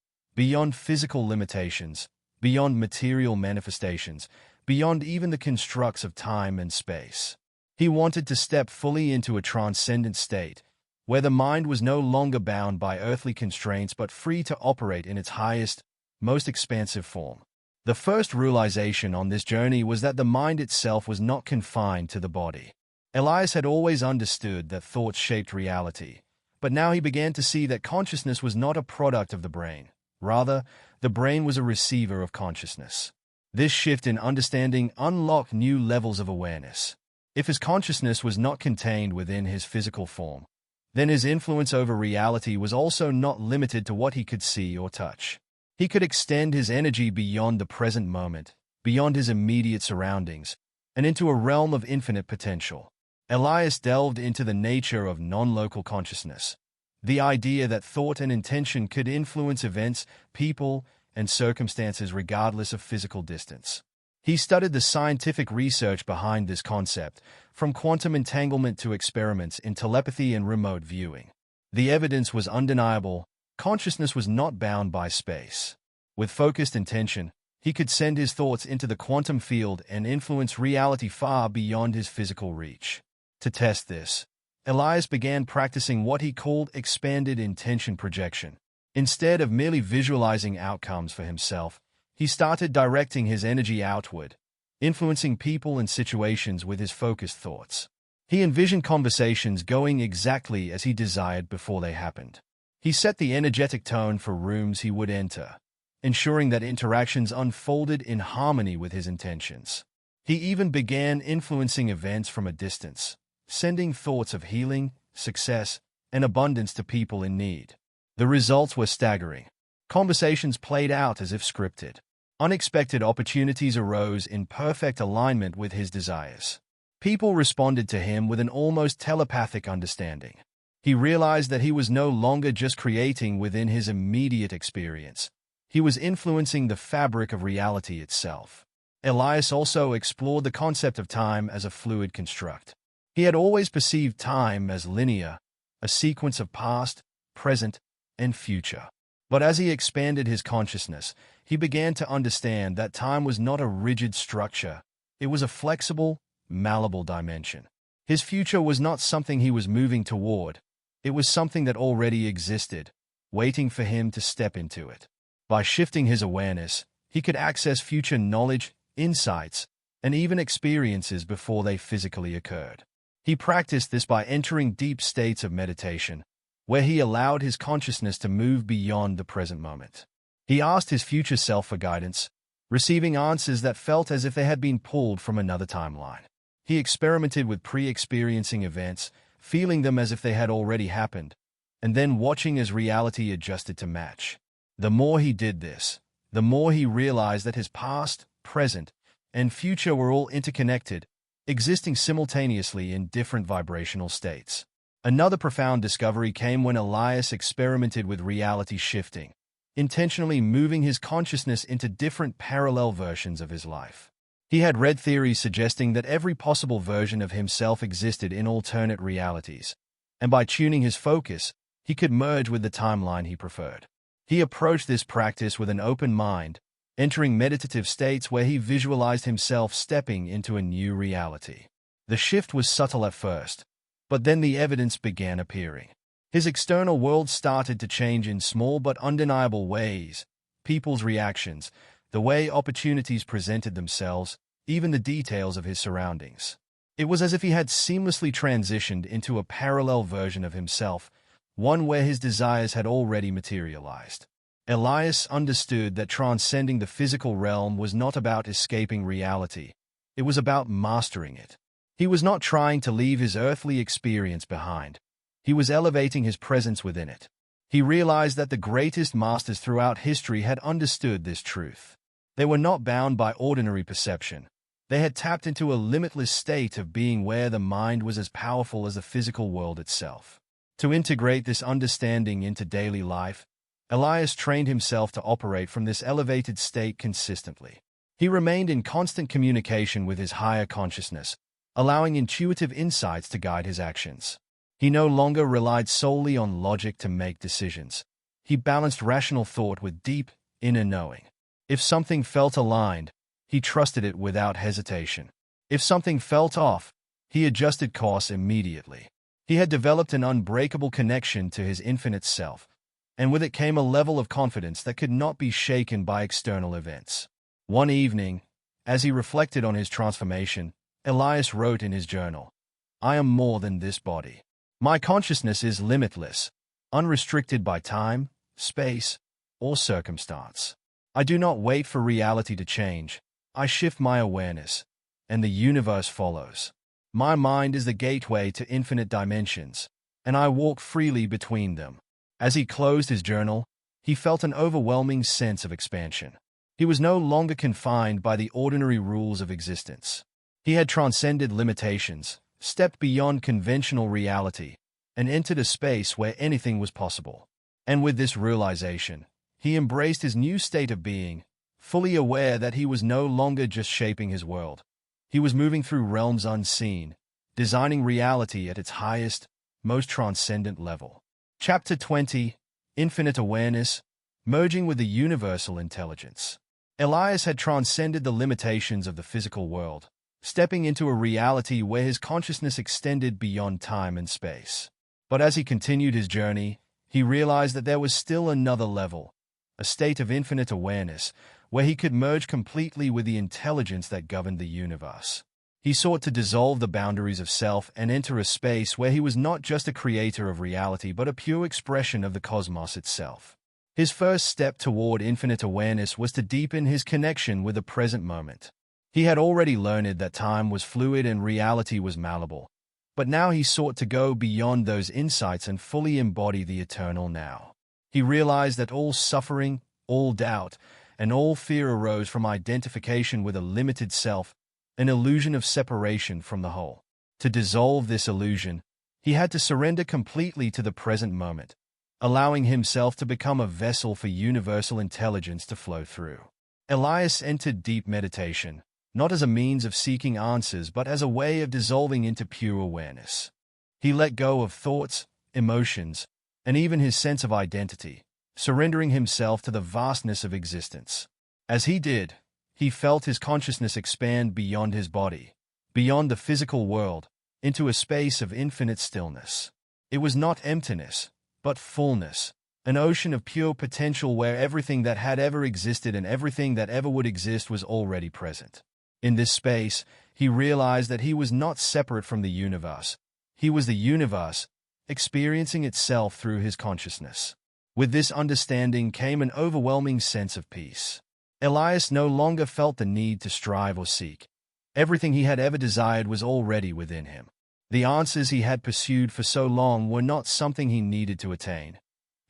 physical limitations, beyond material manifestations, beyond even the constructs of time and space. He wanted to step fully into a transcendent state, where the mind was no longer bound by earthly constraints but free to operate in its highest, most expansive form. The first realization on this journey was that the mind itself was not confined to the body. Elias had always understood that thoughts shaped reality, but now he began to see that consciousness was not a product of the brain. Rather, the brain was a receiver of consciousness. This shift in understanding unlocked new levels of awareness. If his consciousness was not contained within his physical form, then his influence over reality was also not limited to what he could see or touch. He could extend his energy beyond the present moment, beyond his immediate surroundings, and into a realm of infinite potential. Elias delved into the nature of non-local consciousness, the idea that thought and intention could influence events, people, and circumstances regardless of physical distance. He studied the scientific research behind this concept, from quantum entanglement to experiments in telepathy and remote viewing. The evidence was undeniable. Consciousness was not bound by space. With focused intention, he could send his thoughts into the quantum field and influence reality far beyond his physical reach. To test this, Elias began practicing what he called expanded intention projection. Instead of merely visualizing outcomes for himself, he started directing his energy outward, influencing people and situations with his focused thoughts. He envisioned conversations going exactly as he desired before they happened. He set the energetic tone for rooms he would enter, ensuring that interactions unfolded in harmony with his intentions. He even began influencing events from a distance, sending thoughts of healing, success, and abundance to people in need. The results were staggering. Conversations played out as if scripted. Unexpected opportunities arose in perfect alignment with his desires. People responded to him with an almost telepathic understanding. He realized that he was no longer just creating within his immediate experience. He was influencing the fabric of reality itself. Elias also explored the concept of time as a fluid construct. He had always perceived time as linear, a sequence of past, present, and future. But as he expanded his consciousness, he began to understand that time was not a rigid structure. It was a flexible, malleable dimension. His future was not something he was moving toward. It was something that already existed, waiting for him to step into it. By shifting his awareness, he could access future knowledge, insights, and even experiences before they physically occurred. He practiced this by entering deep states of meditation, where he allowed his consciousness to move beyond the present moment. He asked his future self for guidance, receiving answers that felt as if they had been pulled from another timeline. He experimented with pre-experiencing events, feeling them as if they had already happened, and then watching as reality adjusted to match. The more he did this, the more he realized that his past, present, and future were all interconnected, existing simultaneously in different vibrational states. Another profound discovery came when Elias experimented with reality shifting, intentionally moving his consciousness into different parallel versions of his life. He had read theories suggesting that every possible version of himself existed in alternate realities, and by tuning his focus, he could merge with the timeline he preferred. He approached this practice with an open mind, entering meditative states where he visualized himself stepping into a new reality. The shift was subtle at first, but then the evidence began appearing. His external world started to change in small but undeniable ways. People's reactions, the way opportunities presented themselves, even the details of his surroundings. It was as if he had seamlessly transitioned into a parallel version of himself, one where his desires had already materialized. Elias understood that transcending the physical realm was not about escaping reality. It was about mastering it. He was not trying to leave his earthly experience behind. He was elevating his presence within it. He realized that the greatest masters throughout history had understood this truth. They were not bound by ordinary perception. They had tapped into a limitless state of being where the mind was as powerful as the physical world itself. To integrate this understanding into daily life, Elias trained himself to operate from this elevated state consistently. He remained in constant communication with his higher consciousness, allowing intuitive insights to guide his actions. He no longer relied solely on logic to make decisions. He balanced rational thought with deep, inner knowing. If something felt aligned, he trusted it without hesitation. If something felt off, he adjusted course immediately. He had developed an unbreakable connection to his infinite self, and with it came a level of confidence that could not be shaken by external events. One evening, as he reflected on his transformation, Elias wrote in his journal, I am more than this body. My consciousness is limitless, unrestricted by time, space, or circumstance. I do not wait for reality to change. I shift my awareness, and the universe follows. My mind is the gateway to infinite dimensions, and I walk freely between them. As he closed his journal, he felt an overwhelming sense of expansion. He was no longer confined by the ordinary rules of existence. He had transcended limitations, stepped beyond conventional reality, and entered a space where anything was possible. And with this realization, he embraced his new state of being, fully aware that he was no longer just shaping his world. He was moving through realms unseen, designing reality at its highest, most transcendent level. Chapter 20: Infinite Awareness, Merging with the Universal Intelligence. Elias had transcended the limitations of the physical world, stepping into a reality where his consciousness extended beyond time and space. But as he continued his journey, he realized that there was still another level, a state of infinite awareness, where he could merge completely with the intelligence that governed the universe. He sought to dissolve the boundaries of self and enter a space where he was not just a creator of reality but a pure expression of the cosmos itself. His first step toward infinite awareness was to deepen his connection with the present moment. He had already learned that time was fluid and reality was malleable, but now he sought to go beyond those insights and fully embody the eternal now. He realized that all suffering, all doubt, and all fear arose from identification with a limited self, an illusion of separation from the whole. To dissolve this illusion, he had to surrender completely to the present moment, allowing himself to become a vessel for universal intelligence to flow through. Elias entered deep meditation, not as a means of seeking answers but as a way of dissolving into pure awareness. He let go of thoughts, emotions, and even his sense of identity, surrendering himself to the vastness of existence. As he did, he felt his consciousness expand beyond his body, beyond the physical world, into a space of infinite stillness. It was not emptiness, but fullness, an ocean of pure potential where everything that had ever existed and everything that ever would exist was already present. In this space, he realized that he was not separate from the universe. He was the universe, experiencing itself through his consciousness. With this understanding came an overwhelming sense of peace. Elias no longer felt the need to strive or seek. Everything he had ever desired was already within him. The answers he had pursued for so long were not something he needed to attain.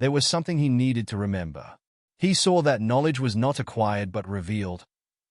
They were something he needed to remember. He saw that knowledge was not acquired but revealed,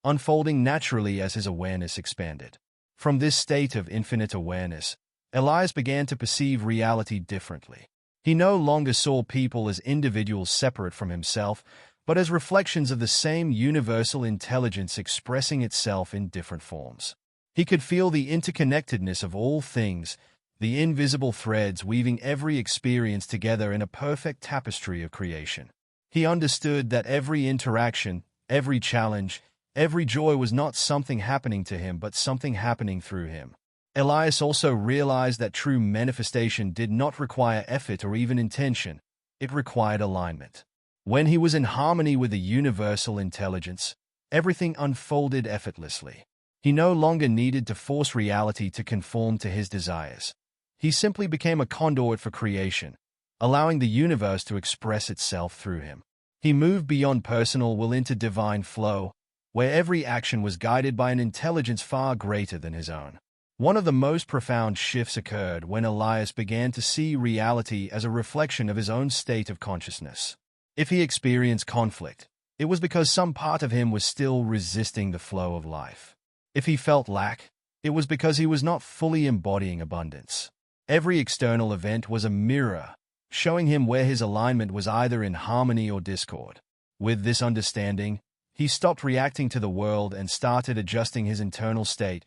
unfolding naturally as his awareness expanded. From this state of infinite awareness, Elias began to perceive reality differently. He no longer saw people as individuals separate from himself, but as reflections of the same universal intelligence expressing itself in different forms. He could feel the interconnectedness of all things, the invisible threads weaving every experience together in a perfect tapestry of creation. He understood that every interaction, every challenge, every joy was not something happening to him but something happening through him. Elias also realized that true manifestation did not require effort or even intention. It required alignment. When he was in harmony with the universal intelligence, everything unfolded effortlessly. He no longer needed to force reality to conform to his desires. He simply became a conduit for creation, allowing the universe to express itself through him. He moved beyond personal will into divine flow, where every action was guided by an intelligence far greater than his own. One of the most profound shifts occurred when Elias began to see reality as a reflection of his own state of consciousness. If he experienced conflict, it was because some part of him was still resisting the flow of life. If he felt lack, it was because he was not fully embodying abundance. Every external event was a mirror, showing him where his alignment was either in harmony or discord. With this understanding, he stopped reacting to the world and started adjusting his internal state,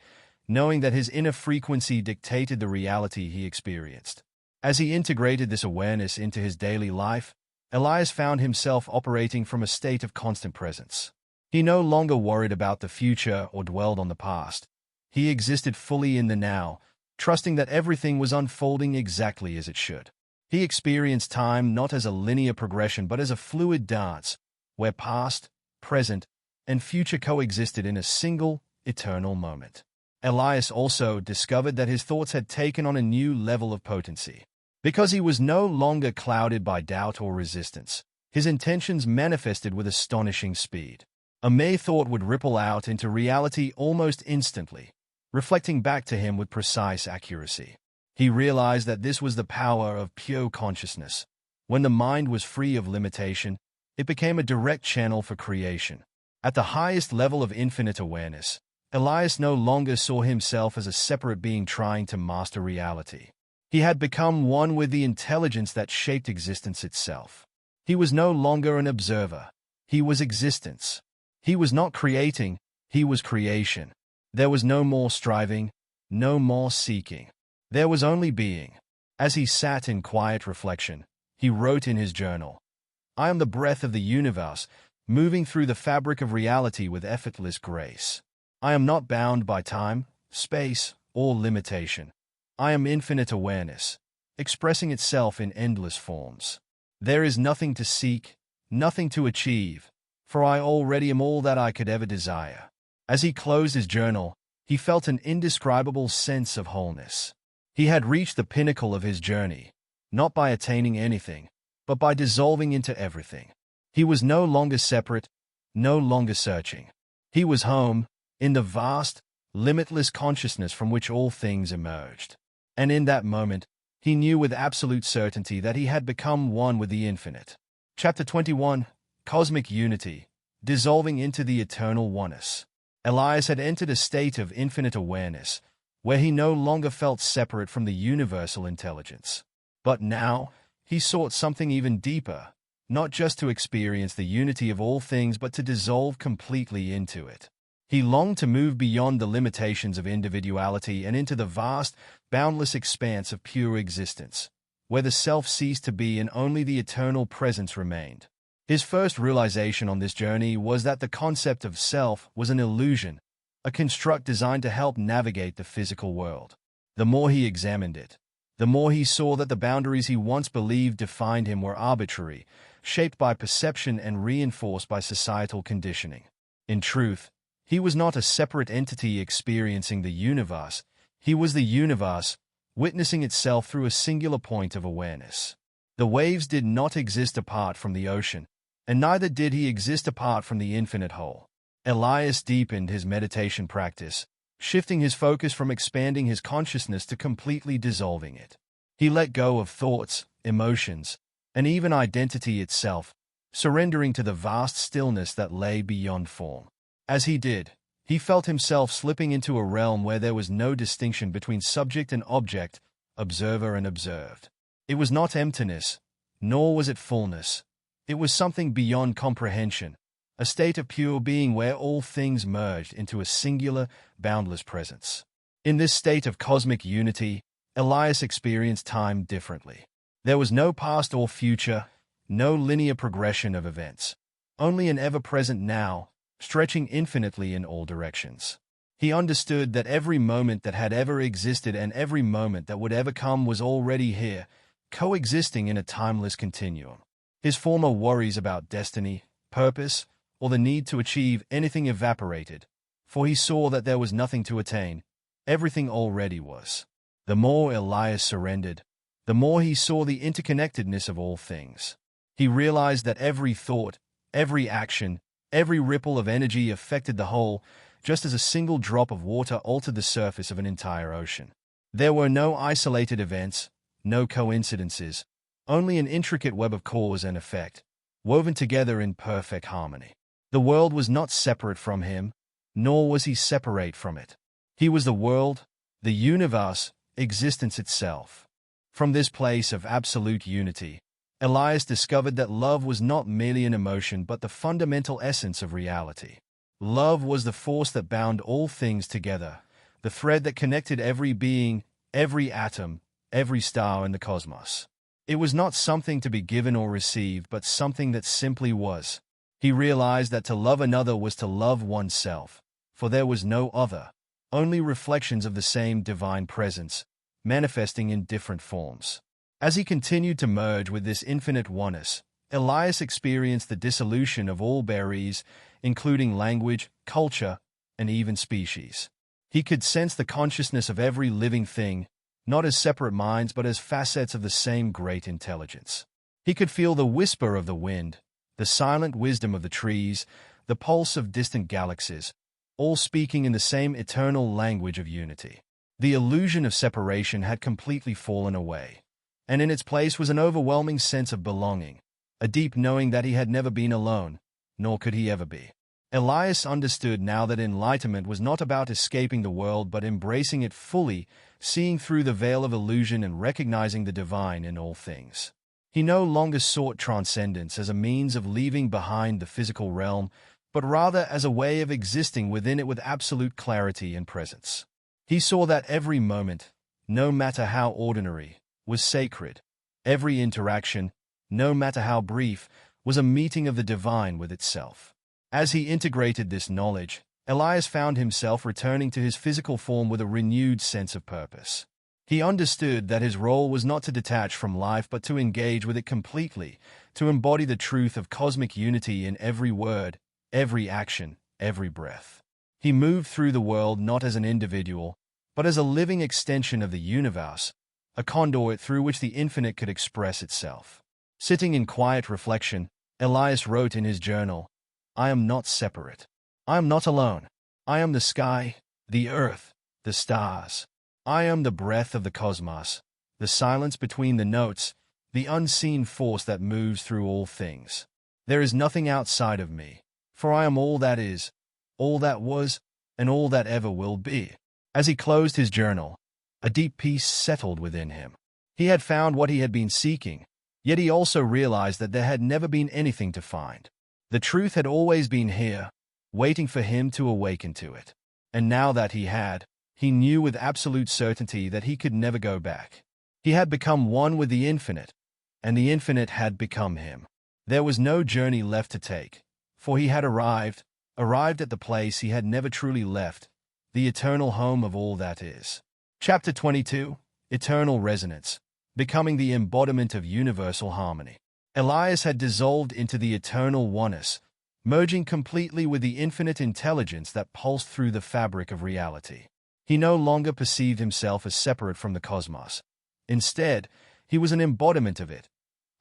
knowing that his inner frequency dictated the reality he experienced. As he integrated this awareness into his daily life, Elias found himself operating from a state of constant presence. He no longer worried about the future or dwelled on the past. He existed fully in the now, trusting that everything was unfolding exactly as it should. He experienced time not as a linear progression but as a fluid dance, where past, present, and future coexisted in a single, eternal moment. Elias also discovered that his thoughts had taken on a new level of potency. Because he was no longer clouded by doubt or resistance, his intentions manifested with astonishing speed. A mere thought would ripple out into reality almost instantly, reflecting back to him with precise accuracy. He realized that this was the power of pure consciousness. When the mind was free of limitation, it became a direct channel for creation. At the highest level of infinite awareness, Elias no longer saw himself as a separate being trying to master reality. He had become one with the intelligence that shaped existence itself. He was no longer an observer. He was existence. He was not creating, he was creation. There was no more striving, no more seeking. There was only being. As he sat in quiet reflection, he wrote in his journal, "I am the breath of the universe, moving through the fabric of reality with effortless grace. I am not bound by time, space, or limitation. I am infinite awareness, expressing itself in endless forms. There is nothing to seek, nothing to achieve, for I already am all that I could ever desire." As he closed his journal, he felt an indescribable sense of wholeness. He had reached the pinnacle of his journey, not by attaining anything, but by dissolving into everything. He was no longer separate, no longer searching. He was home, in the vast, limitless consciousness from which all things emerged. And in that moment, he knew with absolute certainty that he had become one with the infinite. Chapter 21, Cosmic Unity, Dissolving into the Eternal Oneness. Elias had entered a state of infinite awareness, where he no longer felt separate from the universal intelligence. But now, he sought something even deeper, not just to experience the unity of all things but to dissolve completely into it. He longed to move beyond the limitations of individuality and into the vast, boundless expanse of pure existence, where the self ceased to be and only the eternal presence remained. His first realization on this journey was that the concept of self was an illusion, a construct designed to help navigate the physical world. The more he examined it, the more he saw that the boundaries he once believed defined him were arbitrary, shaped by perception and reinforced by societal conditioning. In truth, he was not a separate entity experiencing the universe. He was the universe, witnessing itself through a singular point of awareness. The waves did not exist apart from the ocean, and neither did he exist apart from the infinite whole. Elias deepened his meditation practice, shifting his focus from expanding his consciousness to completely dissolving it. He let go of thoughts, emotions, and even identity itself, surrendering to the vast stillness that lay beyond form. As he did, he felt himself slipping into a realm where there was no distinction between subject and object, observer and observed. It was not emptiness, nor was it fullness. It was something beyond comprehension, a state of pure being where all things merged into a singular, boundless presence. In this state of cosmic unity, Elias experienced time differently. There was no past or future, no linear progression of events, only an ever-present now, stretching infinitely in all directions. He understood that every moment that had ever existed and every moment that would ever come was already here, coexisting in a timeless continuum. His former worries about destiny, purpose, or the need to achieve anything evaporated, for he saw that there was nothing to attain. Everything already was. The more Elias surrendered, the more he saw the interconnectedness of all things. He realized that every thought, every action, every ripple of energy affected the whole, just as a single drop of water altered the surface of an entire ocean. There were no isolated events, no coincidences, only an intricate web of cause and effect, woven together in perfect harmony. The world was not separate from him, nor was he separate from it. He was the world, the universe, existence itself. From this place of absolute unity, Elias discovered that love was not merely an emotion but the fundamental essence of reality. Love was the force that bound all things together, the thread that connected every being, every atom, every star in the cosmos. It was not something to be given or received, but something that simply was. He realized that to love another was to love oneself, for there was no other, only reflections of the same divine presence, manifesting in different forms. As he continued to merge with this infinite oneness, Elias experienced the dissolution of all barriers, including language, culture, and even species. He could sense the consciousness of every living thing, not as separate minds but as facets of the same great intelligence. He could feel the whisper of the wind, the silent wisdom of the trees, the pulse of distant galaxies, all speaking in the same eternal language of unity. The illusion of separation had completely fallen away, and in its place was an overwhelming sense of belonging, a deep knowing that he had never been alone, nor could he ever be. Elias understood now that enlightenment was not about escaping the world but embracing it fully, seeing through the veil of illusion and recognizing the divine in all things. He no longer sought transcendence as a means of leaving behind the physical realm, but rather as a way of existing within it with absolute clarity and presence. He saw that every moment, no matter how ordinary, was sacred. Every interaction, no matter how brief, was a meeting of the divine with itself. As he integrated this knowledge, Elias found himself returning to his physical form with a renewed sense of purpose. He understood that his role was not to detach from life but to engage with it completely, to embody the truth of cosmic unity in every word, every action, every breath. He moved through the world not as an individual, but as a living extension of the universe, a conduit through which the infinite could express itself. Sitting in quiet reflection, Elias wrote in his journal, "I am not separate. I am not alone. I am the sky, the earth, the stars. I am the breath of the cosmos, the silence between the notes, the unseen force that moves through all things. There is nothing outside of me, for I am all that is, all that was, and all that ever will be." As he closed his journal, a deep peace settled within him. He had found what he had been seeking, yet he also realized that there had never been anything to find. The truth had always been here, waiting for him to awaken to it. And now that he knew with absolute certainty that he could never go back. He had become one with the infinite, and the infinite had become him. There was no journey left to take, for he had arrived at the place he had never truly left, the eternal home of all that is. Chapter 22, Eternal Resonance, Becoming the Embodiment of Universal Harmony. Elias had dissolved into the eternal oneness, merging completely with the infinite intelligence that pulsed through the fabric of reality. He no longer perceived himself as separate from the cosmos. Instead, he was an embodiment of it,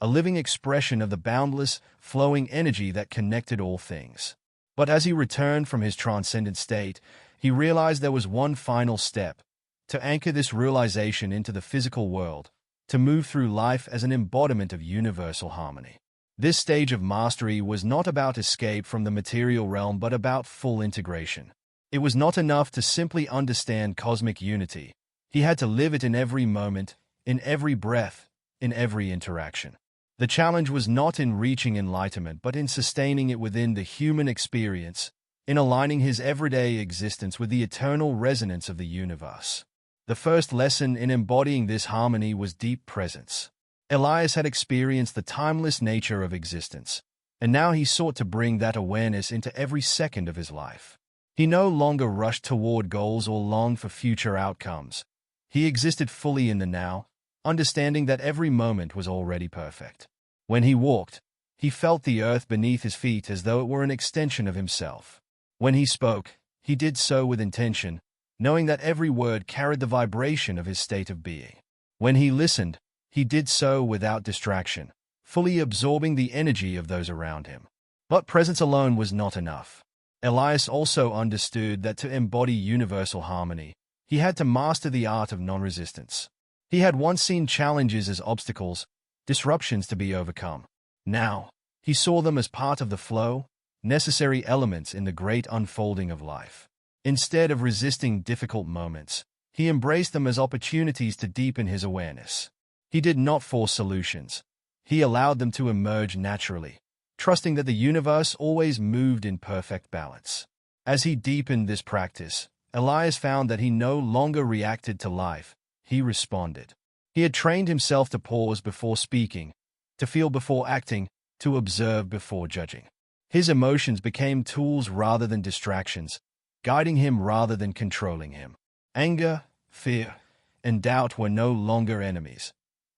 a living expression of the boundless, flowing energy that connected all things. But as he returned from his transcendent state, he realized there was one final step: to anchor this realization into the physical world, to move through life as an embodiment of universal harmony. This stage of mastery was not about escape from the material realm but about full integration. It was not enough to simply understand cosmic unity. He had to live it in every moment, in every breath, in every interaction. The challenge was not in reaching enlightenment but in sustaining it within the human experience, in aligning his everyday existence with the eternal resonance of the universe. The first lesson in embodying this harmony was deep presence. Elias had experienced the timeless nature of existence, and now he sought to bring that awareness into every second of his life. He no longer rushed toward goals or longed for future outcomes. He existed fully in the now, understanding that every moment was already perfect. When he walked, he felt the earth beneath his feet as though it were an extension of himself. When he spoke, he did so with intention, knowing that every word carried the vibration of his state of being. When he listened, he did so without distraction, fully absorbing the energy of those around him. But presence alone was not enough. Elias also understood that to embody universal harmony, he had to master the art of non-resistance. He had once seen challenges as obstacles, disruptions to be overcome. Now, he saw them as part of the flow, necessary elements in the great unfolding of life. Instead of resisting difficult moments, he embraced them as opportunities to deepen his awareness. He did not force solutions. He allowed them to emerge naturally, trusting that the universe always moved in perfect balance. As he deepened this practice, Elias found that he no longer reacted to life, he responded. He had trained himself to pause before speaking, to feel before acting, to observe before judging. His emotions became tools rather than distractions, guiding him rather than controlling him. Anger, fear, and doubt were no longer enemies.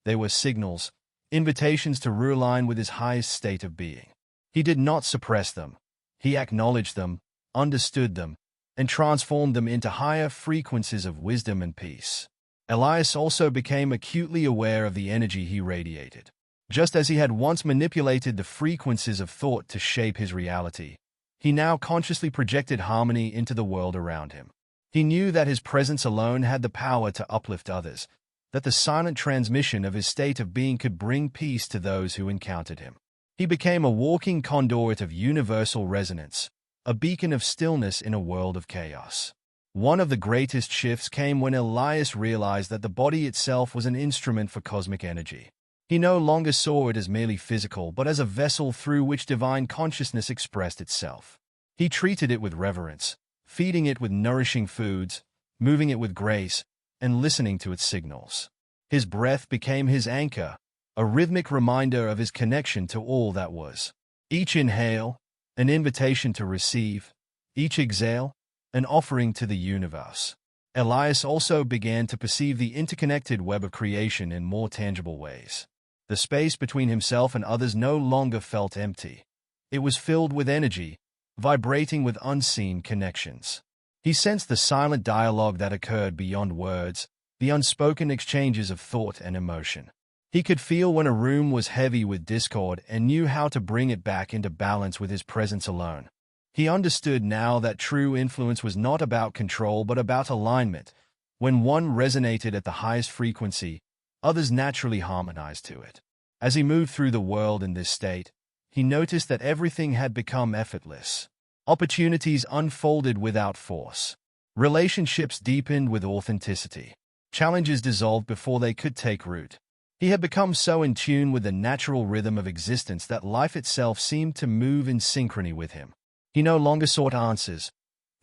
They were signals, invitations to realign with his highest state of being. He did not suppress them. He acknowledged them, understood them, and transformed them into higher frequencies of wisdom and peace. Elias also became acutely aware of the energy he radiated. Just as he had once manipulated the frequencies of thought to shape his reality, he now consciously projected harmony into the world around him. He knew that his presence alone had the power to uplift others, that the silent transmission of his state of being could bring peace to those who encountered him. He became a walking conduit of universal resonance, a beacon of stillness in a world of chaos. One of the greatest shifts came when Elias realized that the body itself was an instrument for cosmic energy. He no longer saw it as merely physical, but as a vessel through which divine consciousness expressed itself. He treated it with reverence, feeding it with nourishing foods, moving it with grace, and listening to its signals. His breath became his anchor, a rhythmic reminder of his connection to all that was. Each inhale, an invitation to receive; each exhale, an offering to the universe. Elias also began to perceive the interconnected web of creation in more tangible ways. The space between himself and others no longer felt empty. It was filled with energy, vibrating with unseen connections. He sensed the silent dialogue that occurred beyond words, the unspoken exchanges of thought and emotion. He could feel when a room was heavy with discord and knew how to bring it back into balance with his presence alone. He understood now that true influence was not about control but about alignment. When one resonated at the highest frequency, others naturally harmonized to it. As he moved through the world in this state, he noticed that everything had become effortless. Opportunities unfolded without force. Relationships deepened with authenticity. Challenges dissolved before they could take root. He had become so in tune with the natural rhythm of existence that life itself seemed to move in synchrony with him. He no longer sought answers.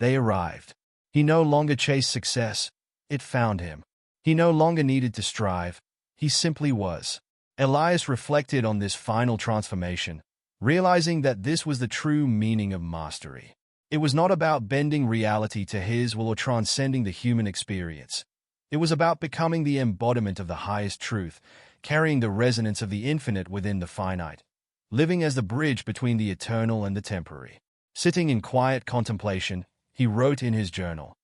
They arrived. He no longer chased success. It found him. He no longer needed to strive. He simply was. Elias reflected on this final transformation, realizing that this was the true meaning of mastery. It was not about bending reality to his will or transcending the human experience. It was about becoming the embodiment of the highest truth, carrying the resonance of the infinite within the finite, living as the bridge between the eternal and the temporary. Sitting in quiet contemplation, he wrote in his journal,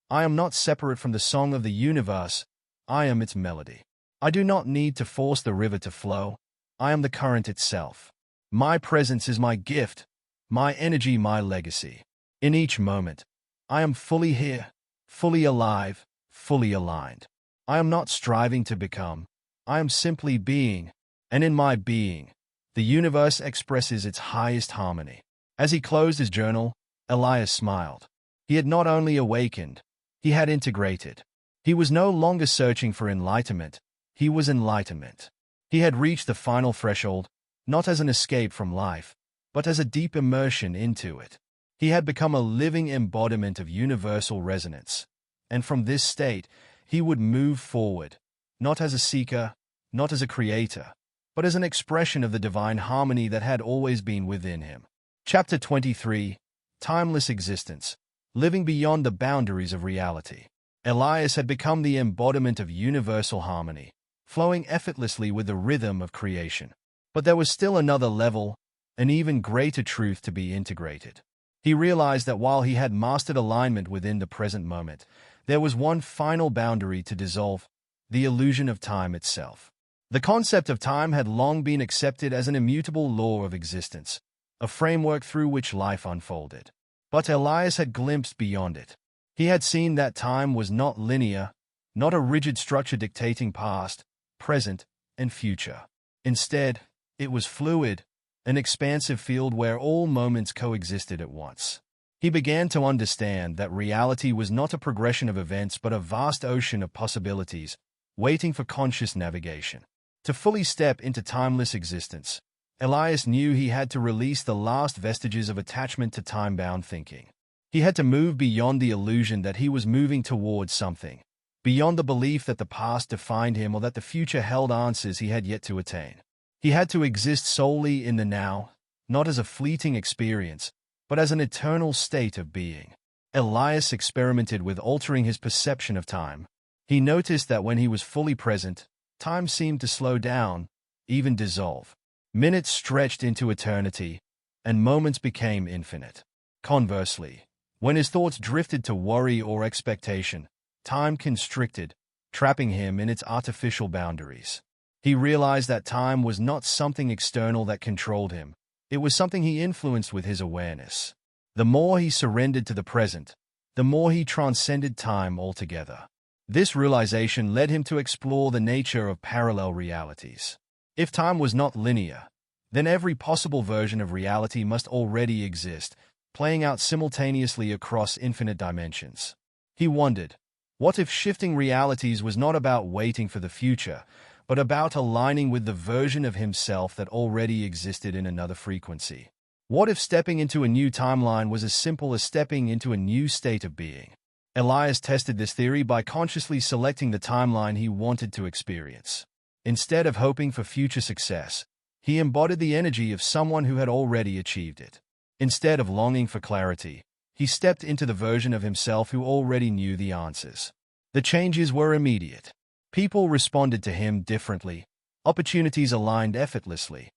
"I am not separate from the song of the universe. I am its melody. I do not need to force the river to flow. I am the current itself. My presence is my gift, my energy my legacy. In each moment, I am fully here, fully alive, fully aligned. I am not striving to become. I am simply being, and in my being, the universe expresses its highest harmony." As he closed his journal, Elias smiled. He had not only awakened, he had integrated. He was no longer searching for enlightenment, he was enlightenment. He had reached the final threshold, not as an escape from life, but as a deep immersion into it. He had become a living embodiment of universal resonance, and from this state, he would move forward, not as a seeker, not as a creator, but as an expression of the divine harmony that had always been within him. Chapter 23: Timeless Existence, Living Beyond the Boundaries of Reality. Elias had become the embodiment of universal harmony, flowing effortlessly with the rhythm of creation. But there was still another level, an even greater truth to be integrated. He realized that while he had mastered alignment within the present moment, there was one final boundary to dissolve: the illusion of time itself. The concept of time had long been accepted as an immutable law of existence, a framework through which life unfolded. But Elias had glimpsed beyond it. He had seen that time was not linear, not a rigid structure dictating past, present, and future. Instead, it was fluid, an expansive field where all moments coexisted at once. He began to understand that reality was not a progression of events but a vast ocean of possibilities, waiting for conscious navigation. To fully step into timeless existence, Elias knew he had to release the last vestiges of attachment to time-bound thinking. He had to move beyond the illusion that he was moving towards something, beyond the belief that the past defined him or that the future held answers he had yet to attain. He had to exist solely in the now, not as a fleeting experience, but as an eternal state of being. Elias experimented with altering his perception of time. He noticed that when he was fully present, time seemed to slow down, even dissolve. Minutes stretched into eternity, and moments became infinite. Conversely, When his thoughts drifted to worry or expectation, time constricted, trapping him in its artificial boundaries. He realized that time was not something external that controlled him. It was something he influenced with his awareness. The more he surrendered to the present, the more he transcended time altogether. This realization led him to explore the nature of parallel realities. If time was not linear, then every possible version of reality must already exist, playing out simultaneously across infinite dimensions. He wondered, what if shifting realities was not about waiting for the future, but about aligning with the version of himself that already existed in another frequency? What if stepping into a new timeline was as simple as stepping into a new state of being? Elias tested this theory by consciously selecting the timeline he wanted to experience. Instead of hoping for future success, he embodied the energy of someone who had already achieved it. Instead of longing for clarity, he stepped into the version of himself who already knew the answers. The changes were immediate. People responded to him differently, opportunities aligned effortlessly,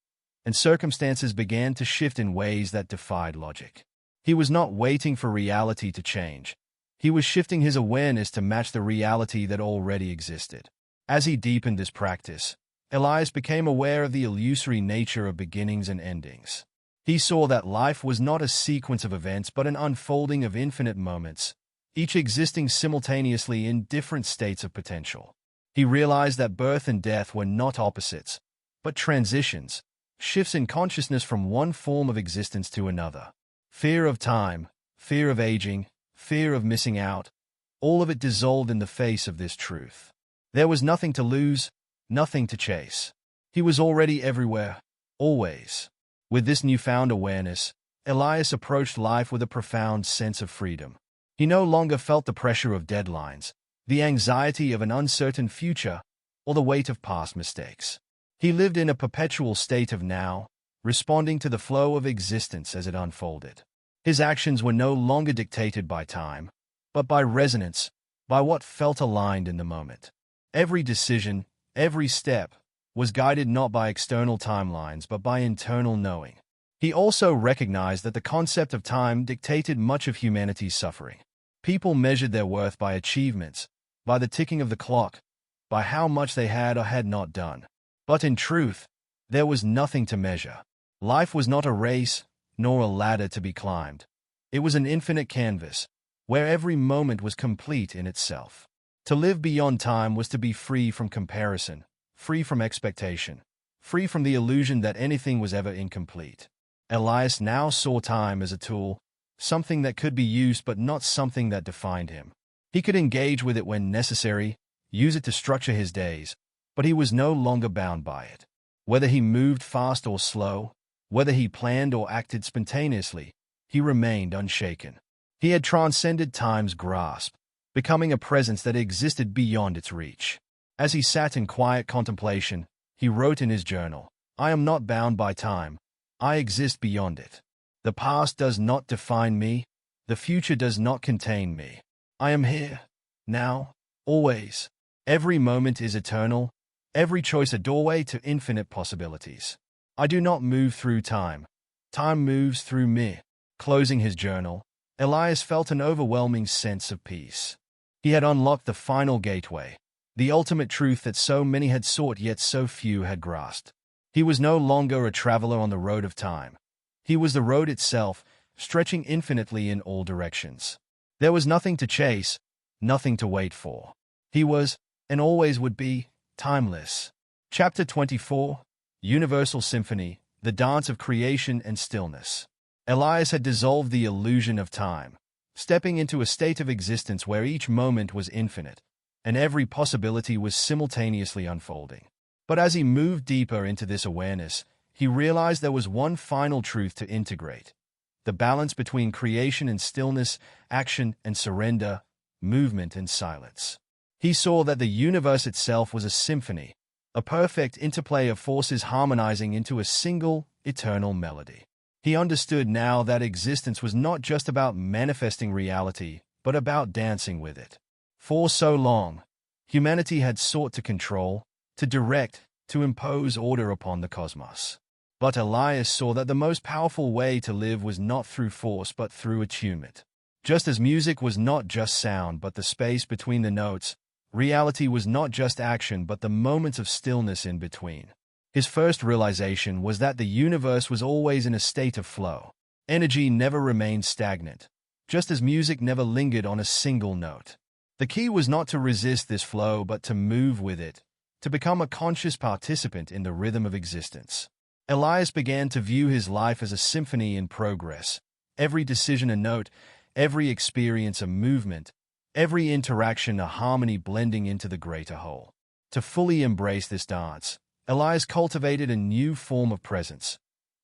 and circumstances began to shift in ways that defied logic. He was not waiting for reality to change. He was shifting his awareness to match the reality that already existed. As he deepened this practice, Elias became aware of the illusory nature of beginnings and endings. He saw that life was not a sequence of events but an unfolding of infinite moments, each existing simultaneously in different states of potential. He realized that birth and death were not opposites, but transitions, shifts in consciousness from one form of existence to another. Fear of time, fear of aging, fear of missing out, all of it dissolved in the face of this truth. There was nothing to lose, nothing to chase. He was already everywhere, always. With this newfound awareness, Elias approached life with a profound sense of freedom. He no longer felt the pressure of deadlines, the anxiety of an uncertain future, or the weight of past mistakes. He lived in a perpetual state of now, responding to the flow of existence as it unfolded. His actions were no longer dictated by time, but by resonance, by what felt aligned in the moment. Every decision, every step, was guided not by external timelines but by internal knowing. He also recognized that the concept of time dictated much of humanity's suffering. People measured their worth by achievements, by the ticking of the clock, by how much they had or had not done. But in truth, there was nothing to measure. Life was not a race, nor a ladder to be climbed. It was an infinite canvas, where every moment was complete in itself. To live beyond time was to be free from comparison, free from expectation, free from the illusion that anything was ever incomplete. Elias now saw time as a tool, something that could be used but not something that defined him. He could engage with it when necessary, use it to structure his days, but he was no longer bound by it. Whether he moved fast or slow, whether he planned or acted spontaneously, he remained unshaken. He had transcended time's grasp, becoming a presence that existed beyond its reach. As he sat in quiet contemplation, he wrote in his journal, "I am not bound by time. I exist beyond it. The past does not define me. The future does not contain me. I am here, now, always. Every moment is eternal, every choice a doorway to infinite possibilities. I do not move through time. Time moves through me." Closing his journal, Elias felt an overwhelming sense of peace. He had unlocked the final gateway, the ultimate truth that so many had sought yet so few had grasped. He was no longer a traveler on the road of time. He was the road itself, stretching infinitely in all directions. There was nothing to chase, nothing to wait for. He was, and always would be, timeless. Chapter 24, Universal Symphony, the Dance of Creation and Stillness. Elias had dissolved the illusion of time, stepping into a state of existence where each moment was infinite, and every possibility was simultaneously unfolding. But as he moved deeper into this awareness, he realized there was one final truth to integrate: the balance between creation and stillness, action and surrender, movement and silence. He saw that the universe itself was a symphony, a perfect interplay of forces harmonizing into a single, eternal melody. He understood now that existence was not just about manifesting reality, but about dancing with it. For so long, humanity had sought to control, to direct, to impose order upon the cosmos. But Elias saw that the most powerful way to live was not through force but through attunement. Just as music was not just sound but the space between the notes, reality was not just action but the moments of stillness in between. His first realization was that the universe was always in a state of flow. Energy never remained stagnant, just as music never lingered on a single note. The key was not to resist this flow but to move with it, to become a conscious participant in the rhythm of existence. Elias began to view his life as a symphony in progress, every decision a note, every experience a movement, every interaction a harmony blending into the greater whole. To fully embrace this dance, Elias cultivated a new form of presence,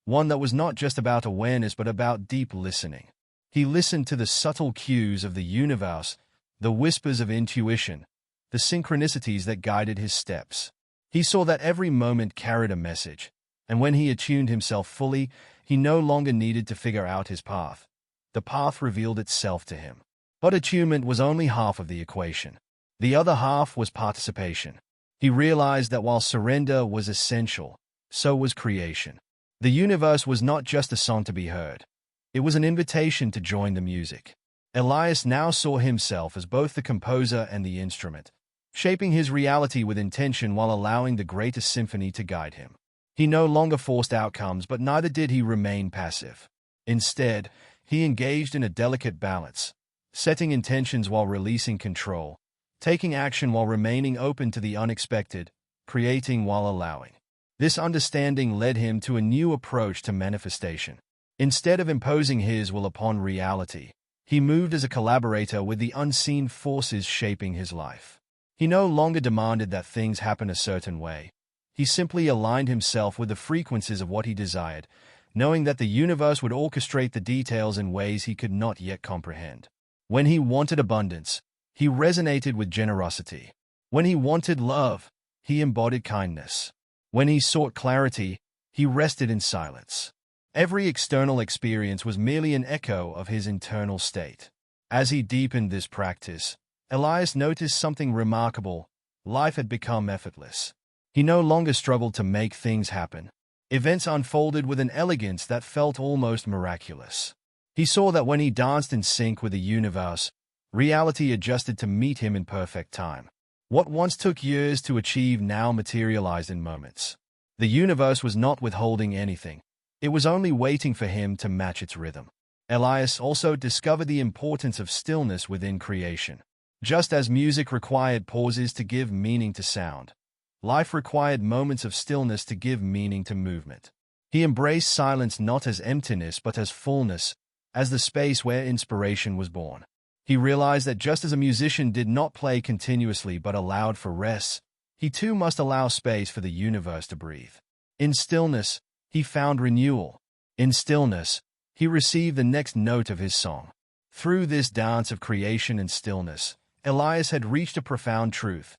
one that was not just about awareness but about deep listening. He listened to the subtle cues of the universe, the whispers of intuition, the synchronicities that guided his steps. He saw that every moment carried a message, and when he attuned himself fully, he no longer needed to figure out his path. The path revealed itself to him. But attunement was only half of the equation. The other half was participation. He realized that while surrender was essential, so was creation. The universe was not just a song to be heard. It was an invitation to join the music. Elias now saw himself as both the composer and the instrument, shaping his reality with intention while allowing the greatest symphony to guide him. He no longer forced outcomes, but neither did he remain passive. Instead, he engaged in a delicate balance, setting intentions while releasing control, taking action while remaining open to the unexpected, creating while allowing. This understanding led him to a new approach to manifestation. Instead of imposing his will upon reality, he moved as a collaborator with the unseen forces shaping his life. He no longer demanded that things happen a certain way. He simply aligned himself with the frequencies of what he desired, knowing that the universe would orchestrate the details in ways he could not yet comprehend. When he wanted abundance, he resonated with generosity. When he wanted love, he embodied kindness. When he sought clarity, he rested in silence. Every external experience was merely an echo of his internal state. As he deepened this practice, Elias noticed something remarkable. Life had become effortless. He no longer struggled to make things happen. Events unfolded with an elegance that felt almost miraculous. He saw that when he danced in sync with the universe, reality adjusted to meet him in perfect time. What once took years to achieve now materialized in moments. The universe was not withholding anything. It was only waiting for him to match its rhythm. Elias also discovered the importance of stillness within creation. Just as music required pauses to give meaning to sound, life required moments of stillness to give meaning to movement. He embraced silence not as emptiness but as fullness, as the space where inspiration was born. He realized that just as a musician did not play continuously but allowed for rest, he too must allow space for the universe to breathe. In stillness, he found renewal. In stillness, he received the next note of his song. Through this dance of creation and stillness, Elias had reached a profound truth.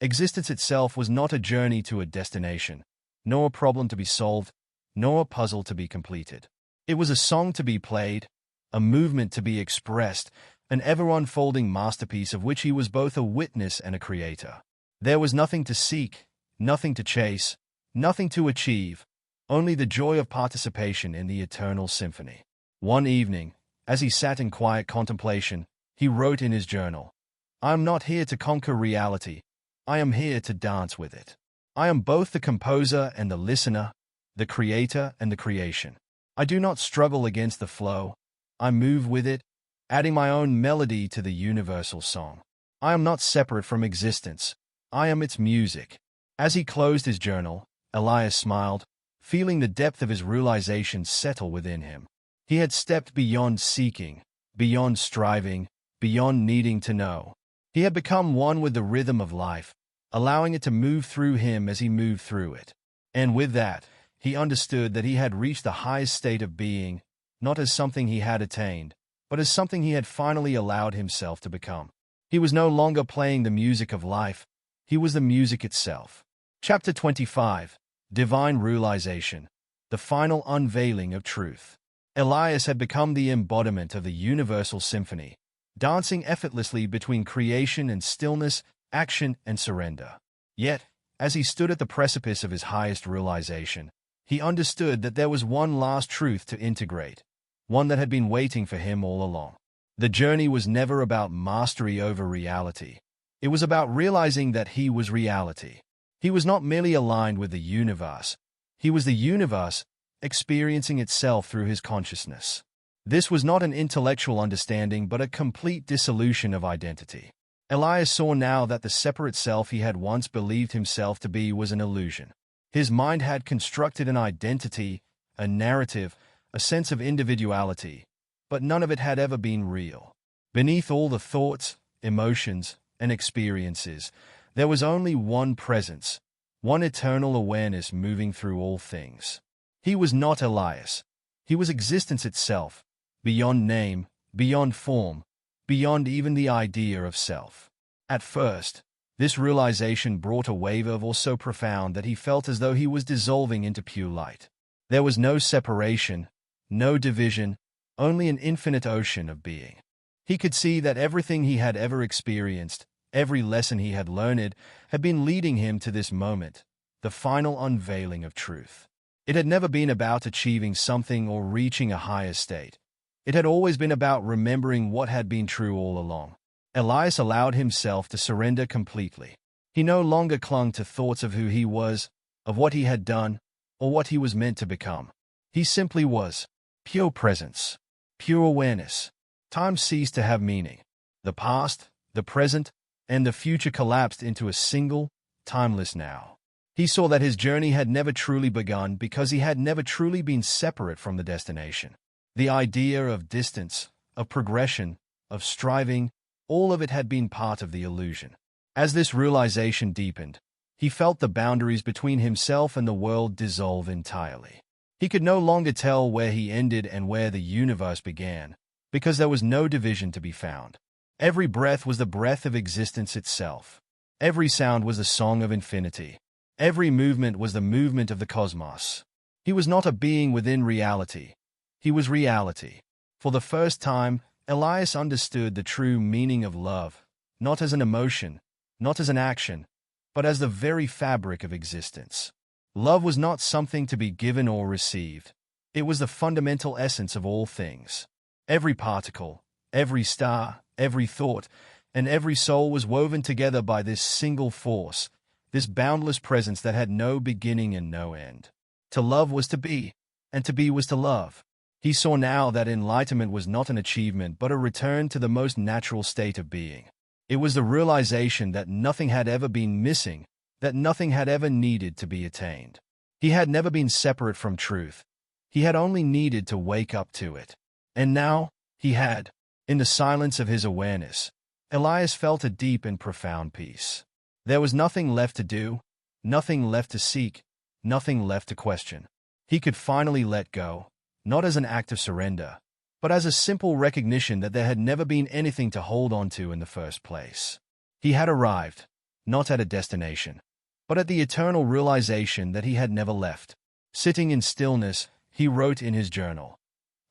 Existence itself was not a journey to a destination, nor a problem to be solved, nor a puzzle to be completed. It was a song to be played, a movement to be expressed, an ever-unfolding masterpiece of which he was both a witness and a creator. There was nothing to seek, nothing to chase, nothing to achieve, only the joy of participation in the eternal symphony. One evening, as he sat in quiet contemplation, he wrote in his journal, "I am not here to conquer reality. I am here to dance with it. I am both the composer and the listener, the creator and the creation. I do not struggle against the flow. I move with it, adding my own melody to the universal song. I am not separate from existence. I am its music." As he closed his journal, Elias smiled, feeling the depth of his realization settle within him. He had stepped beyond seeking, beyond striving, beyond needing to know. He had become one with the rhythm of life, allowing it to move through him as he moved through it. And with that, he understood that he had reached the highest state of being, not as something he had attained, but as something he had finally allowed himself to become. He was no longer playing the music of life. He was the music itself. Chapter 25. Divine Realization. The Final Unveiling of Truth. Elias had become the embodiment of the universal symphony, dancing effortlessly between creation and stillness, action and surrender. Yet, as he stood at the precipice of his highest realization, he understood that there was one last truth to integrate, one that had been waiting for him all along. The journey was never about mastery over reality. It was about realizing that he was reality. He was not merely aligned with the universe. He was the universe, experiencing itself through his consciousness. This was not an intellectual understanding but a complete dissolution of identity. Elias saw now that the separate self he had once believed himself to be was an illusion. His mind had constructed an identity, a narrative, a sense of individuality, but none of it had ever been real. Beneath all the thoughts, emotions, and experiences, there was only one presence, one eternal awareness moving through all things. He was not Elias. He was existence itself, beyond name, beyond form, beyond even the idea of self. At first, this realization brought a wave of awe so profound that he felt as though he was dissolving into pure light. There was no separation, no division, only an infinite ocean of being. He could see that everything he had ever experienced, every lesson he had learned, had been leading him to this moment, the final unveiling of truth. It had never been about achieving something or reaching a higher state. It had always been about remembering what had been true all along. Elias allowed himself to surrender completely. He no longer clung to thoughts of who he was, of what he had done, or what he was meant to become. He simply was. Pure presence. Pure awareness. Time ceased to have meaning. The past, the present, and the future collapsed into a single, timeless now. He saw that his journey had never truly begun because he had never truly been separate from the destination. The idea of distance, of progression, of striving, all of it had been part of the illusion. As this realization deepened, he felt the boundaries between himself and the world dissolve entirely. He could no longer tell where he ended and where the universe began, because there was no division to be found. Every breath was the breath of existence itself. Every sound was the song of infinity. Every movement was the movement of the cosmos. He was not a being within reality. He was reality. For the first time, Elias understood the true meaning of love, not as an emotion, not as an action, but as the very fabric of existence. Love was not something to be given or received. It was the fundamental essence of all things. Every particle, every star, every thought, and every soul was woven together by this single force, this boundless presence that had no beginning and no end. To love was to be, and to be was to love. He saw now that enlightenment was not an achievement but a return to the most natural state of being. It was the realization that nothing had ever been missing, that nothing had ever needed to be attained. He had never been separate from truth. He had only needed to wake up to it. And now, he had. In the silence of his awareness, Elias felt a deep and profound peace. There was nothing left to do, nothing left to seek, nothing left to question. He could finally let go, not as an act of surrender, but as a simple recognition that there had never been anything to hold on to in the first place. He had arrived, not at a destination, but at the eternal realization that he had never left. Sitting in stillness, he wrote in his journal,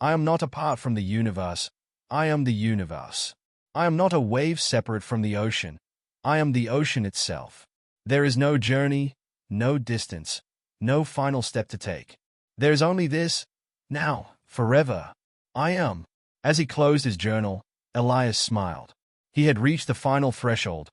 "I am not apart from the universe. I am the universe. I am not a wave separate from the ocean. I am the ocean itself. There is no journey, no distance, no final step to take. There is only this, now, forever. I am." As he closed his journal, Elias smiled. He had reached the final threshold,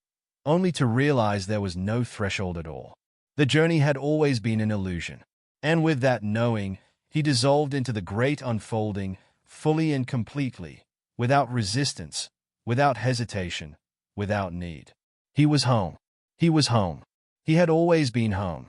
only to realize there was no threshold at all. The journey had always been an illusion. And with that knowing, he dissolved into the great unfolding, fully and completely, without resistance, without hesitation, without need. He was home. He was home. He had always been home.